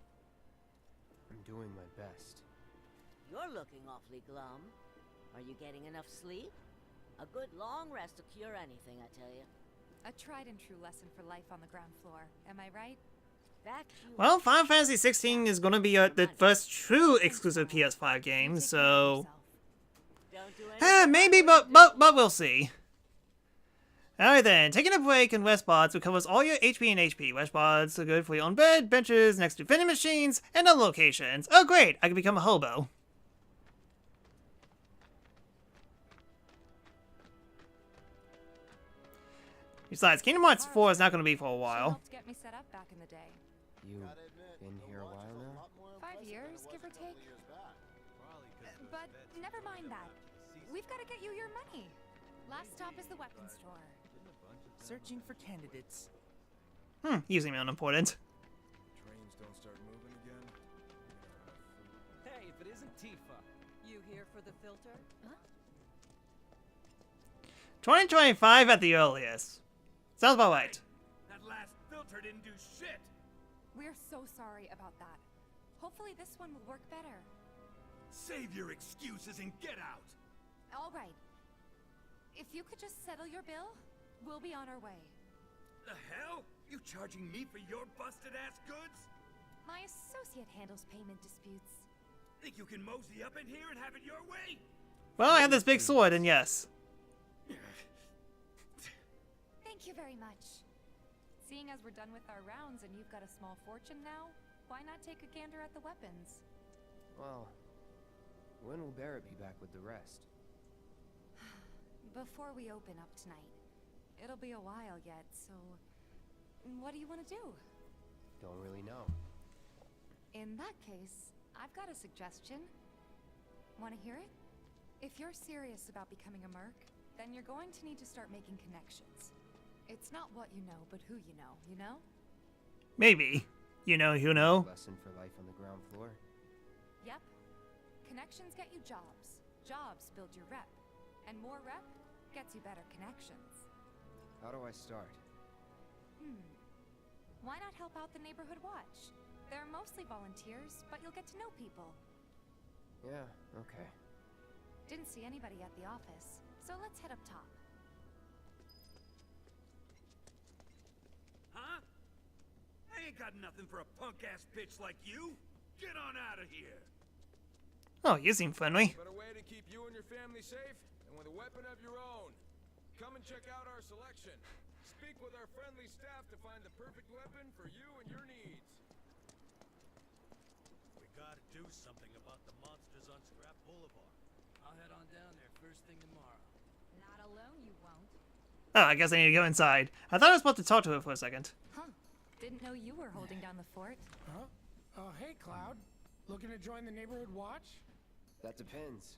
I'm doing my best. You're looking awfully glum. Are you getting enough sleep? A good long rest will cure anything, I tell you. A tried and true lesson for life on the ground floor. Am I right? Well, Final Fantasy 16 is going to be the first true exclusive PS5 game, so... maybe, but we'll see. Alright then, taking a break in rest pods recovers all your HP and HP. Rest pods are good for your own bed, benches, next to vending machines, and other locations. Oh great, I can become a hobo. Besides, Kingdom Hearts 4 is not going to be for a while. She helped get me set up back in the day. You been here a while now? 5 years, give or take. But never mind that. We've got to get you your money. Last stop is the weapons store. Searching for candidates. You seem unimportant. Trains don't start moving again. Hey, if it isn't Tifa. You here for the filter? Huh? 2025 at the earliest. Sounds about right. That last filter didn't do shit. We're so sorry about that. Hopefully this one will work better. Save your excuses and get out. All right. If you could just settle your bill, we'll be on our way. The hell? You charging me for your busted-ass goods? My associate handles payment disputes. Think you can mosey up in here and have it your way? Well, I have this big sword, and yes. Thank you very much. Seeing as we're done with our rounds and you've got a small fortune now, why not take a gander at the weapons? Well, when will Barrett be back with the rest? Before we open up tonight. It'll be a while yet, so... What do you want to do? Don't really know. In that case, I've got a suggestion. Want to hear it? If you're serious about becoming a merc, then you're going to need to start making connections. It's not what you know, but who you know? Maybe. You know. Lesson for life on the ground floor. Yep. Connections get you jobs. Jobs build your rep, and more rep gets you better connections. How do I start? Why not help out the neighborhood watch? They're mostly volunteers, but you'll get to know people. Yeah, okay. Didn't see anybody at the office, so let's head up top. Huh? I ain't got nothing for a punk-ass bitch like you. Get on out of here. Oh, you seem friendly. Better way to keep you and your family safe, and with a weapon of your own. Come and check out our selection. Speak with our friendly staff to find the perfect weapon for you and your needs. We gotta do something about the monsters on Scrap Boulevard. I'll head on down there first thing tomorrow. Not alone, you won't. Oh, I guess I need to go inside. I thought I was supposed to talk to her for a second. Huh. Didn't know you were holding down the fort. Huh? Oh, hey, Cloud. Looking to join the neighborhood watch? That depends.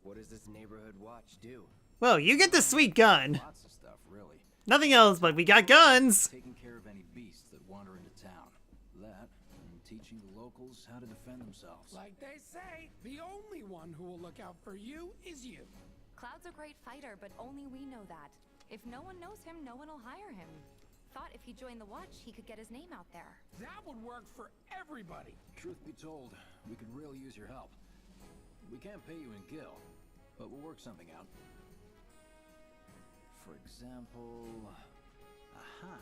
What does this neighborhood watch do? Well, you get the sweet gun. Lots of stuff, really. Nothing else, but we got guns. Taking care of any beasts that wander into town. That, and teaching the locals how to defend themselves. Like they say, the only one who will look out for you is you. Cloud's a great fighter, but only we know that. If no one knows him, no one will hire him. Thought if he joined the watch, he could get his name out there. That would work for everybody. Truth be told, we could really use your help. We can't pay you in gil, but we'll work something out. For example... Aha!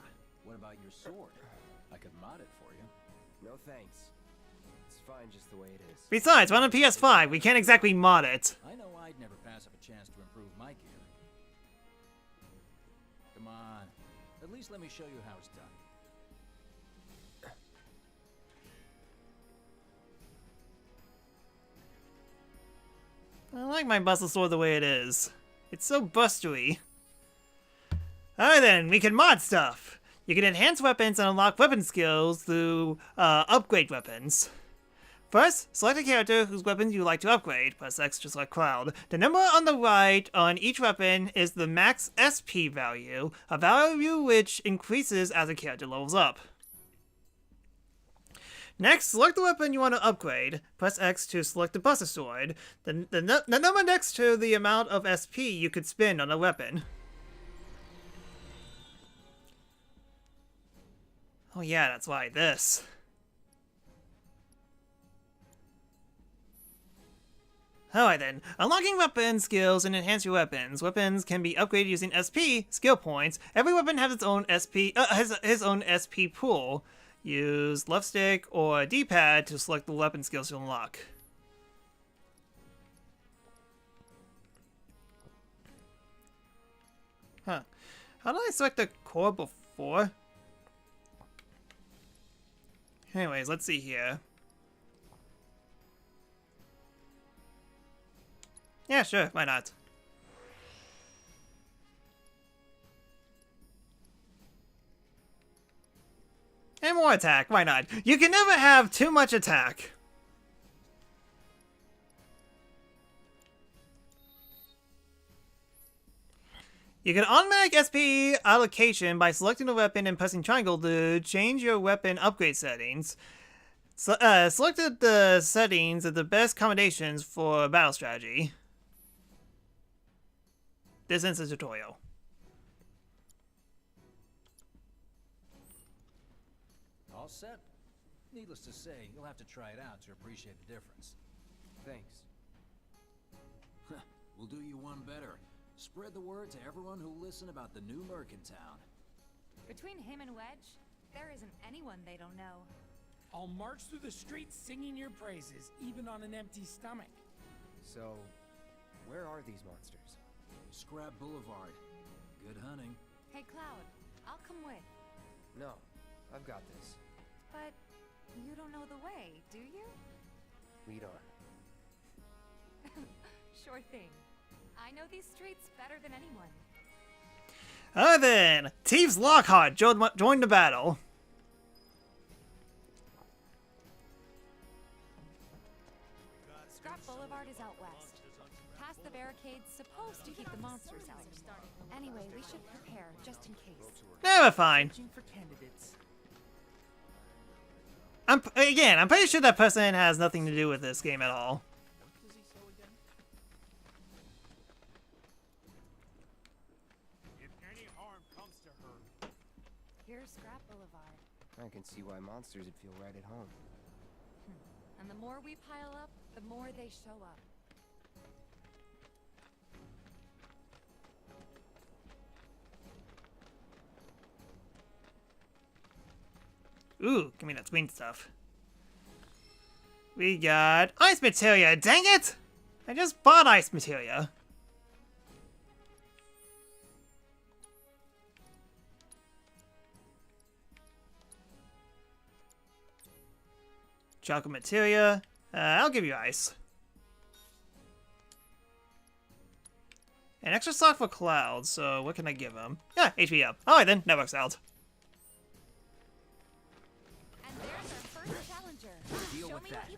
What about your sword? I could mod it for you. No thanks. It's fine just the way it is. Besides, we're on a PS5. We can't exactly mod it. I know I'd never pass up a chance to improve my gear. Come on. At least let me show you how it's done. I like my bustle sword the way it is. It's so bustery. Alright then, we can mod stuff. You can enhance weapons and unlock weapon skills through upgrade weapons. First, select a character whose weapons you like to upgrade. Press X to select Cloud. The number on the right on each weapon is the max SP value, a value which increases as a character levels up. Next, select the weapon you want to upgrade. Press X to select the Buster Sword. The number next to the amount of SP you could spend on a weapon. Oh yeah, that's why this. Alright then, unlocking weapon skills and enhance your weapons. Weapons can be upgraded using SP, skill points. Every weapon has its own SP, has his own SP pool. Use left stick or D-pad to select the weapon skills to unlock. Huh. How did I select the core before? Anyways, let's see here. Yeah, sure, why not? And more attack, why not? You can never have too much attack. You can automatic SP allocation by selecting a weapon and pressing triangle to change your weapon upgrade settings. Selected the settings of the best combinations for battle strategy. This ends the tutorial. All set? Needless to say, you'll have to try it out to appreciate the difference. Thanks. We'll do you one better. Spread the word to everyone who'll listen about the new merc in town. Between him and Wedge, there isn't anyone they don't know. I'll march through the streets singing your praises, even on an empty stomach. So, where are these monsters? Scrap Boulevard. Good hunting. Hey, Cloud, I'll come with. No, I've got this. But you don't know the way, do you? Lead on. Sure thing. I know these streets better than anyone. Alright then, Thieves Lockhart joined the battle. Scrap Boulevard is out west. Past the barricades, supposed to keep the monsters out. Anyway, we should prepare, just in case. No, we're fine. For candidates. I'm pretty sure that person has nothing to do with this game at all. Here's Scrap Boulevard. I can see why monsters would feel right at home. And the more we pile up, the more they show up. Ooh, give me that green stuff. We got ice materia. Dang it! I just bought ice materia. Chocolate materia. I'll give you ice. An extra slot for Cloud, so what can I give him? Yeah, HP up. Alright then, that works out. And there's our first challenger. Deal with that.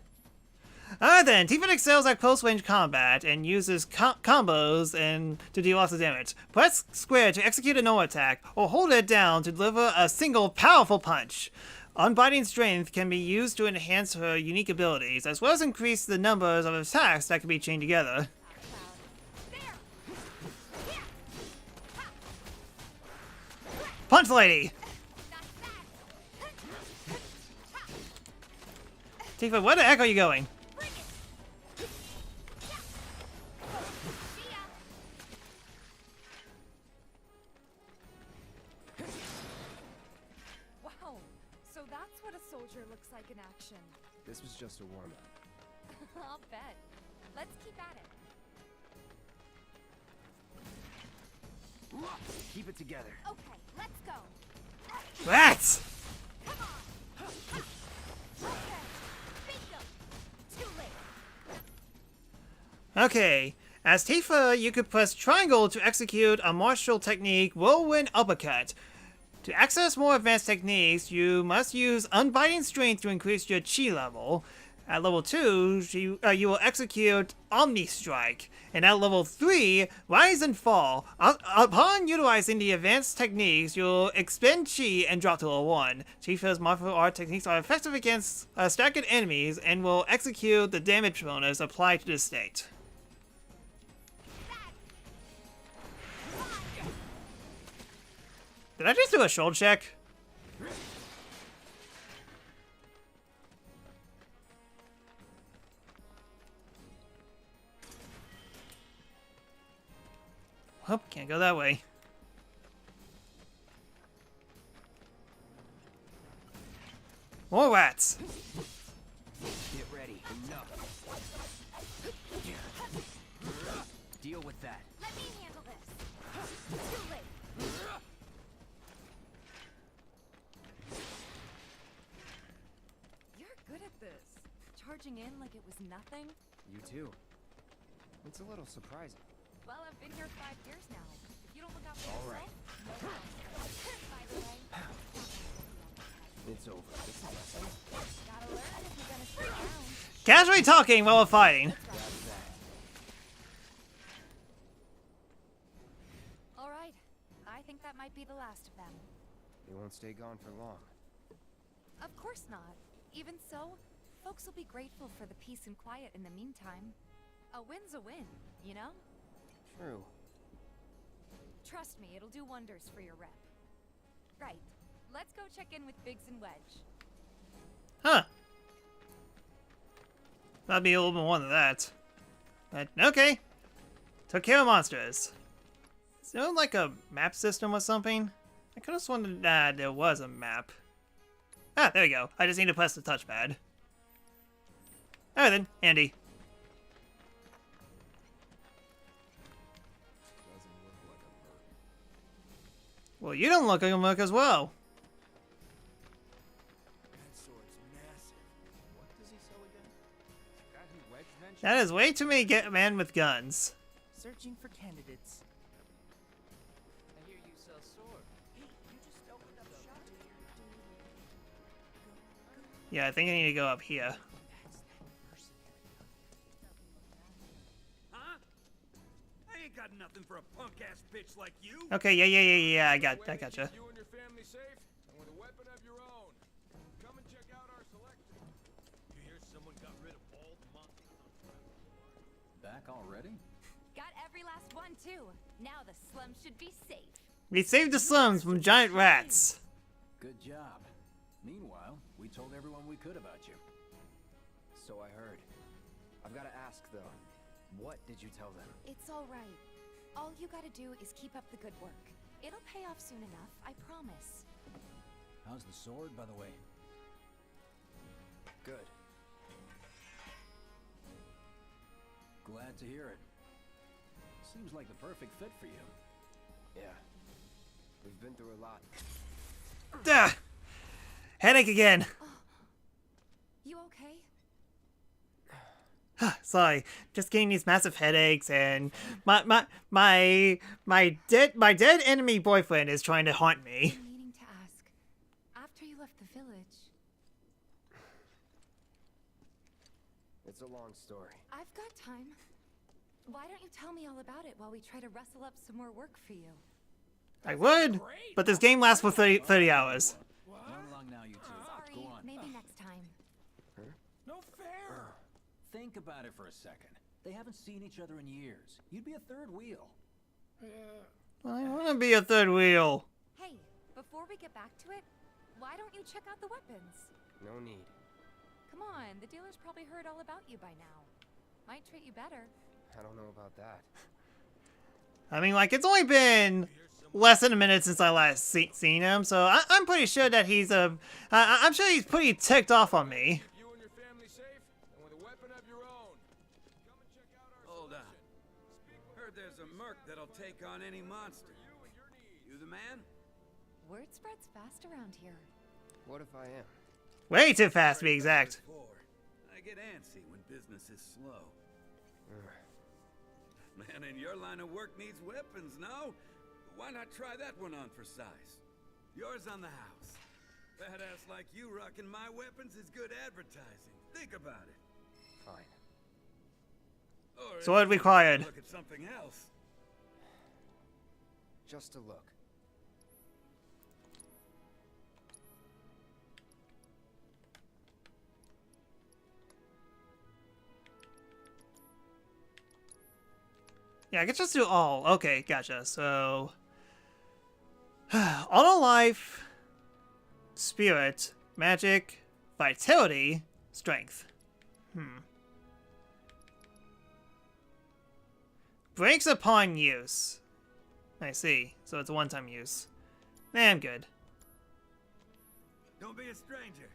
Alright then, Tifa excels at close range combat and uses combos to deal lots of damage. Press square to execute a no attack, or hold it down to deliver a single powerful punch. Unbinding Strength can be used to enhance her unique abilities, as well as increase the numbers of attacks that can be chained together. Punch Lady! Tifa, where the heck are you going? Wow, so that's what a soldier looks like in action. This was just a warm-up. I'll bet. Let's keep at it. Keep it together. Okay, let's go. Rats! Come on. Okay. Bingo. Too late. Okay, as Tifa, you could press triangle to execute a martial technique, whirlwind uppercut. To access more advanced techniques, you must use Unbinding Strength to increase your chi level. At level 2, you will execute Omni Strike. And at level 3, Rise and Fall. Upon utilizing the advanced techniques, you'll expend chi and drop to level 1. Tifa's martial art techniques are effective against staggered enemies and will execute the damage bonus applied to the state. Did I just do a shoulder check? Oh, can't go that way. More rats! Get ready. Enough. Deal with that. Let me handle this. Too late. You're good at this. Charging in like it was nothing. You too. It's a little surprising. Well, I've been here 5 years now. If you don't look out for All yourself, right. no one. By the way, It's over. This is lesson. gotta learn if you're gonna stick around. Casually talking while we're fighting. All right. I think that might be the last of them. They won't stay gone for long. Of course not. Even so, folks will be grateful for the peace and quiet in the meantime. A win's a win, you know? True. Trust me, it'll do wonders for your rep. Right. Let's go check in with Biggs and Wedge. Huh. That'd be a little bit more than that. But, okay. Took care of monsters. Is there like a map system or something? I could have sworn that there was a map. Ah, there we go. I just need to press the touchpad. Alright then, Andy. Well, you don't look like a merc as well. That sword's massive. What does he sell again? The guy who Wedge mentioned? That is way too many men with guns. Searching for candidates. I hear you sell sword. Hey, you just opened up shop here. Yeah, I think I need to go up here. Huh? I ain't got nothing for a punk-ass bitch like you. Okay, yeah, I gotcha. You and your family safe, and with a weapon of your own. Come and check out our selection. You hear someone got rid of all the monsters? Back already? Got every last one, too. Now the slums should be safe. We saved the slums from giant rats. Good job. Meanwhile, we told everyone we could about you. So I heard. I've got to ask, though. What did you tell them? It's all right. All you gotta do is keep up the good work. It'll pay off soon enough, I promise. How's the sword, by the way? Good. Glad to hear it. Seems like the perfect fit for you. Yeah. We've been through a lot. Ah! Headache again. You okay? Sorry, just getting these massive headaches, and my dead enemy boyfriend is trying to haunt me. I'm meaning to ask. After you left the village, It's a long story. I've got time. Why don't you tell me all about it while we try to rustle up some more work for you? I would, but this game lasts for 30 hours. Run along now, you two. Sorry, Go on. maybe next time. No fair! Think about it for a second. They haven't seen each other in years. You'd be a third wheel. I want to be a third wheel. Hey, before we get back to it, why don't you check out the weapons? No need. Come on, the dealer's probably heard all about you by now. Might treat you better. I don't know about that. I mean, like, it's only been less than a minute since I last seen him, so I'm pretty sure that he's I'm sure he's pretty ticked off on me. You and your family safe, and with a weapon of your own. Come and check out our Hold on. selection. Heard there's a merc that'll take on any monster. You the man? Word spreads fast around here. What if I am? Way too fast, to be exact. I get antsy when business is slow. Man in your line of work needs weapons, no? Why not try that one on for size? Yours on the house. Badass like you rocking my weapons is good advertising. Think about it. Fine. Or So what required? look at something else. Just a look. Yeah, I can just do all. Okay, gotcha. So, auto life, spirit, magic, vitality, strength. Breaks upon use. I see. So it's a one-time use. I'm good. Don't be a stranger.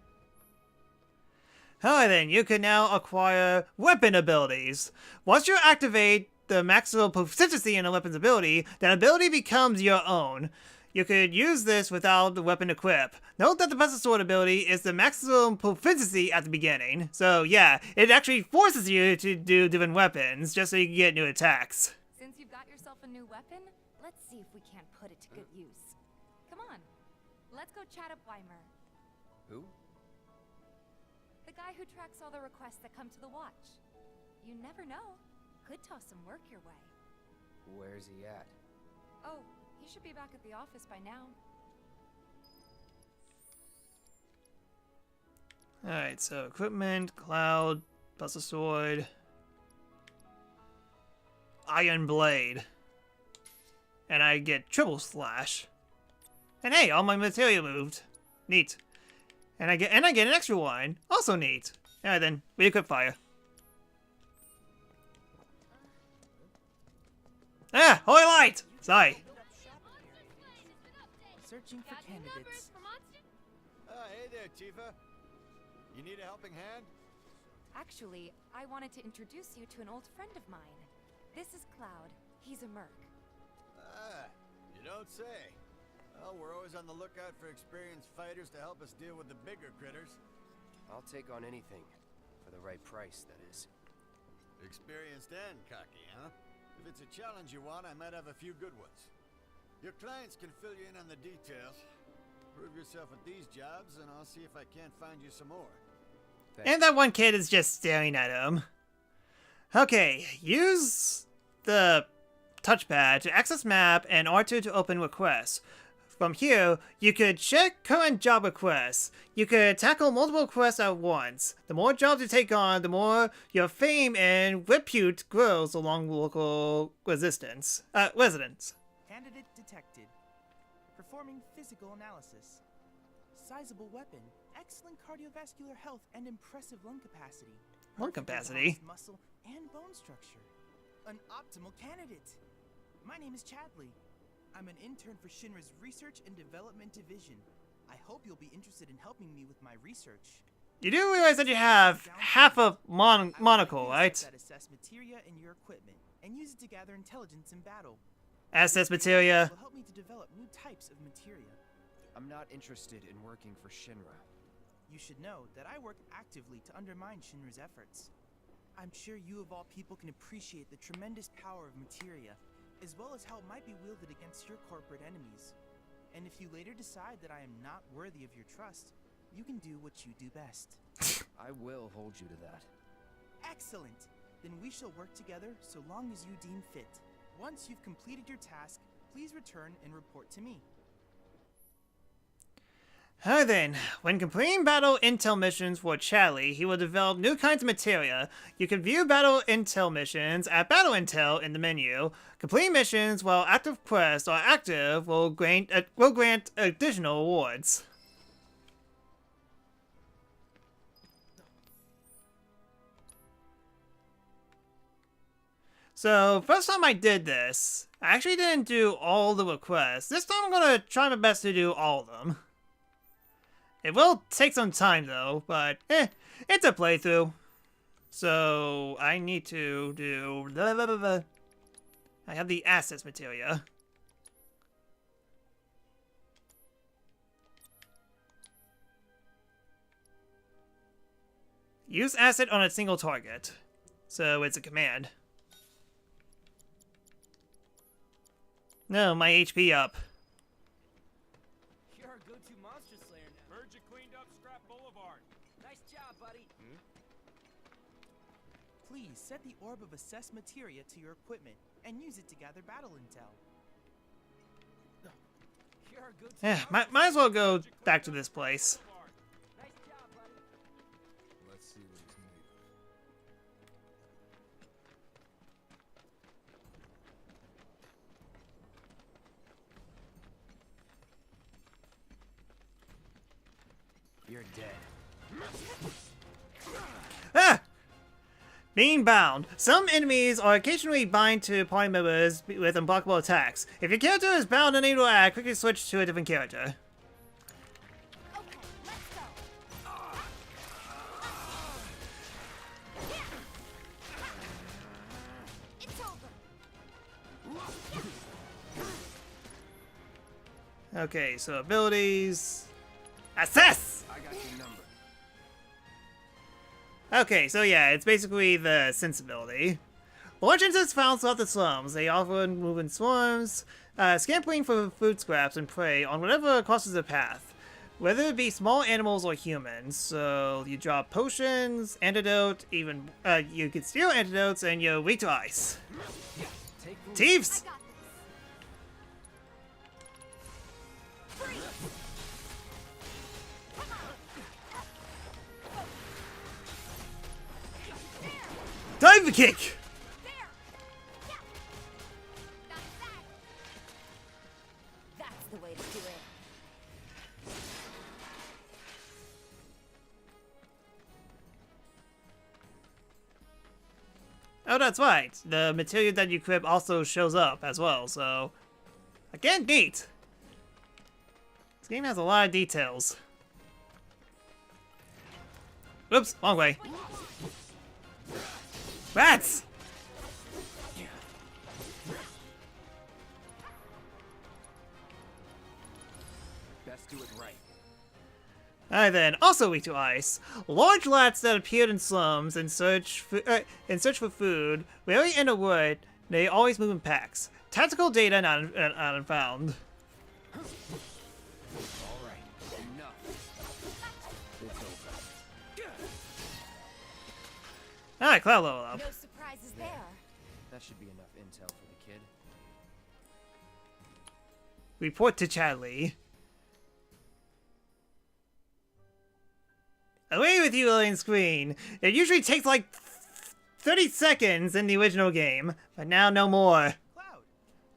Alright then, you can now acquire weapon abilities. Once you activate the maximum proficiency in a weapon's ability, that ability becomes your own. You could use this without the weapon equip. Note that the Buster Sword ability is the maximum proficiency at the beginning. So yeah, it actually forces you to do different weapons, just so you can get new attacks. Since you've got yourself a new weapon, let's see if we can't put it to good use. Come on, let's go chat up Weimer. Who? The guy who tracks all the requests that come to the watch. You never know. Could toss some work your way. Where's he at? Oh, he should be back at the office by now. Alright, so equipment, cloud, Buster Sword, Iron Blade. And I get triple slash. And hey, all my material moved. Neat. And I get an extra one. Also neat. Alright then, we equip fire. Ah, holy light! Sorry. Searching for candidates. Hey there, Tifa. You need a helping hand? Actually, I wanted to introduce you to an old friend of mine. This is Cloud. He's a merc. Ah, you don't say. Well, we're always on the lookout for experienced fighters to help us deal with the bigger critters. I'll take on anything. For the right price, that is. Experienced and cocky, huh? If it's a challenge you want, I might have a few good ones. Your clients can fill you in on the details. Prove yourself at these jobs, and I'll see if I can't find you some more. And that one kid is just staring at him. Okay, use the touchpad to access map and R2 to open requests. From here, you could check current job requests. You could tackle multiple requests at once. The more jobs you take on, the more your fame and repute grows along local residents. Candidate detected. Performing physical analysis. Sizable weapon, excellent cardiovascular health, and impressive lung capacity. Lung capacity? Muscle and bone structure. An optimal candidate. My name is Chadley. I'm an intern for Shinra's Research and Development Division. I hope you'll be interested in helping me with my research. You do realize that you have half a monocle, right? That assess materia in your equipment and use it to gather intelligence in battle. Assess materia. Will help me to develop new types of materia. I'm not interested in working for Shinra. You should know that I work actively to undermine Shinra's efforts. I'm sure you of all people can appreciate the tremendous power of materia, as well as how it might be wielded against your corporate enemies. And if you later decide that I am not worthy of your trust, you can do what you do best. I will hold you to that. Excellent! Then we shall work together so long as you deem fit. Once you've completed your task, please return and report to me. Alright then, when completing battle intel missions for Chadley, he will develop new kinds of materia. You can view battle intel missions at Battle Intel in the menu. Completing missions while active quests are active will grant additional awards. So, first time I did this, I actually didn't do all the requests. This time I'm gonna try my best to do all of them. It will take some time though, but it's a playthrough. So I need to do I have the assets materia. Use asset on a single target. So it's a command. No, my HP up. You're our go-to monster slayer now. Heard you cleaned up Scrap Boulevard. Nice job, buddy. Please set the orb of assess materia to your equipment and use it to gather battle intel. You're our go-to Yeah, might as well go back to this place. Nice job, buddy. Let's see what he's made of. You're dead. Ah! Being bound. Some enemies are occasionally bind to party members with unblockable attacks. If your character is bound and unable to act, quickly switch to a different character. Okay, so abilities. Assess! I got your number. Okay, so yeah, it's basically the sensibility. Origins is found throughout the slums. They often move in swarms, scampering for food scraps and prey on whatever crosses their path, whether it be small animals or humans. So you drop potions, antidote, even you can steal antidotes, and you're weak to ice. Thieves! Dive kick! That's the way to do it. Oh, that's right. The material that you equip also shows up as well, so... Again, neat! This game has a lot of details. Oops, wrong way. Rats! Best do it right. Alright then, also weak to ice. Large rats that appeared in slums in search for food, rarely in a wood, they always move in packs. Tactical data not found. Alright, enough. It's over. Alright, cloud level up. No surprises there. That should be enough intel for the kid. Report to Chadley. Away with you, loading screen. It usually takes like 30 seconds in the original game, but now no more. Cloud.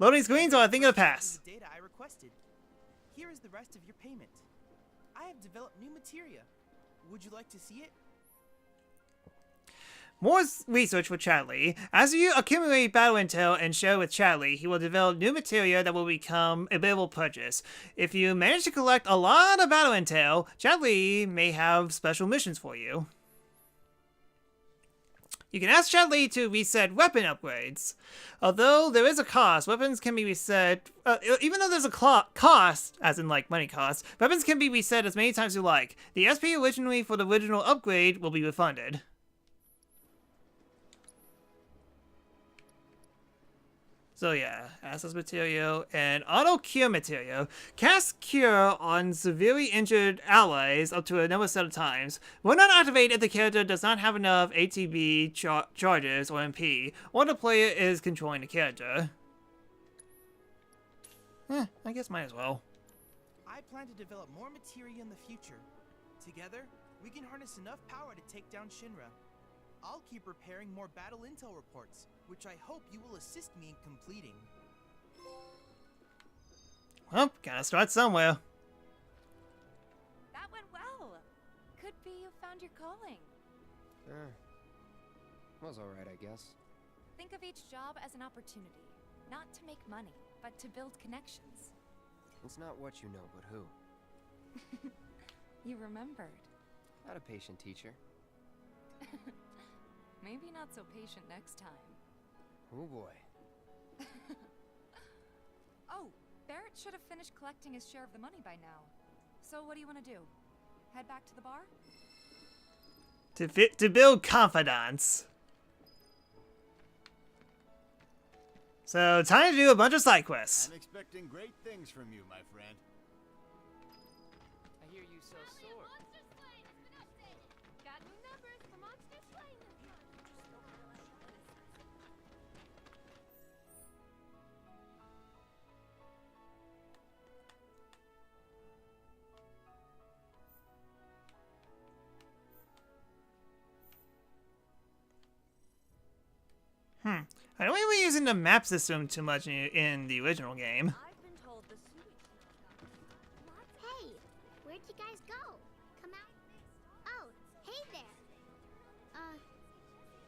Loading screens are a thing of the past. The data I requested. Here is the rest of your payment. I have developed new materia. Would you like to see it? More research with Chadley. As you accumulate battle intel and share with Chadley, he will develop new material that will become available purchase. If you manage to collect a lot of battle intel, Chadley may have special missions for you. You can ask Chadley to reset weapon upgrades. Although there is a cost, weapons can be reset. Even though there's a cost, as in like money cost, weapons can be reset as many times as you like. The SP originally for the original upgrade will be refunded. So yeah, access material and auto cure material. Cast cure on severely injured allies up to a number set of times. Will not activate if the character does not have enough ATB charges or MP, or the player is controlling the character. I guess might as well. I plan to develop more materia in the future. Together, we can harness enough power to take down Shinra. I'll keep preparing more battle intel reports, which I hope you will assist me in completing. Well, gotta start somewhere. That went well. Could be you found your calling. Was alright, I guess. Think of each job as an opportunity, not to make money, but to build connections. It's not what you know, but who. You remembered. Not a patient teacher. Maybe not so patient next time. Oh boy. Oh, Barrett should have finished collecting his share of the money by now. So what do you want to do? Head back to the bar? To build confidence. So, time to do a bunch of side quests. I'm expecting great things from you, my friend. I hear you sell swords. Got new numbers for Monster Slaying this month. I don't think we're using the map system too much in the original game. Hey, where'd you guys go? Come out. Oh, hey there.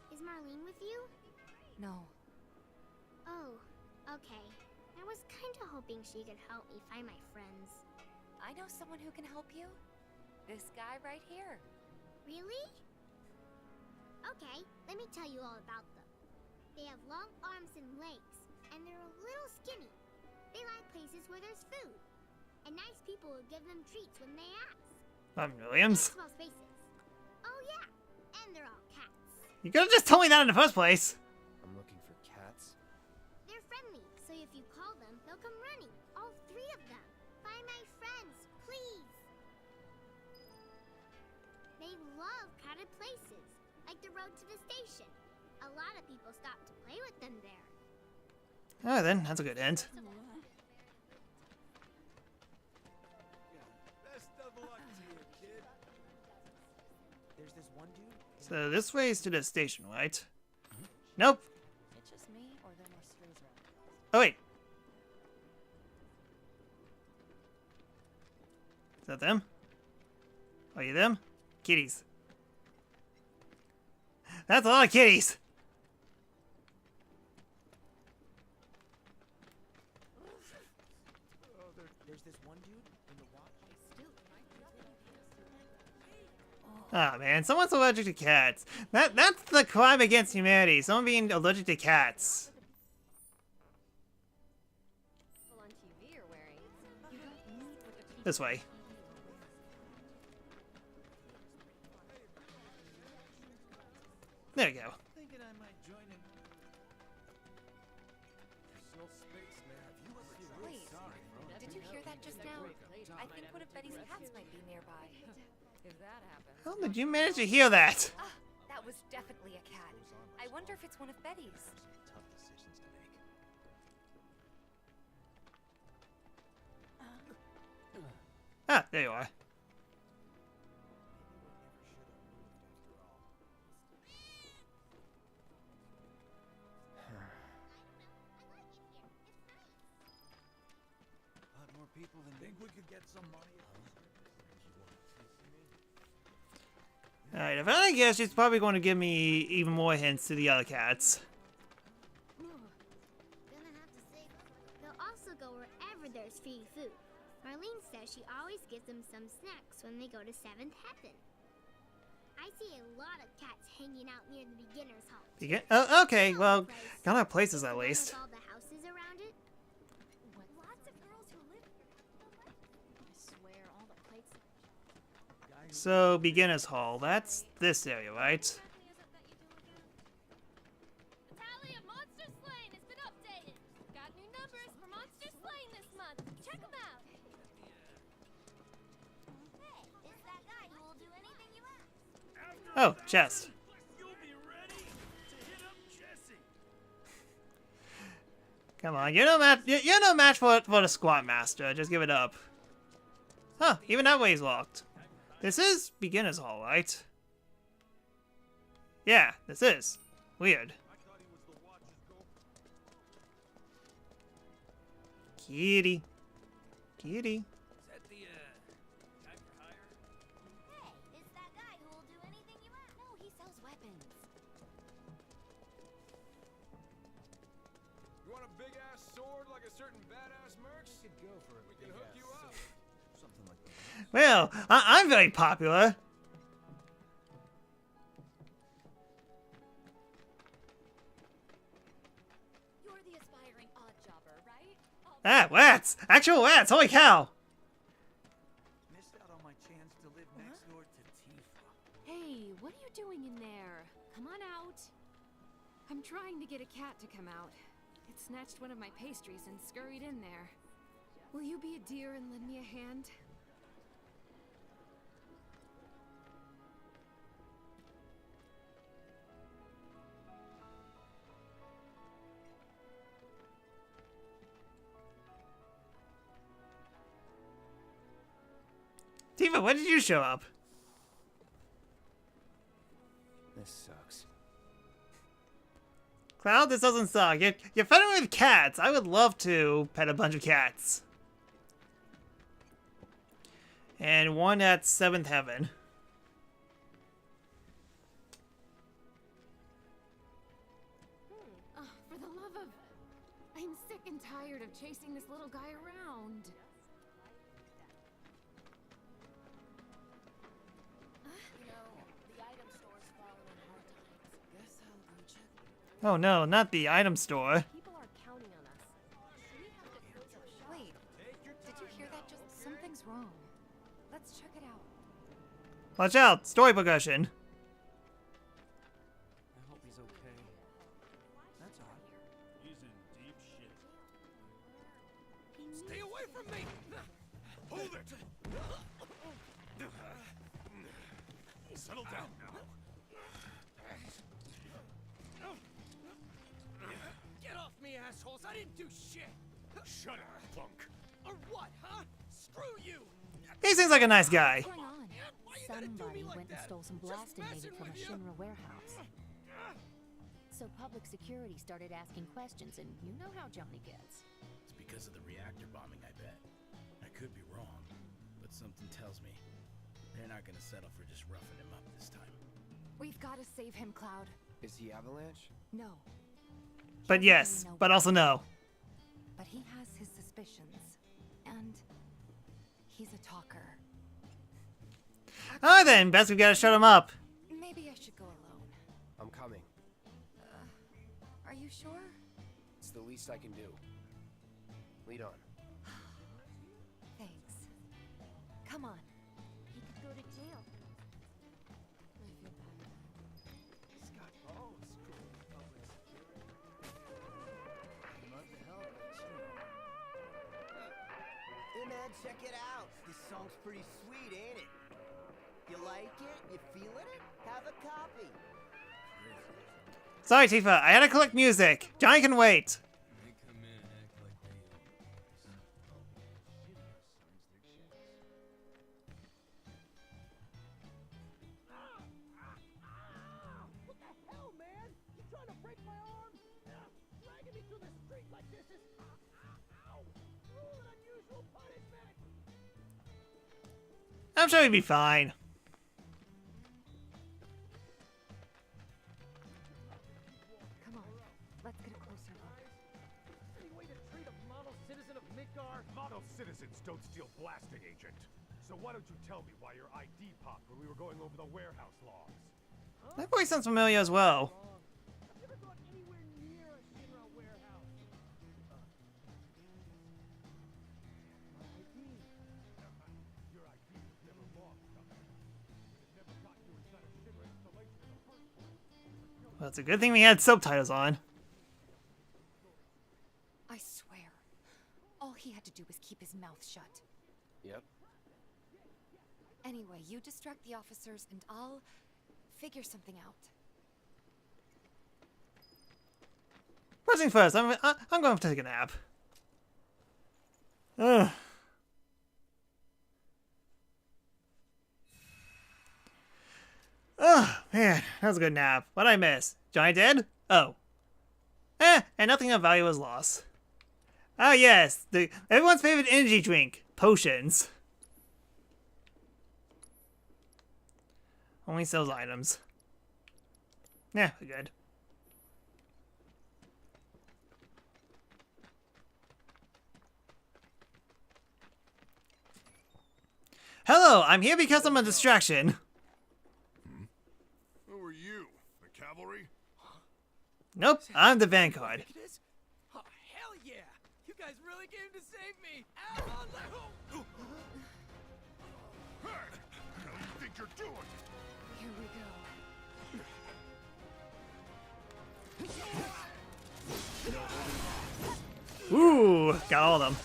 Is Marlene with you? No. Oh, okay. I was kinda hoping she could help me find my friends. I know someone who can help you. This guy right here. Really? Okay, let me tell you all about them. They have long arms and legs, and they're a little skinny. They like places where there's food, and nice people will give them treats when they ask. Williams? Small spaces. Oh yeah, and they're all cats. You could have just told me that in the first place. I'm looking for cats. They're friendly, so if you call them, they'll come running. All 3 of them. Find my friends, please. They love crowded places, like the road to the station. A lot of people stop to play with them there. Alright then, that's a good end. Best of luck to you, kid. There's this one dude. So this way is to the station, right? Nope. It's just me, or there more strays around? Oh wait. Is that them? Are you them? Kitties. That's a lot of kitties. There's this one dude in the watch. Oh man, someone's allergic to cats. That's the crime against humanity. Someone being allergic to cats. On TV you're wearing. You don't need what the This way. There you go. Thinking I might join in. There's no space, man. Have you ever seen Wait, did you hear that just now? I think one of Betty's cats might be nearby. If that happens... How did you manage to hear that? Ah, that was definitely a cat. I wonder if it's one of Betty's. Tough decisions to make. Ah, there you are. A lot more people than think we could get some money. Alright, if I guess, she's probably going to give me even more hints to the other cats. Gonna have to say, they'll also go wherever there's free food. Marlene says she always gives them some snacks when they go to 7th Heaven. I see a lot of cats hanging out near the beginner's hall. Oh, okay, well, got our places at least. All the houses around it. Lots of girls who live here. I swear, all the plates. So, beginner's hall, that's this area, right? Tally of monster slain has been updated. Got new numbers for monster slain this month. Check them out. Hey, it's that guy who will do anything you ask. Oh, chest. Come on, you're no match for the squat master. Just give it up. Huh, even that way's locked. This is beginner's hall, right? Yeah, this is. Weird. Kitty. Kitty. Hey, it's that guy who will do anything you ask. No, he sells weapons. You want a big ass sword like a certain badass mercs? We could go for it. We can hook you up. Something like that. Well, I'm very popular. You're the aspiring odd jobber, right? Ah, rats! Actual rats! Holy cow! Missed out on my chance to live next door to Tifa. Hey, what are you doing in there? Come on out. I'm trying to get a cat to come out. It snatched one of my pastries and scurried in there. Will you be a dear and lend me a hand? Tifa, when did you show up? This sucks. Cloud, this doesn't suck. You're fighting with cats. I would love to pet a bunch of cats. And one at 7th Heaven. For the love of... I'm sick and tired of chasing this little guy around. You know, the item store's fallen in hard times. Guess I'll go check. Oh no, not the item store. People are counting on us. We have to close our shop. Wait, did you hear that? Just something's wrong. Let's check it out. Watch out, story progression. I hope he's okay. That's odd. He's in deep shit. Stay away from me! Hold it! Settle down now. Get off me, assholes! I didn't do shit! Shut up, punk. Or what, huh? Screw you! He seems like a nice guy. What's going on? Somebody went and stole some blasting native from a Shinra warehouse. So public security started asking questions, and you know how Johnny gets. It's because of the reactor bombing, I bet. I could be wrong, but something tells me they're not gonna settle for just roughing him up this time. We've got to save him, Cloud. Is he Avalanche? No. But yes, but also no. But he has his suspicions. And he's a talker. Alright then, best we gotta shut him up. Maybe I should go alone. I'm coming. Are you sure? It's the least I can do. Lead on. Thanks. Come on. He could go to jail. I feel bad. Scott Ball's cool public security. Love to help, Hey man, check it out. This song's pretty sweet, ain't it? You like it? You feeling it? Have a copy. Sorry, Tifa, I had to collect music. Johnny can wait. They come in and act like they What the hell, man? You trying to break my arm? Dragging me through the street like this is... Ow! Cruel and unusual punishment! I'm sure he'd be fine. car? Model citizens don't steal blasting agent. So why don't you tell me why your ID popped when we were going over the warehouse logs? That voice sounds familiar as well. I've never gone anywhere near a Shinra warehouse. My ID. Your ID was never lost, Tucker. It never got you inside a Shinra installation in the first place. Well, it's a good thing we had subtitles on. I swear, all he had to do was keep his mouth shut. Yep. Anyway, you distract the officers and I'll figure something out. First thing first, I'm going to take a nap. Ugh. Oh, man, that was a good nap. What'd I miss? Johnny dead? Oh. And nothing of value was lost. Ah, yes, everyone's favorite energy drink, potions. Only sells items. Yeah, we're good. Hello, I'm here because I'm a distraction. Who are you? The cavalry? Nope, I'm the Vanguard. Oh, hell yeah! You guys really came to save me! Ow! Hey! What the hell you think you're doing? Here we go. Ooh, got all of them.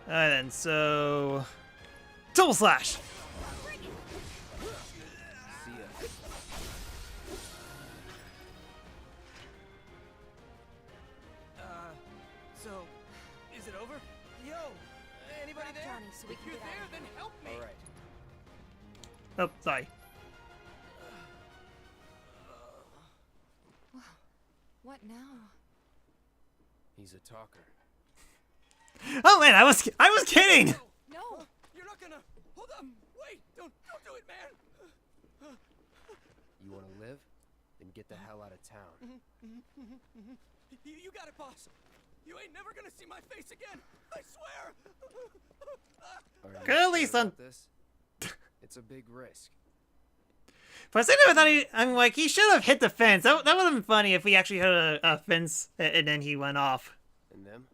Alright then, so... Double Slash! So, is it over? Yo! Anybody there? Johnny, so we If can you're get out there, of then here. help me! Alright. Oh, sorry. What now? He's a talker. Oh man, I was kidding! No! You're not gonna... Hold up! Wait! Don't do it, man! You wanna live? Then get the hell out of town. You got it, boss! You ain't never gonna see my face again! I swear! Are you Good, at least sure on- about this? It's a big risk. For a second I thought I'm like, he should have hit the fence. That would have been funny if we actually hit a fence and then he went off. And them?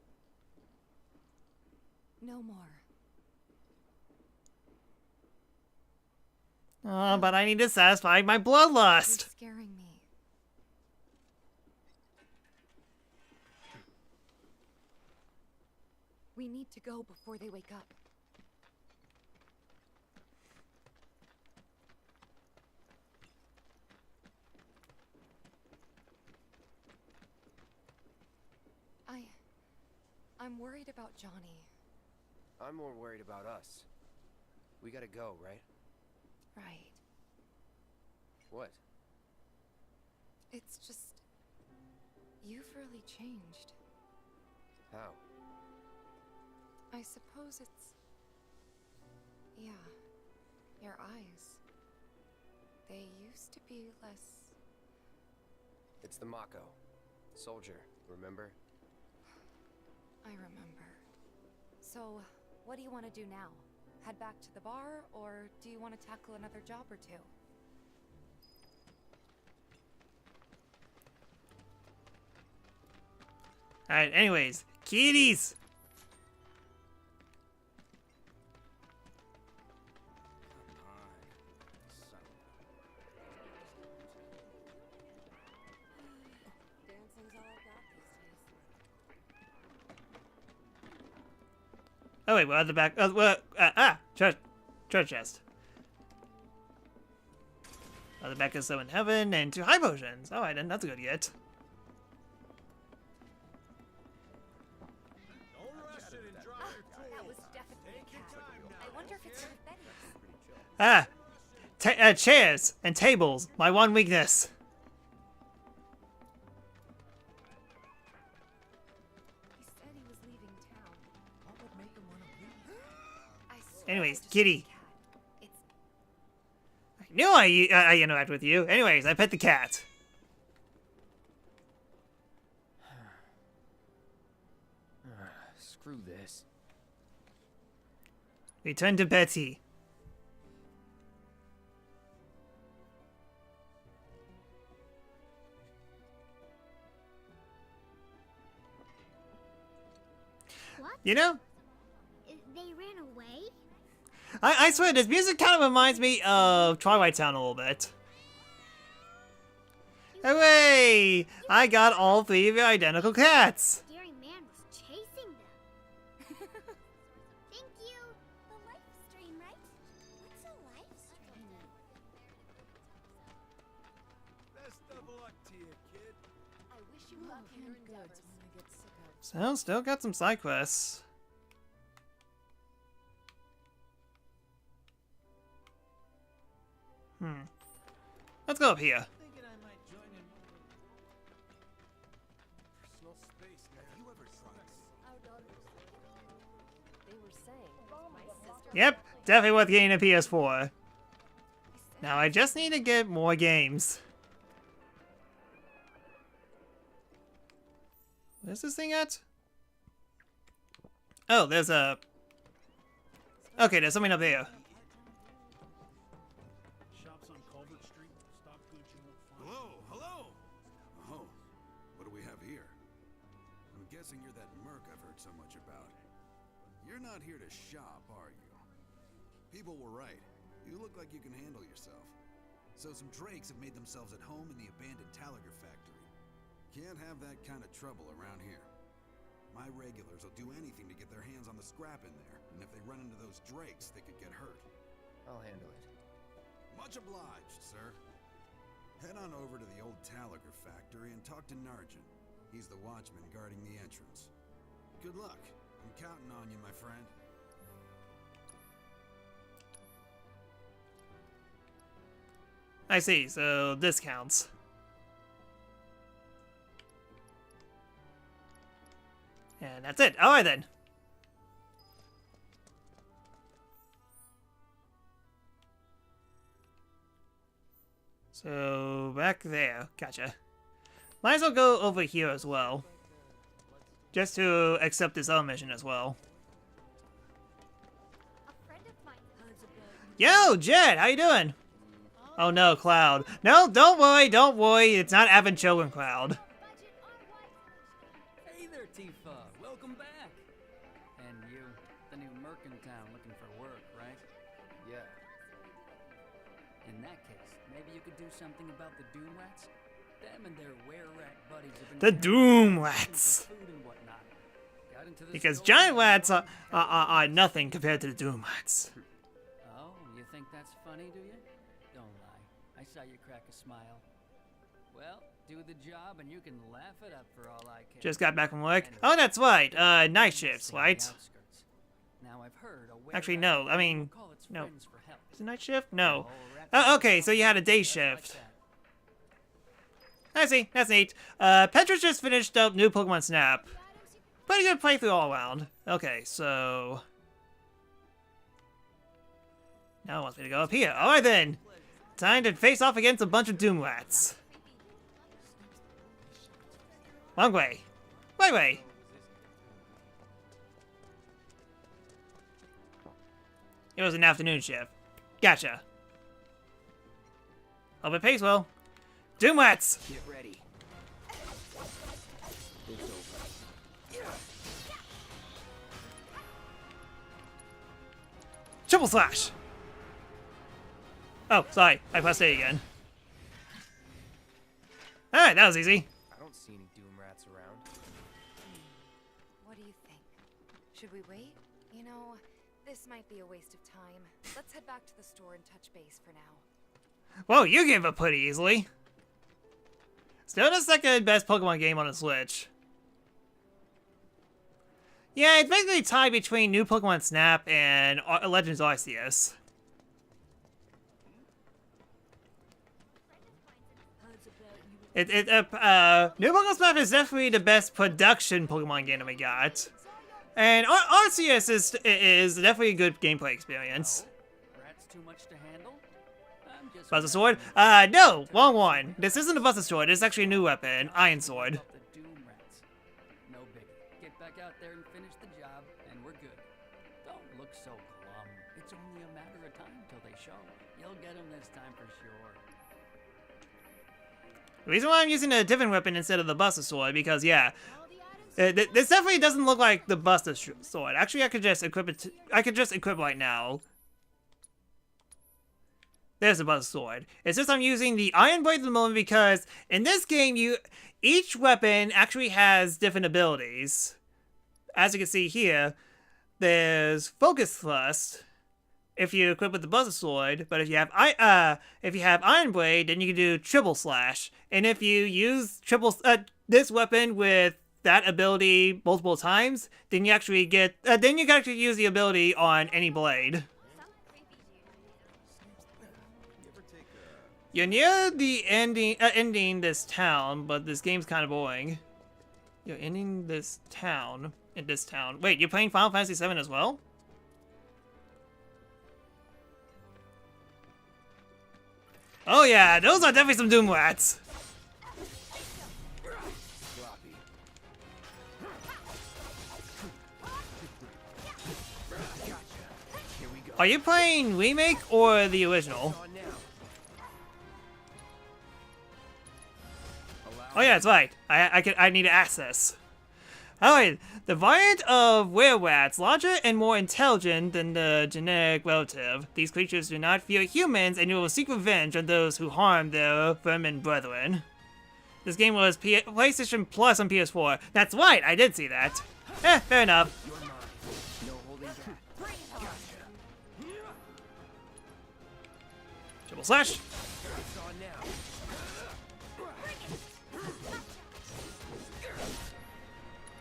No more. Oh, but I need to satisfy my bloodlust. You're scaring me. We need to go before they wake up. I'm worried about Johnny. I'm more worried about us. We gotta go, right? Right. What? It's just... you've really changed. How? I suppose it's... yeah. Your eyes. They used to be less... It's the Mako. Soldier, remember? I remember. So, what do you want to do now? Head back to the bar, or do you want to tackle another job or two? Alright, anyways, kitties! Oh wait, we're at the back. Treasure chest. The back is so in heaven and 2 high potions. Oh, then that's good yet. That was definitely a cat. I wonder if it's one of Betty's. Chairs and tables. My one weakness. He said he was leaving town. What would make him want to leave? I swear Anyways, I just kitty. It's I knew I interact with you. Anyways, I pet the cat. Screw this. Return to Betty. What? You know, They ran away? I swear this music kind of reminds me of Twilight Town a little bit. Hooray! I got all 3 of your identical cats. Scary man was chasing them. Thank you. The live stream, right? What's a live stream? Best of luck to you, kid. I wish you luck in your endeavors. When I get sick of. So, still got some side quests. Let's go up here. Thinking I might join in personal space, man. Have you ever tried? They were saying my sister. Yep, definitely worth getting a PS4. Now I just need to get more games. Where's this thing at? Oh, there's a... Okay, there's something up there. Shops on Culvert Street, stock goods you won't find. Hello, hello! Oh, what do we have here? I'm guessing you're that merc I've heard so much about. You're not here to shop, are you? People were right. You look like you can handle yourself. So some drakes have made themselves at home in the abandoned Talagar factory. Can't have that kind of trouble around here. My regulars will do anything to get their hands on the scrap in there, and if they run into those drakes, they could get hurt. I'll handle it. Much obliged, sir. Head on over to the old Talagar factory and talk to Narjan. He's the watchman guarding the entrance. Good luck. I'm counting on you, my friend. I see, so discounts. And that's it. Alright then. So, back there. Gotcha. Might as well go over here as well. Just to accept this other mission as well. Yo, Jed, how you doing? Oh no, Cloud. No, don't worry, it's not Avon Children Cloud. Hey there, Tifa. Welcome back. And you, the new merc in town looking for work, right? Yeah. In that case, maybe you could do something about the Doom Rats? Them and their were-rat buddies have been The Doom Rats. food and whatnot. Got into this Because store- giant rats are nothing compared to the Doom Rats. Oh, you think that's funny, do you? Don't lie. I saw you crack a smile. Well, do the job and you can laugh it up for all I care. Just got back from work. Oh, that's right. Night shifts, right? Now I've heard a Actually, no. I mean, call its no. friends for help. Is it night shift? No. Oh, okay, so you had a day shift. I see. That's neat. Petra's just finished up new Pokemon Snap. Pretty good playthrough all around. Okay, so... Now it wants me to go up here. Alright then. Time to face off against a bunch of Doom Rats. Wrong way. Right way. It was an afternoon shift. Gotcha. Hope it pays well. Doom Rats! Get ready. It's over. Triple Slash! Oh, sorry. I pressed A again. Alright, that was easy. I don't see any Doom Rats around. What do you think? Should we wait? You know, this might be a waste of time. Let's head back to the store and touch base for now. Well, you gave up pretty easily. Still the second best Pokemon game on the Switch. Yeah, it's basically tied between New Pokemon Snap and Legends Arceus. New Pokemon Snap is definitely the best production Pokemon game that we got. And Arceus is definitely a good gameplay experience. Rats too much to handle? I'm just Buster Sword? No, wrong one. This isn't a Buster Sword, it's actually a new weapon, Iron Sword. the Doom Rats. No biggie. Get back stick out there and finish the job, and we're good. Don't look so glum. It's only a matter of time till they show. You'll get them this time for sure. The reason why I'm using a different weapon instead of the Buster Sword, because yeah, this definitely doesn't look like the Buster Sword. Actually, I could just equip it. I could just equip right now. There's the Buster Sword. It's just I'm using the Iron Blade at the moment because in this game, each weapon actually has different abilities. As you can see here, there's Focus Thrust if you equip with the Buster Sword, but if you have Iron Blade, then you can do Triple Slash. And if you use this weapon with that ability multiple times, then you actually get then you can actually use the ability on any blade. You're near the ending this town, but this game's kind of boring. You're ending this town in this town. Wait, you're playing Final Fantasy VII as well? Oh yeah, those are definitely some Doom Rats. Are you playing Remake or the original? Oh yeah, that's right. I need access. Alright, the variant of were-rats, larger and more intelligent than the generic relative. These creatures do not fear humans and will seek revenge on those who harm their vermin brethren. This game was PlayStation Plus on PS4. That's right, I did see that. Fair enough. Triple slash.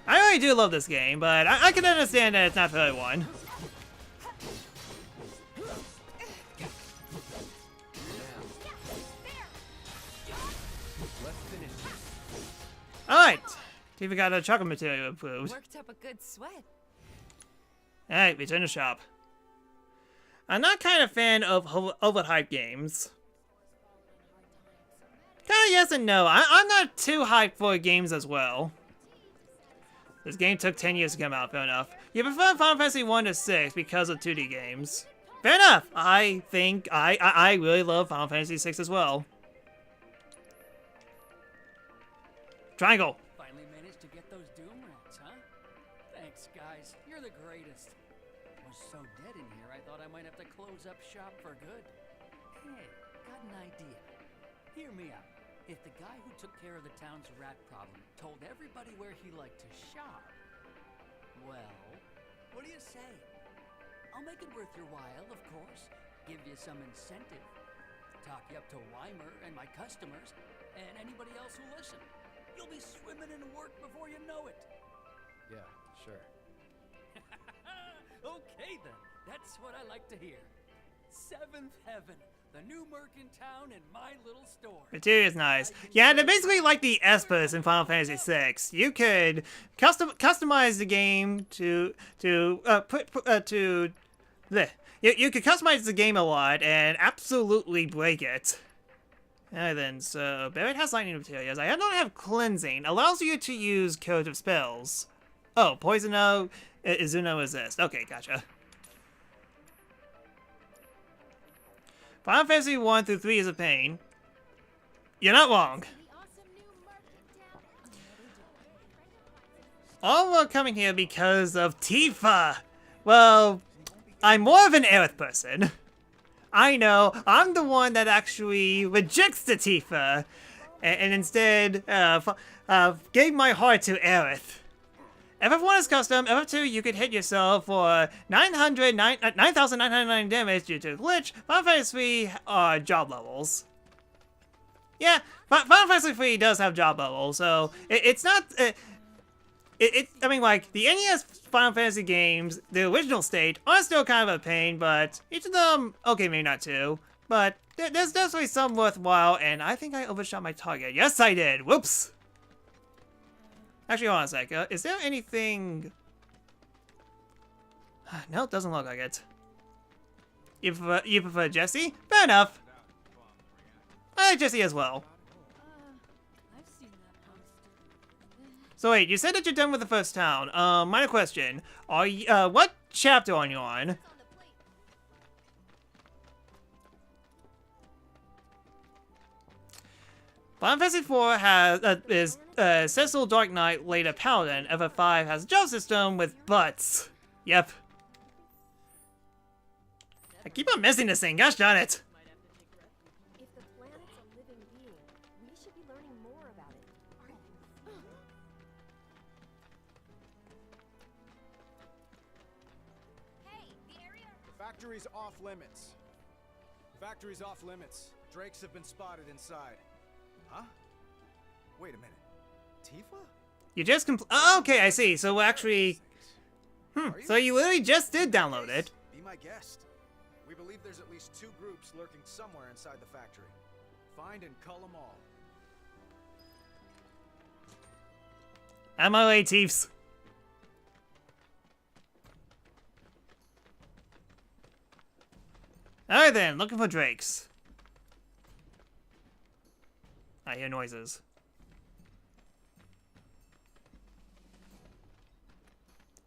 I really do love this game, but I can understand that it's not for everyone. Alright! Tifa got a chocolate material improved. Worked up a good sweat. Alright, return to shop. I'm not kind of a fan of overhyped games. Kinda yes and no. I'm not too hyped for games as well. This game took 10 years to come out, fair enough. You prefer Final Fantasy 1 to 6 because of 2D games. Fair enough! I think I really love Final Fantasy 6 as well. Triangle! Finally managed to get those Doom Rats, huh? Thanks, guys. You're the greatest. It was so dead in here, I thought I might have to close up shop for good. Hey, got an idea. Hear me out. If the guy who took care of the town's rat problem told everybody where he liked to shop, well, what do you say? I'll make it worth your while, of course. Give you some incentive. Talk you up to Weimer and my customers, and anybody else who listen. You'll be swimming in work before you know it. Yeah, sure. Okay then, that's what I like to hear. Seventh Heaven. The new merc in town and my little store. Material's nice. Yeah, they're basically like the Espers in Final Fantasy VI. You could customize the game you could customize the game a lot and absolutely break it. Alright then, so Barret has lightning materials. I don't have cleansing. Allows you to use curative spells. Oh, Poisono, Izuno resist. Okay, gotcha. Final Fantasy 1 through 3 is a pain. You're not wrong. All are coming here because of Tifa. Well, I'm more of an Aerith person. I know, I'm the one that actually rejects the Tifa, and instead gave my heart to Aerith. FF1 is custom, FF2 you could hit yourself for 9,909 damage due to a glitch. Final Fantasy 3 are job levels. Yeah, Final Fantasy 3 does have job levels, so it's not... I mean, like, the NES Final Fantasy games, the original state, are still kind of a pain, but each of them, okay, maybe not two, but there's definitely some worthwhile, and I think I overshot my target. Yes, I did! Whoops! Actually, hold on a sec. Is there anything... No, it doesn't look like it. You prefer Jesse? Fair enough. I like Jesse as well. I've seen that poster. So wait, you said that you're done with the first town. Minor question. Are you, what chapter are you on? Final Fantasy IV is Cecil Dark Knight, later Paladin. FF5 has a job system with butts. Yep. I keep on missing this thing, gosh darn it. If the planet's a living being, we should be learning more about it. The factory's off limits. Factory's off limits. Drakes have been spotted inside. Huh? Wait a minute. Tifa? You just oh, okay, I see. So actually... So you literally just did download it. Be my guest. We believe there's at least 2 groups lurking somewhere inside the factory. Find and cull them all. MLA Thieves. Alright then, looking for drakes. I hear noises.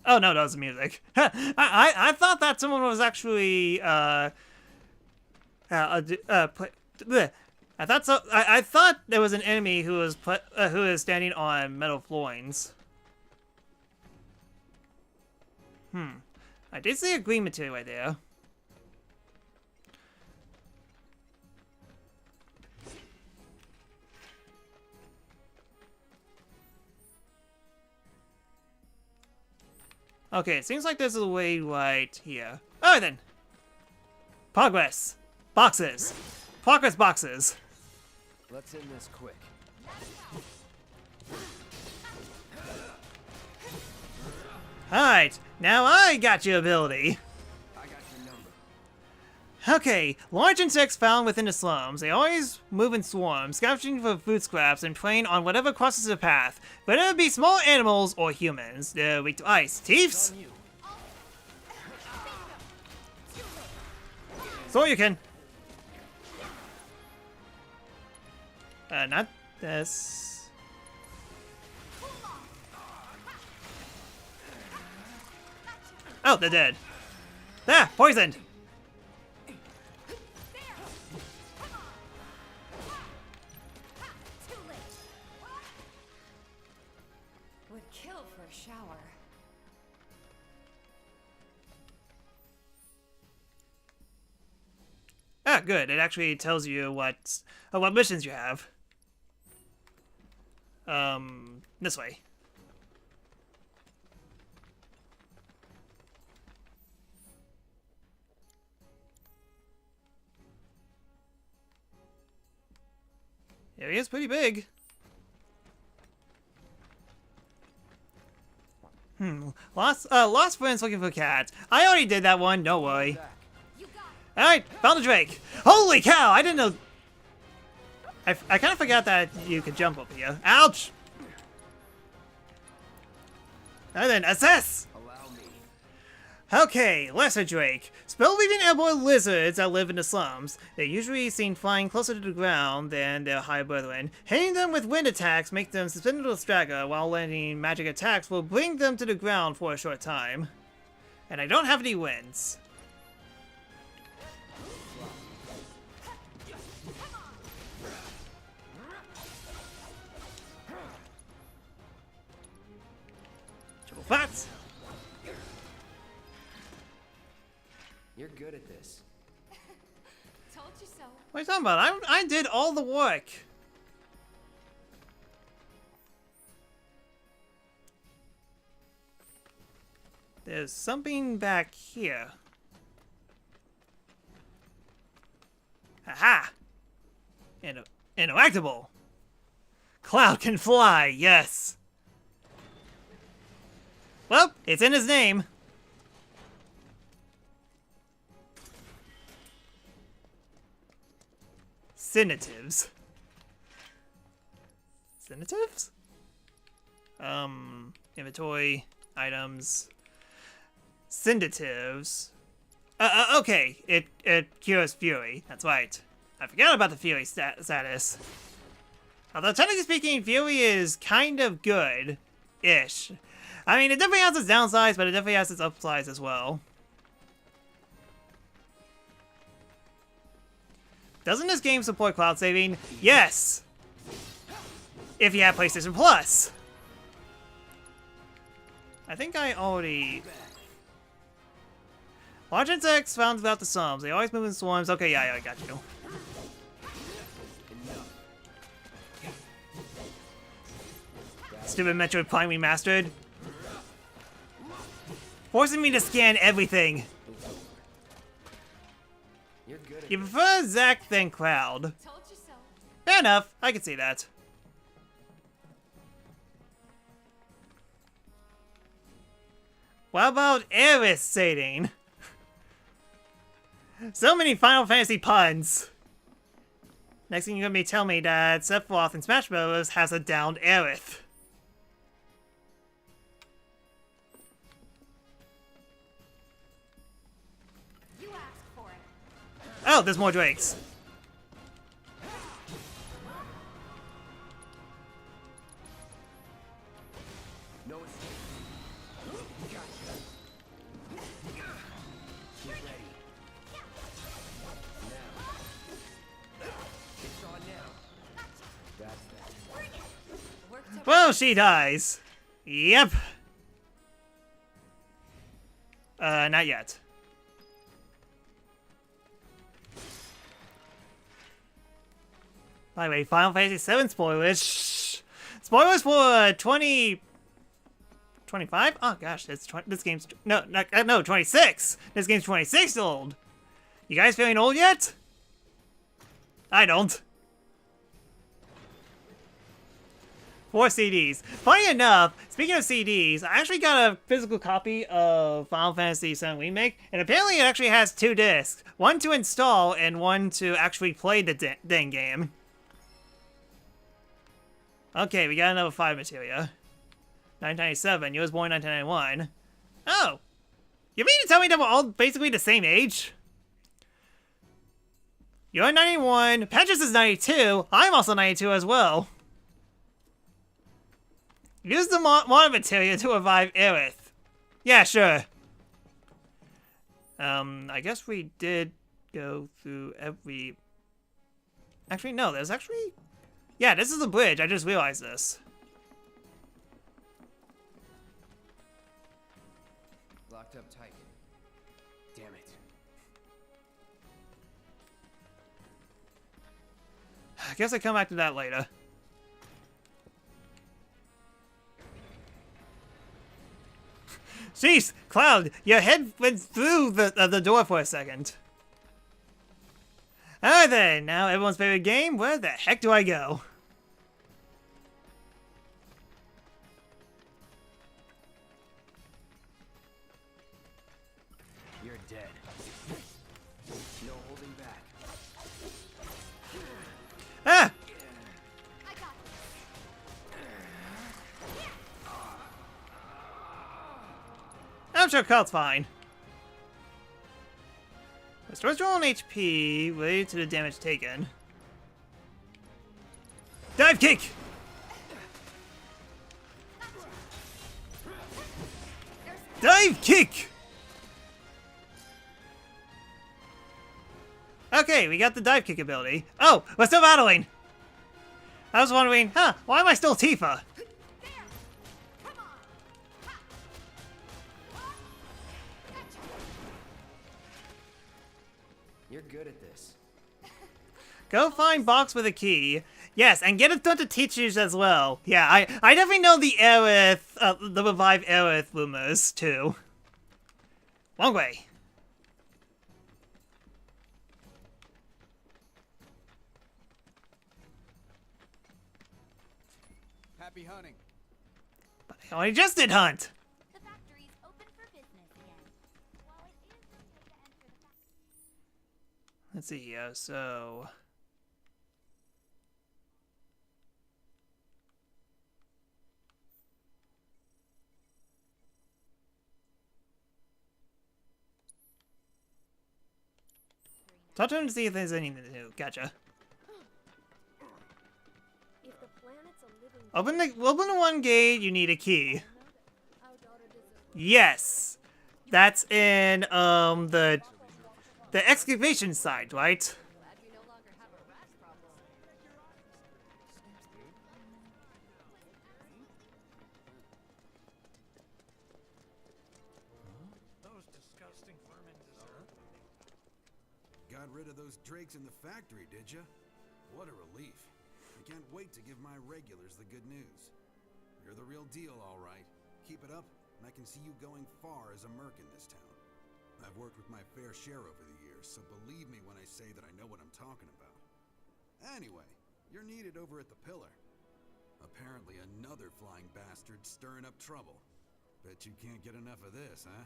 Oh no, that was the music. I thought that someone was actually I thought so. I thought there was an enemy who was standing on metal floorings. I did see a green material right there. Okay, it seems like there's a way right here. Alright then. Progress. Boxes. Progress boxes. Let's end this quick. Alright, now I got your ability. I got your number. Okay, large insects found within the slums. They always move in swarms, scavenging for food scraps and preying on whatever crosses their path. Whether it be small animals or humans. They're weak to ice. Thieves! So you can. Not this. Oh, they're dead. There, poisoned. Would kill for a shower. Ah, good. It actually tells you what missions you have. This way. Area is pretty big. Lost friends looking for cats. I already did that one, don't worry. Alright, found the Drake. Holy cow, I didn't know. I kind of forgot that you could jump up here. Ouch! And then, assess! Okay, Lesser Drake. Spell-weaving airborne lizards that live in the slums. They're usually seen flying closer to the ground than their higher brethren. Hitting them with wind attacks make them suspended to stagger, while landing magic attacks will bring them to the ground for a short time. And I don't have any winds. Triple flats! You're good at this. Told you so. What are you talking about? I did all the work. There's something back here. Aha! Interactable. Cloud can fly, yes. Well, it's in his name. Synatives. Synatives? Inventory, items, syndatives. Okay, it cures Fury. That's right. I forgot about the Fury status. Although technically speaking, Fury is kind of good. Ish. I mean, it definitely has its downsides, but it definitely has its upsides as well. Doesn't this game support cloud saving? Yes! If you have PlayStation Plus. I think I already... Large insects found without the sums. They always move in swarms. Okay, yeah, I got you. Stupid Metroid Prime Remastered. Forcing me to scan everything. You prefer Zack than Cloud. Fair enough. I can see that. What about Aerith sating? So many Final Fantasy puns. Next thing you're gonna be telling me that Sephiroth in Smash Bros. Has a downed Aerith. Oh, there's more drakes. No escape. Gotcha. Get ready. Now. It's on now. That's that. Well, she dies. Yep. Not yet. By the way, Final Fantasy VII spoilers. Shh. Spoilers for 25? Oh gosh, this game's no 26. This game's 26 old. You guys feeling old yet? I don't. 4 CDs. Funny enough, speaking of CDs, I actually got a physical copy of Final Fantasy VII Remake, and apparently it actually has 2 discs. One to install, and one to actually play the dang game. Okay, we got another 5 materia. 1997, you was born in 1991. Oh! You mean to tell me that we're all basically the same age? You're 91, Petrus is 92, I'm also 92 as well. Use the modern materia to revive Aerith. Yeah, sure. I guess we did go through every... Actually, no, there's actually... Yeah, this is the bridge, I just realized this. Locked up tight. Damn it. I guess I come back to that later. Jeez, Cloud, your head went through the door for a second. Alright then, now everyone's favorite game, where the heck do I go? You're dead. No holding back. Ah! I'm sure Cloud's fine. Restores your own HP related to the damage taken. Dive kick! Dive kick! Okay, we got the dive kick ability. Oh, we're still battling! I was wondering, why am I still Tifa? You're good at this. Go find box with a key. Yes, and get it done to teachers as well. Yeah, I definitely know the Aerith, the revive Aerith rumors, too. Long way. Happy hunting. But I only just did hunt. The factory's open for business again. While it is okay to enter the factory. Let's see here, so... Talk to him to see if there's anything new. Gotcha. If the planet's a living Open the one gate, you need a key. Yes. That's in the excavation site, right? Got rid of those drakes in the factory, did ya? What a relief. I can't wait to give my regulars the good news. You're the real deal, all right. Keep it up, and I can see you going far as a merc in this town. I've worked with my fair share over the years, so believe me when I say that I know what I'm talking about. Anyway, you're needed over at the Pillar. Apparently another flying bastard stirring up trouble. Bet you can't get enough of this, huh?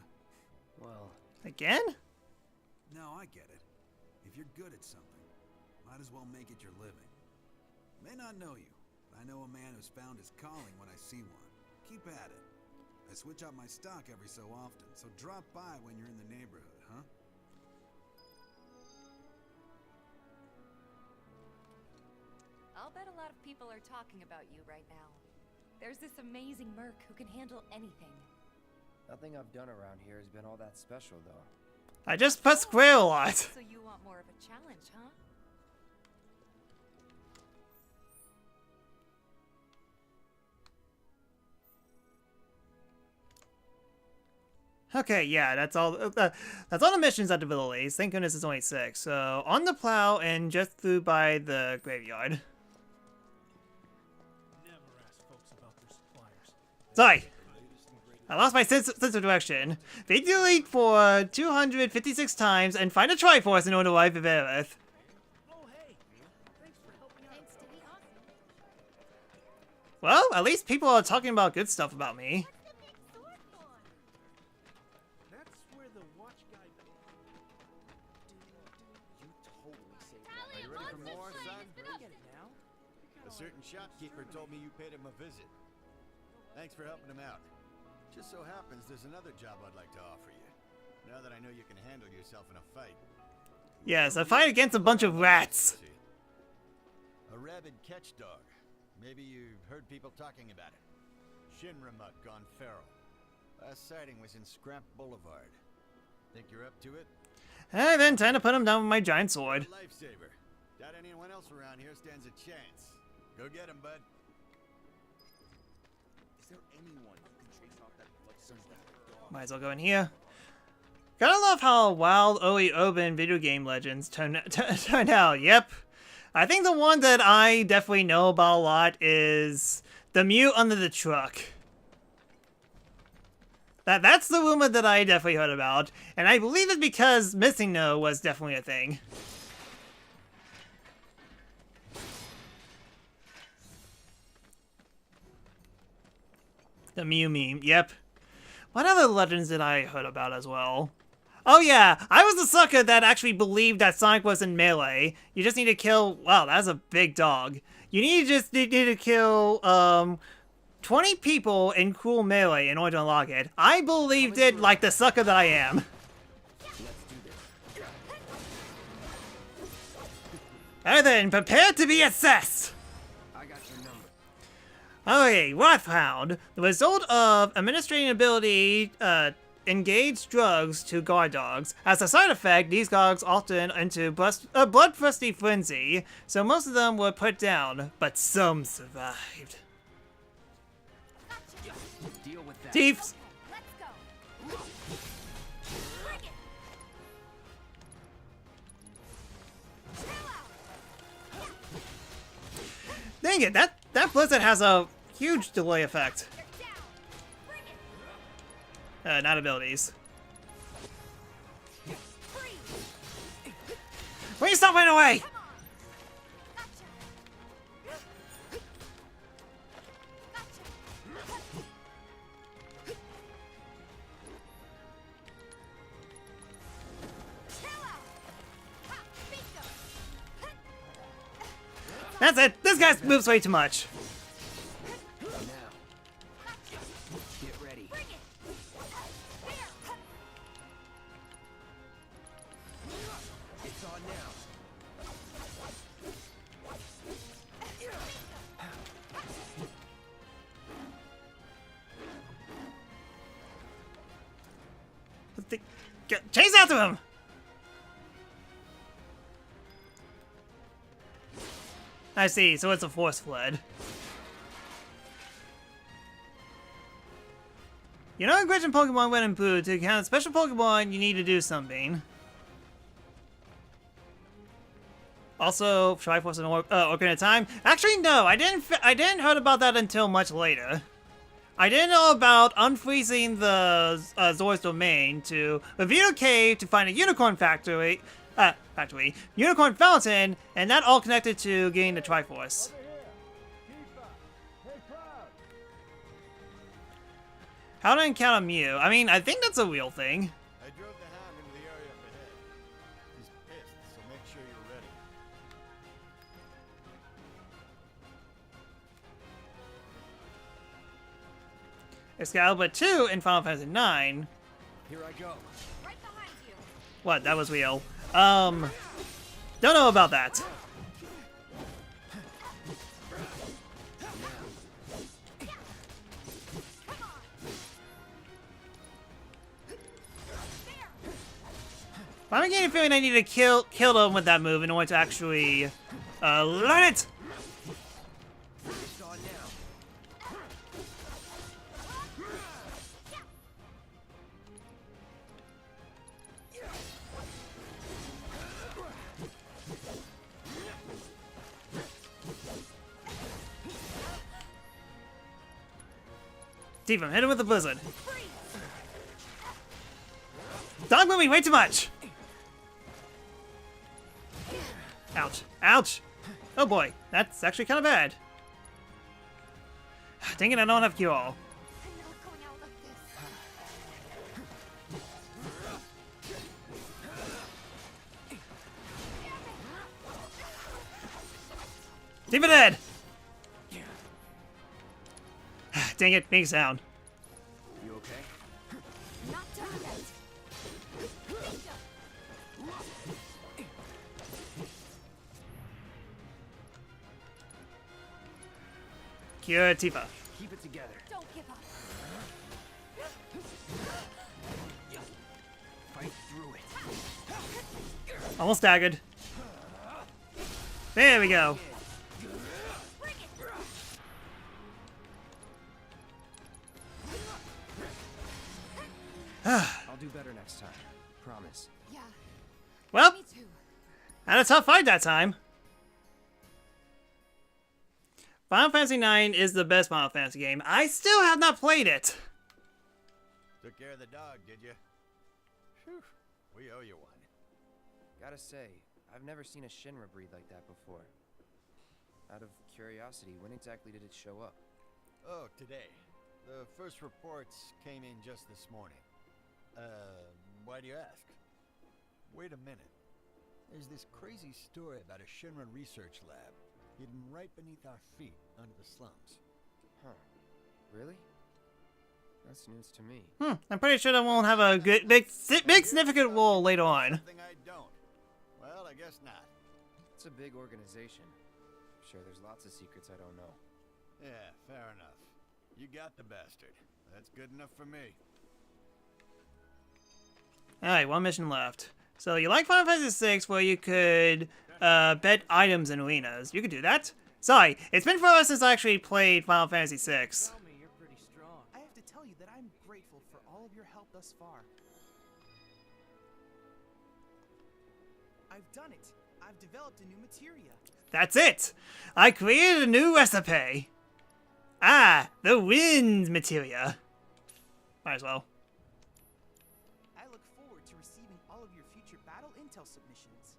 Well... Again? No, I get it. If you're good at something, might as well make it your living. May not know you, but I know a man who's found his calling when I see one. Keep at it. I switch out my stock every so often, so drop by when you're in the neighborhood, huh? I'll bet a lot of people are talking about you right now. There's this amazing merc who can handle anything. Nothing I've done around here has been all that special, though. I just press square a lot. So you want more of a challenge, huh? Okay, yeah, that's all. That's all the missions at the village. Thank goodness it's only 6. So on the plow and just through by the graveyard. Sorry, I lost my sense of direction. They delete for 256 times and find a Triforce in order to arrive at Earth. Well, at least people are talking about good stuff about me. Are you ready for more, son? A certain shopkeeper told me you paid him a visit. Thanks for helping him out. Just so happens there's another job I'd like to offer you. Now that I know you can handle yourself in a fight. Yes, a fight against a bunch of rats. A rabid catch dog. Maybe you've heard people talking about it. Shinra gone feral. Last sighting was in Scrap Boulevard. Think you're up to it? And then time to put him down with my giant sword. Lifesaver. Doubt anyone else around here stands a chance. Go get him, bud. Is there anyone who can chase off that bloodthirsty dog? Might as well go in here. Gotta love how wild early urban video game legends turn out. Yep. I think the one that I definitely know about a lot is the mute under the truck. That's the rumor that I definitely heard about, and I believe it's because Missing No was definitely a thing. The Mew meme, yep. What other legends did I heard about as well? Oh yeah, I was the sucker that actually believed that Sonic was in Melee. You just need to kill, wow, that's a big dog. You need to kill, 20 people in cool Melee in order to unlock it. I believed it like the sucker that I am. And then, prepare to be assessed! I got your number. Okay, Wrathhound. The result of administrating ability, engage drugs to guard dogs. As a side effect, these dogs often into bloodthirsty frenzy, so most of them were put down, but some survived. Deal with that. Thieves! Dang it, that blizzard has a huge delay effect. Not abilities. Will you stop running away? That's it. This guy moves way too much. Get ready. It's on now. Chase after him! I see, so it's a force flood. You know, in Question Pokemon Red and Blue, to count special Pokemon, you need to do something. Also, Triforce and Ocarina of Time. Actually, no, I didn't heard about that until much later. I didn't know about unfreezing the Zora's Domain to reveal a cave to find a unicorn unicorn fountain, and that all connected to getting the Triforce. How to encounter Mew? I mean, I think that's a real thing. I drove the Hound into the area up ahead. He's pissed, so make sure you're ready. Excalibur 2 in Final Fantasy 9. Here I go. Right behind you. What? That was real. Don't know about that. I'm getting a feeling I need to kill them with that move in order to actually learn it. Tifa, hit him with the blizzard. Dog moving way too much. Ouch. Ouch. Oh boy, that's actually kind of bad. Dang it, I don't have cure-all. Tifa dead! Dang it, big sound. You okay? Not done yet. Cure Tifa. Keep it together. Don't give up. Fight through it. Almost staggered. There we go. I'll do better next time. Promise. Yeah. Well, Me too. had a tough fight that time. Final Fantasy IX is the best Final Fantasy game. I still have not played it. Took care of the dog, did you? Phew. We owe you one. Gotta say, I've never seen a Shinra breed like that before. Out of curiosity, when exactly did it show up? Oh, today. The first reports came in just this morning. Why do you ask? Wait a minute. There's this crazy story about a Shinra research lab hidden right beneath our feet under the slums. Huh. Really? That's news to me. I'm pretty sure that won't have a good, big significant role later on. Something I don't. Well, I guess not. It's a big organization. I'm sure there's lots of secrets I don't know. Yeah, fair enough. You got the bastard. That's good enough for me. Alright, one mission left. So you like Final Fantasy VI where you could bet items in arenas. You could do that. Sorry, it's been forever since I actually played Final Fantasy VI. Tell me you're pretty strong. I have to tell you that I'm grateful for all of your help thus far. I've done it. I've developed a new materia. That's it! I created a new recipe! Ah, the wind materia. Might as well. I look forward to receiving all of your future battle intel submissions.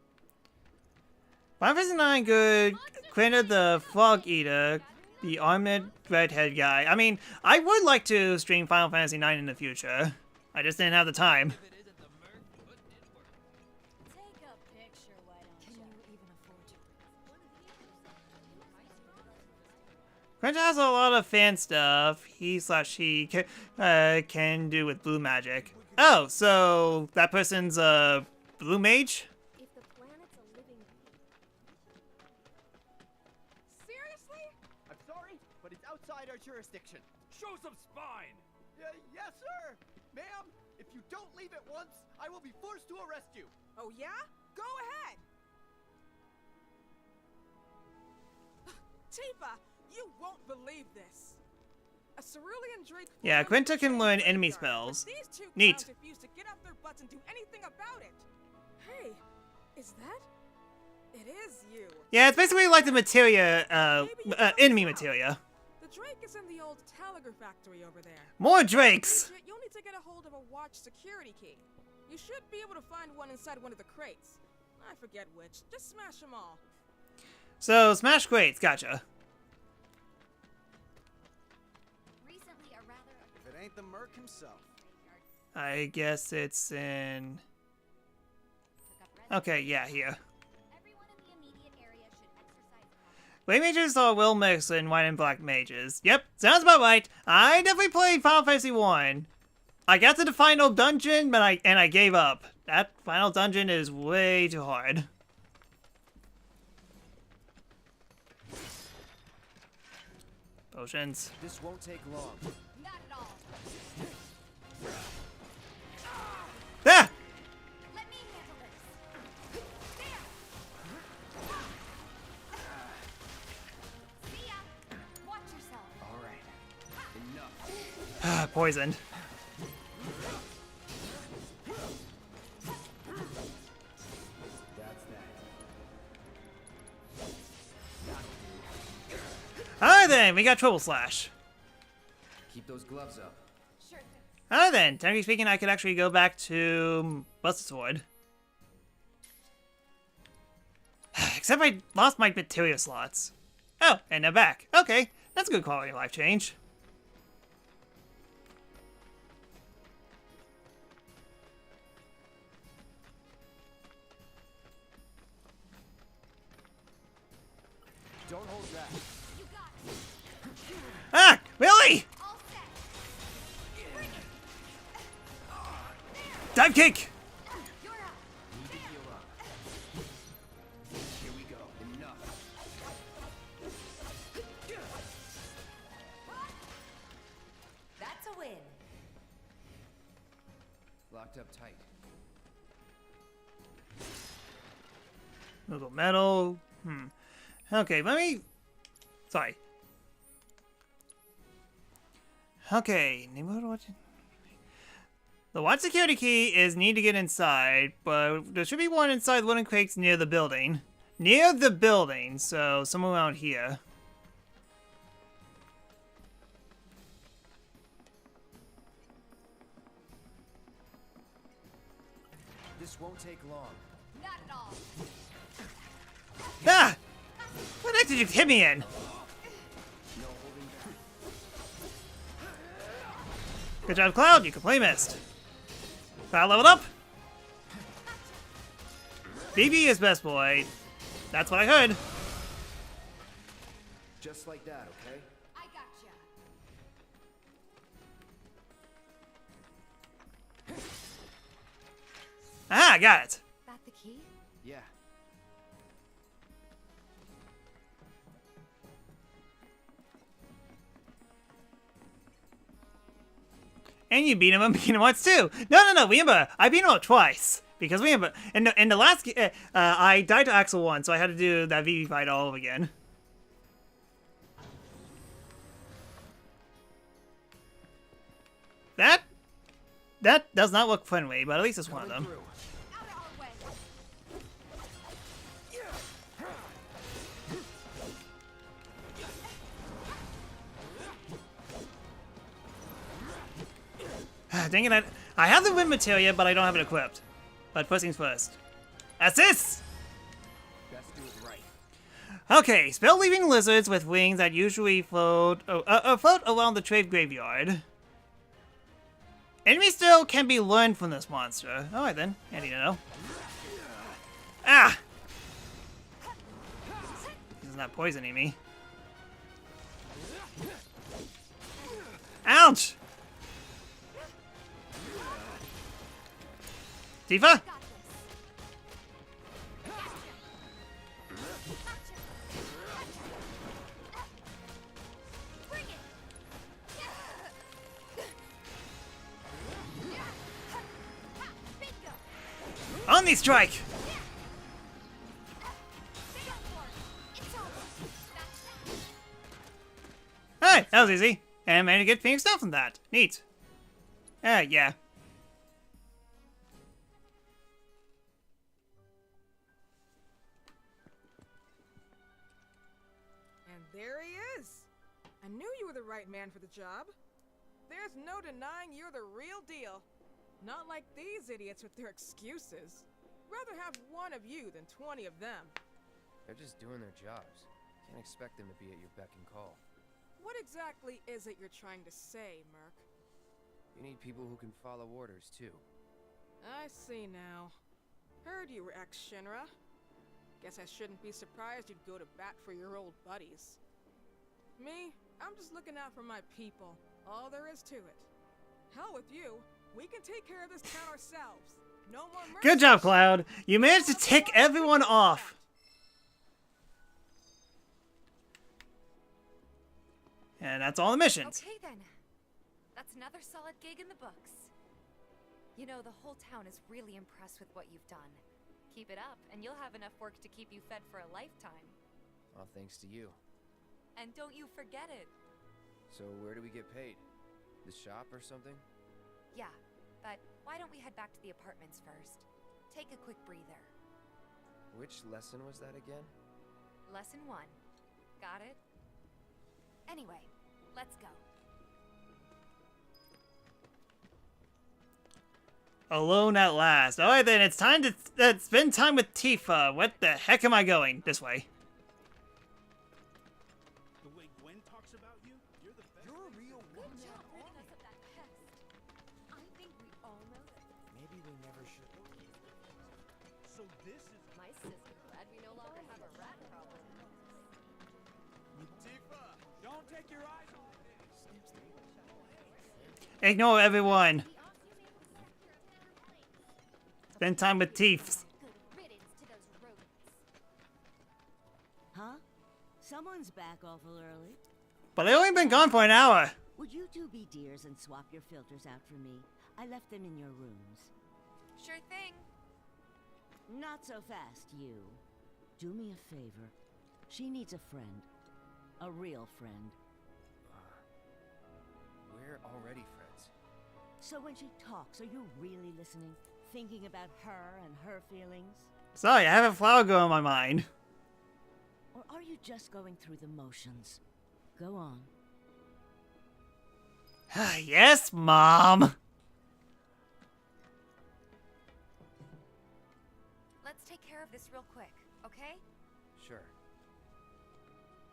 Final Fantasy IX good created the Frog Eater, the armored redhead guy. I mean, I would like to stream Final Fantasy IX in the future. I just didn't have the time. Quentin has a lot of fan stuff he/she can do with blue magic. Oh, so that person's a blue mage? Seriously? I'm sorry, but it's outside our jurisdiction. Show some spine! Yes, sir! Ma'am, if If you don't leave at once, I will be forced to arrest you. Oh yeah? Go ahead! Tifa, you won't believe this. A cerulean Drake. Yeah, Quinta can learn enemy spells. Neat. Refuse to get off their butts and do anything about it. Hey, is that? It is you. Yeah, it's basically like the materia, enemy materia. The Drake is in the old telegraph factory over there. More Drakes! You'll need to get a hold of a watch security key. You should be able to find one inside one of the crates. I forget which. Just smash them all. So, smash crates, gotcha. If it ain't the Merc himself. I guess it's in... Okay, yeah, here. White mages are well mixed in white and black mages. Yep, sounds about right. I definitely played Final Fantasy 1. I got to the final dungeon, but I gave up. That final dungeon is way too hard. Potions. This won't take long. Not at all. Ah! Let me handle this. There. See ya. Watch yourself. All right. Enough. Ah, poisoned. Alright then, we got Triple Slash. Keep those gloves up. Sure. Alright then, technically speaking, I could actually go back to Busted Sword. Except I lost my materia slots. Oh, and they're back. Okay, that's a good quality of life change. Don't hold back. Ah! Really? Dive kick! Need to heal up. Here we go. Enough. That's a win. Locked up tight. Little metal. Okay, let me... Sorry. Okay, the watch security key is need to get inside, but there should be one inside wooden crates near the building. Near the building, so somewhere around here. This won't take long. Not at all. Ah! What did you hit me in? No holding back. Good job, Cloud. You completely missed. Cloud leveled up. BB is best boy. That's what I heard. Just like that, okay? I gotcha. Ah, got it. That the key? Yeah. And you beat him once too. No. Remember, I beat him up twice because remember, in the last, I died to Axel once, so I had to do that VV fight all over again. That does not look friendly, but at least it's one of them. Out of our way. Dang it, I have the wind materia, but I don't have it equipped. But first things first. Assist! Best do it right. Okay, spell leaving lizards with wings that usually float around the trade graveyard. Enemy still can be learned from this monster. Alright then, handy to know. Ah! He's not poisoning me. Ouch! Tifa? Omni Strike! Hey, that was easy. And I managed to get Phoenix down from that. Neat. Yeah. And there he is. I knew you were the right man for the job. There's no denying you're the real deal. Not like these idiots with their excuses. Rather have one of you than 20 of them. They're just doing their jobs. Can't expect them to be at your beck and call. What exactly is it you're trying to say, Merc? You need people who can follow orders, too. I see now. Heard you were ex-Shinra. Guess I shouldn't be surprised you'd go to bat for your old buddies. Me, I'm just looking out for my people. All there is to it. Hell with you. We can take care of this town ourselves. No more mercy. Good job, Cloud. You managed to tick everyone off. And that's all the missions. Okay then. That's another solid gig in the books. You know, the whole town is really impressed with what you've done. Keep it up, and you'll have enough work to keep you fed for a lifetime. All thanks to you. And don't you forget it. So where do we get paid? The shop or something? Yeah, but why don't we head back to the apartments first? Take a quick breather. Which lesson was that again? Lesson 1. Got it? Anyway, let's go. Alone at last. Alright then, it's time to spend time with Tifa. What the heck am I going? This way. The way Gwen talks about you, you're the best. You're a real woman. Good job ridding us of that pest. I think we all know that. Maybe we never should. So this is My sister glad we no longer have a rat problem. Tifa. Don't take your eyes off it. Ignore everyone. Spend time with Tifa. Huh? Someone's back awful early. But they've only been gone for an hour. Would you two be dears and swap your filters out for me? I left them in your rooms. Sure thing. Not so fast, you. Do me a favor. She needs a friend. A real friend. We're already friends. So when she talks, are you really listening? Thinking about her and her feelings? Sorry, I have a flower girl in my mind. Or are you just going through the motions? Go on. Yes, Mom. Let's take care of this real quick, okay? Sure.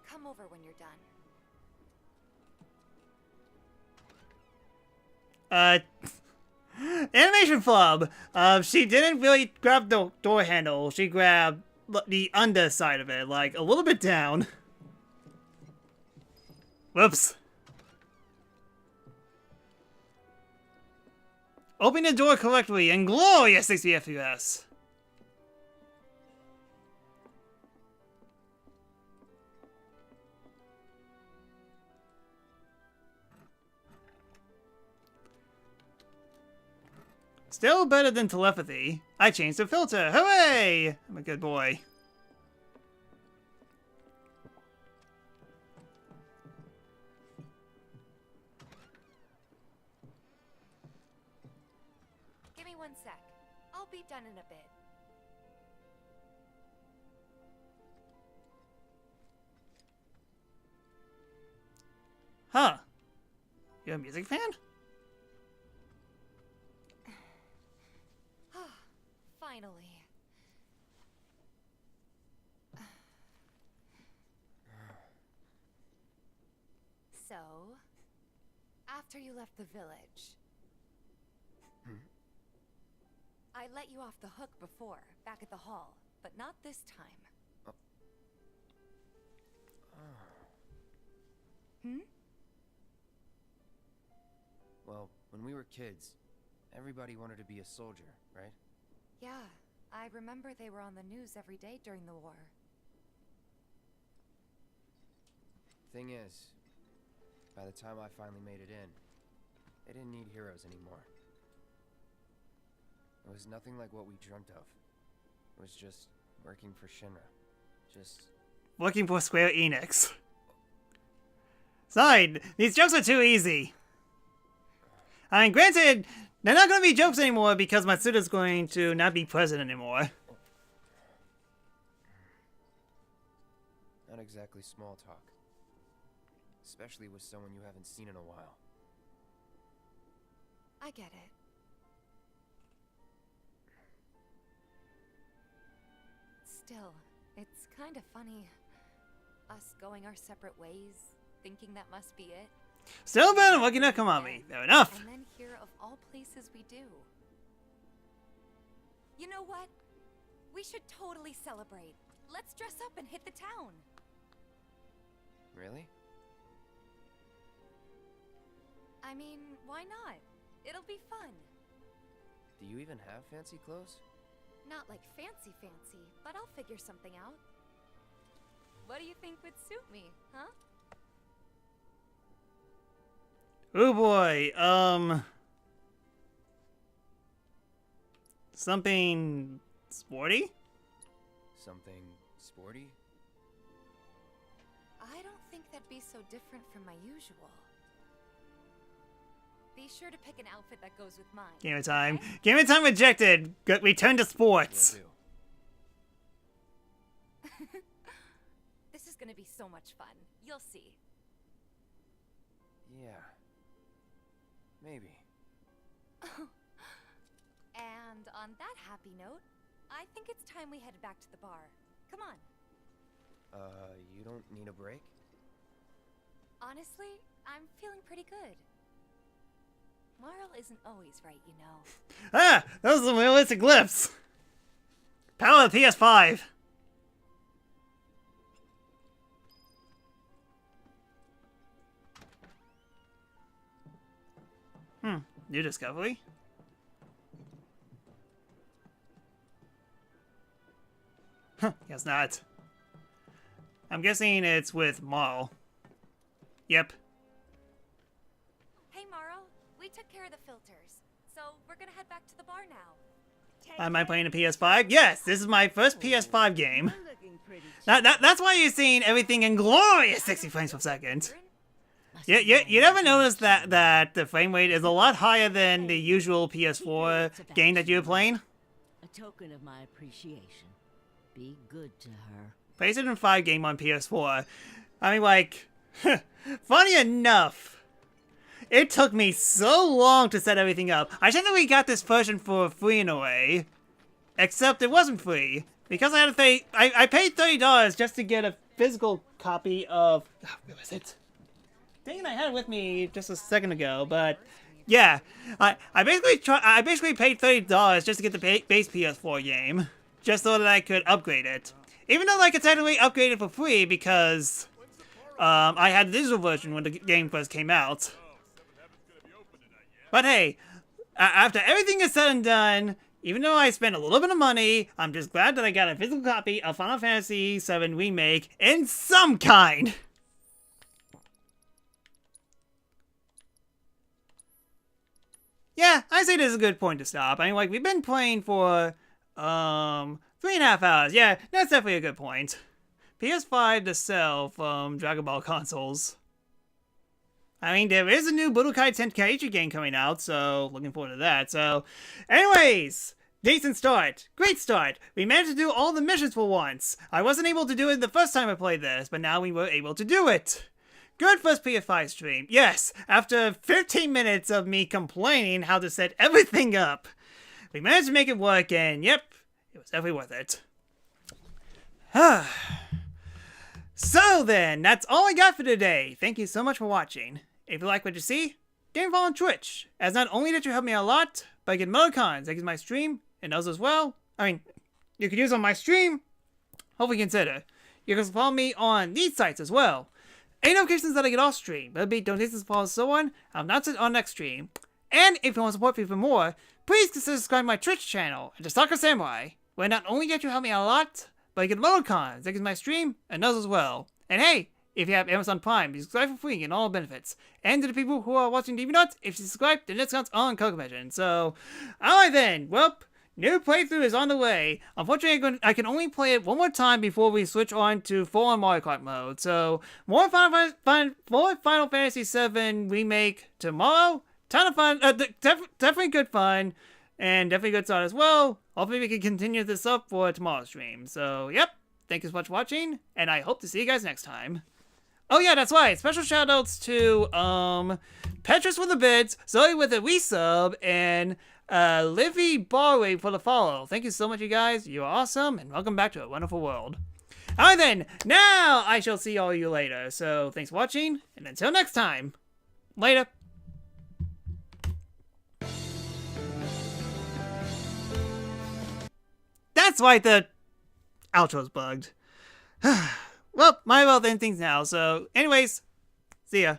Come over when you're done. Animation flub. She didn't really grab the door handle. She grabbed the underside of it, like a little bit down. Whoops. Open the door correctly and glorious 60 FPS. Still better than telepathy. I changed the filter. Hooray! I'm a good boy. Give me 1 sec. I'll be done in a bit. Huh. You a music fan? Finally. So, after you left the village, I let you off the hook before, back at the hall, but not this time. Well, when we were kids, everybody wanted to be a soldier, right? Yeah, I remember they were on the news every day during the war. Thing is, by the time I finally made it in, they didn't need heroes anymore. It was was nothing like what we dreamt of. It was just working for Shinra. Just Working for Square Enix. Sorry, these jokes are too easy. I mean, granted, they're not going to be jokes anymore because Matsuda's going to not be present anymore. not exactly small talk. Especially with someone you haven't seen in a while. I get it. Still, it's kind of funny. Us going our separate ways, thinking that must be it. Still better than looking at Kamami. Fair enough. And then here, of all places, we do. You know what? We should totally celebrate. Let's dress up and hit the town. Really? I mean, why not? It'll be fun. Do you even have fancy clothes? Not like fancy, but I'll figure something out. What do you think would suit me, huh? Oh boy, something sporty? Something sporty? I don't think that'd be so different from my usual. Be sure to pick an outfit that goes with mine. Game of time. Okay? Game of time rejected. Return to sports. This is gonna be so much fun. You'll see. Yeah. Maybe. And on that happy note, I think it's time we head back to the bar. Come on. You don't need a break? Honestly, I'm feeling pretty good. Marl isn't always right, you know. Ah! Those are some realistic glyphs! Power of PS5! New discovery? Huh, guess not. I'm guessing it's with Marl. Yep. Hey Marl, we took care of the filters, so we're gonna head back to the bar now. Am I playing a PS5? Yes, this is my first PS5 game. That's why you're seeing everything in glorious 60 frames per second. You never noticed that the frame rate is a lot higher than the usual PS4 game that you're playing? A token of my appreciation. Be good to her. PlayStation 5 game on PS4. I mean, like, funny enough, it took me so long to set everything up. I technically got this version for free in a way, except it wasn't free because I had to pay. I paid $30 just to get a physical copy of. Where was it? Dang it, I had it with me just a second ago, but yeah, I basically paid $30 just to get the base PS4 game, just so that I could upgrade it. Even though I could technically upgrade it for free because I had the digital version when the game first came out. But hey, after everything is said and done, even though I spent a little bit of money, I'm just glad that I got a physical copy of Final Fantasy VII Remake in some kind. Yeah, I say this is a good point to stop. I mean, like, we've been playing for 3.5 hours. Yeah, that's definitely a good point. PS5 to sell from Dragon Ball consoles. I mean, there is a new Budokai Tenkaichi game coming out, so looking forward to that. So, anyways, decent start. Great start. We managed to do all the missions for once. I wasn't able to do it the first time I played this, but now we were able to do it. Good first PS5 stream. Yes, after 15 minutes of me complaining how to set everything up, we managed to make it work, and yep, it was definitely worth it. So then, that's all I got for today. Thank you so much for watching. If you like what you see, don't follow on Twitch, as not only did you help me out a lot, but I get emoticons that use my stream, and those as well. I mean, you could use on my stream, hopefully consider. You can follow me on these sites as well. Any notifications that I get off stream, whether it be donations, follows, and so on, I'll announce it on next stream. And if you want to support me even more, please consider subscribing to my Twitch channel, The-Sakura-Samurai, where not only get you help me out a lot, but I get emoticons that use my stream, and those as well. And hey, if you have Amazon Prime, you subscribe for free and get all benefits. And to the people who are watching TV Nuts, if you subscribe, the discounts on Coco Vision. So, alright then, well, new playthrough is on the way. Unfortunately, I can only play it one more time before we switch on to full-on Mario Kart mode. So, more Final Fantasy VII Remake tomorrow. Ton of fun. Definitely good fun. And definitely good start as well. Hopefully we can continue this up for tomorrow's stream. So, yep. Thank you so much for watching. And I hope to see you guys next time. Oh yeah, that's right. Special shoutouts to Petrus with the bits, Zoe with a resub, and Livy Barway for the follow. Thank you so much, you guys. You are awesome, and welcome back to a wonderful world. Alright then, now I shall see all of you later. So thanks for watching, and until next time, later. That's why the outro's bugged. Well, might as well end things now. So, anyways, see ya.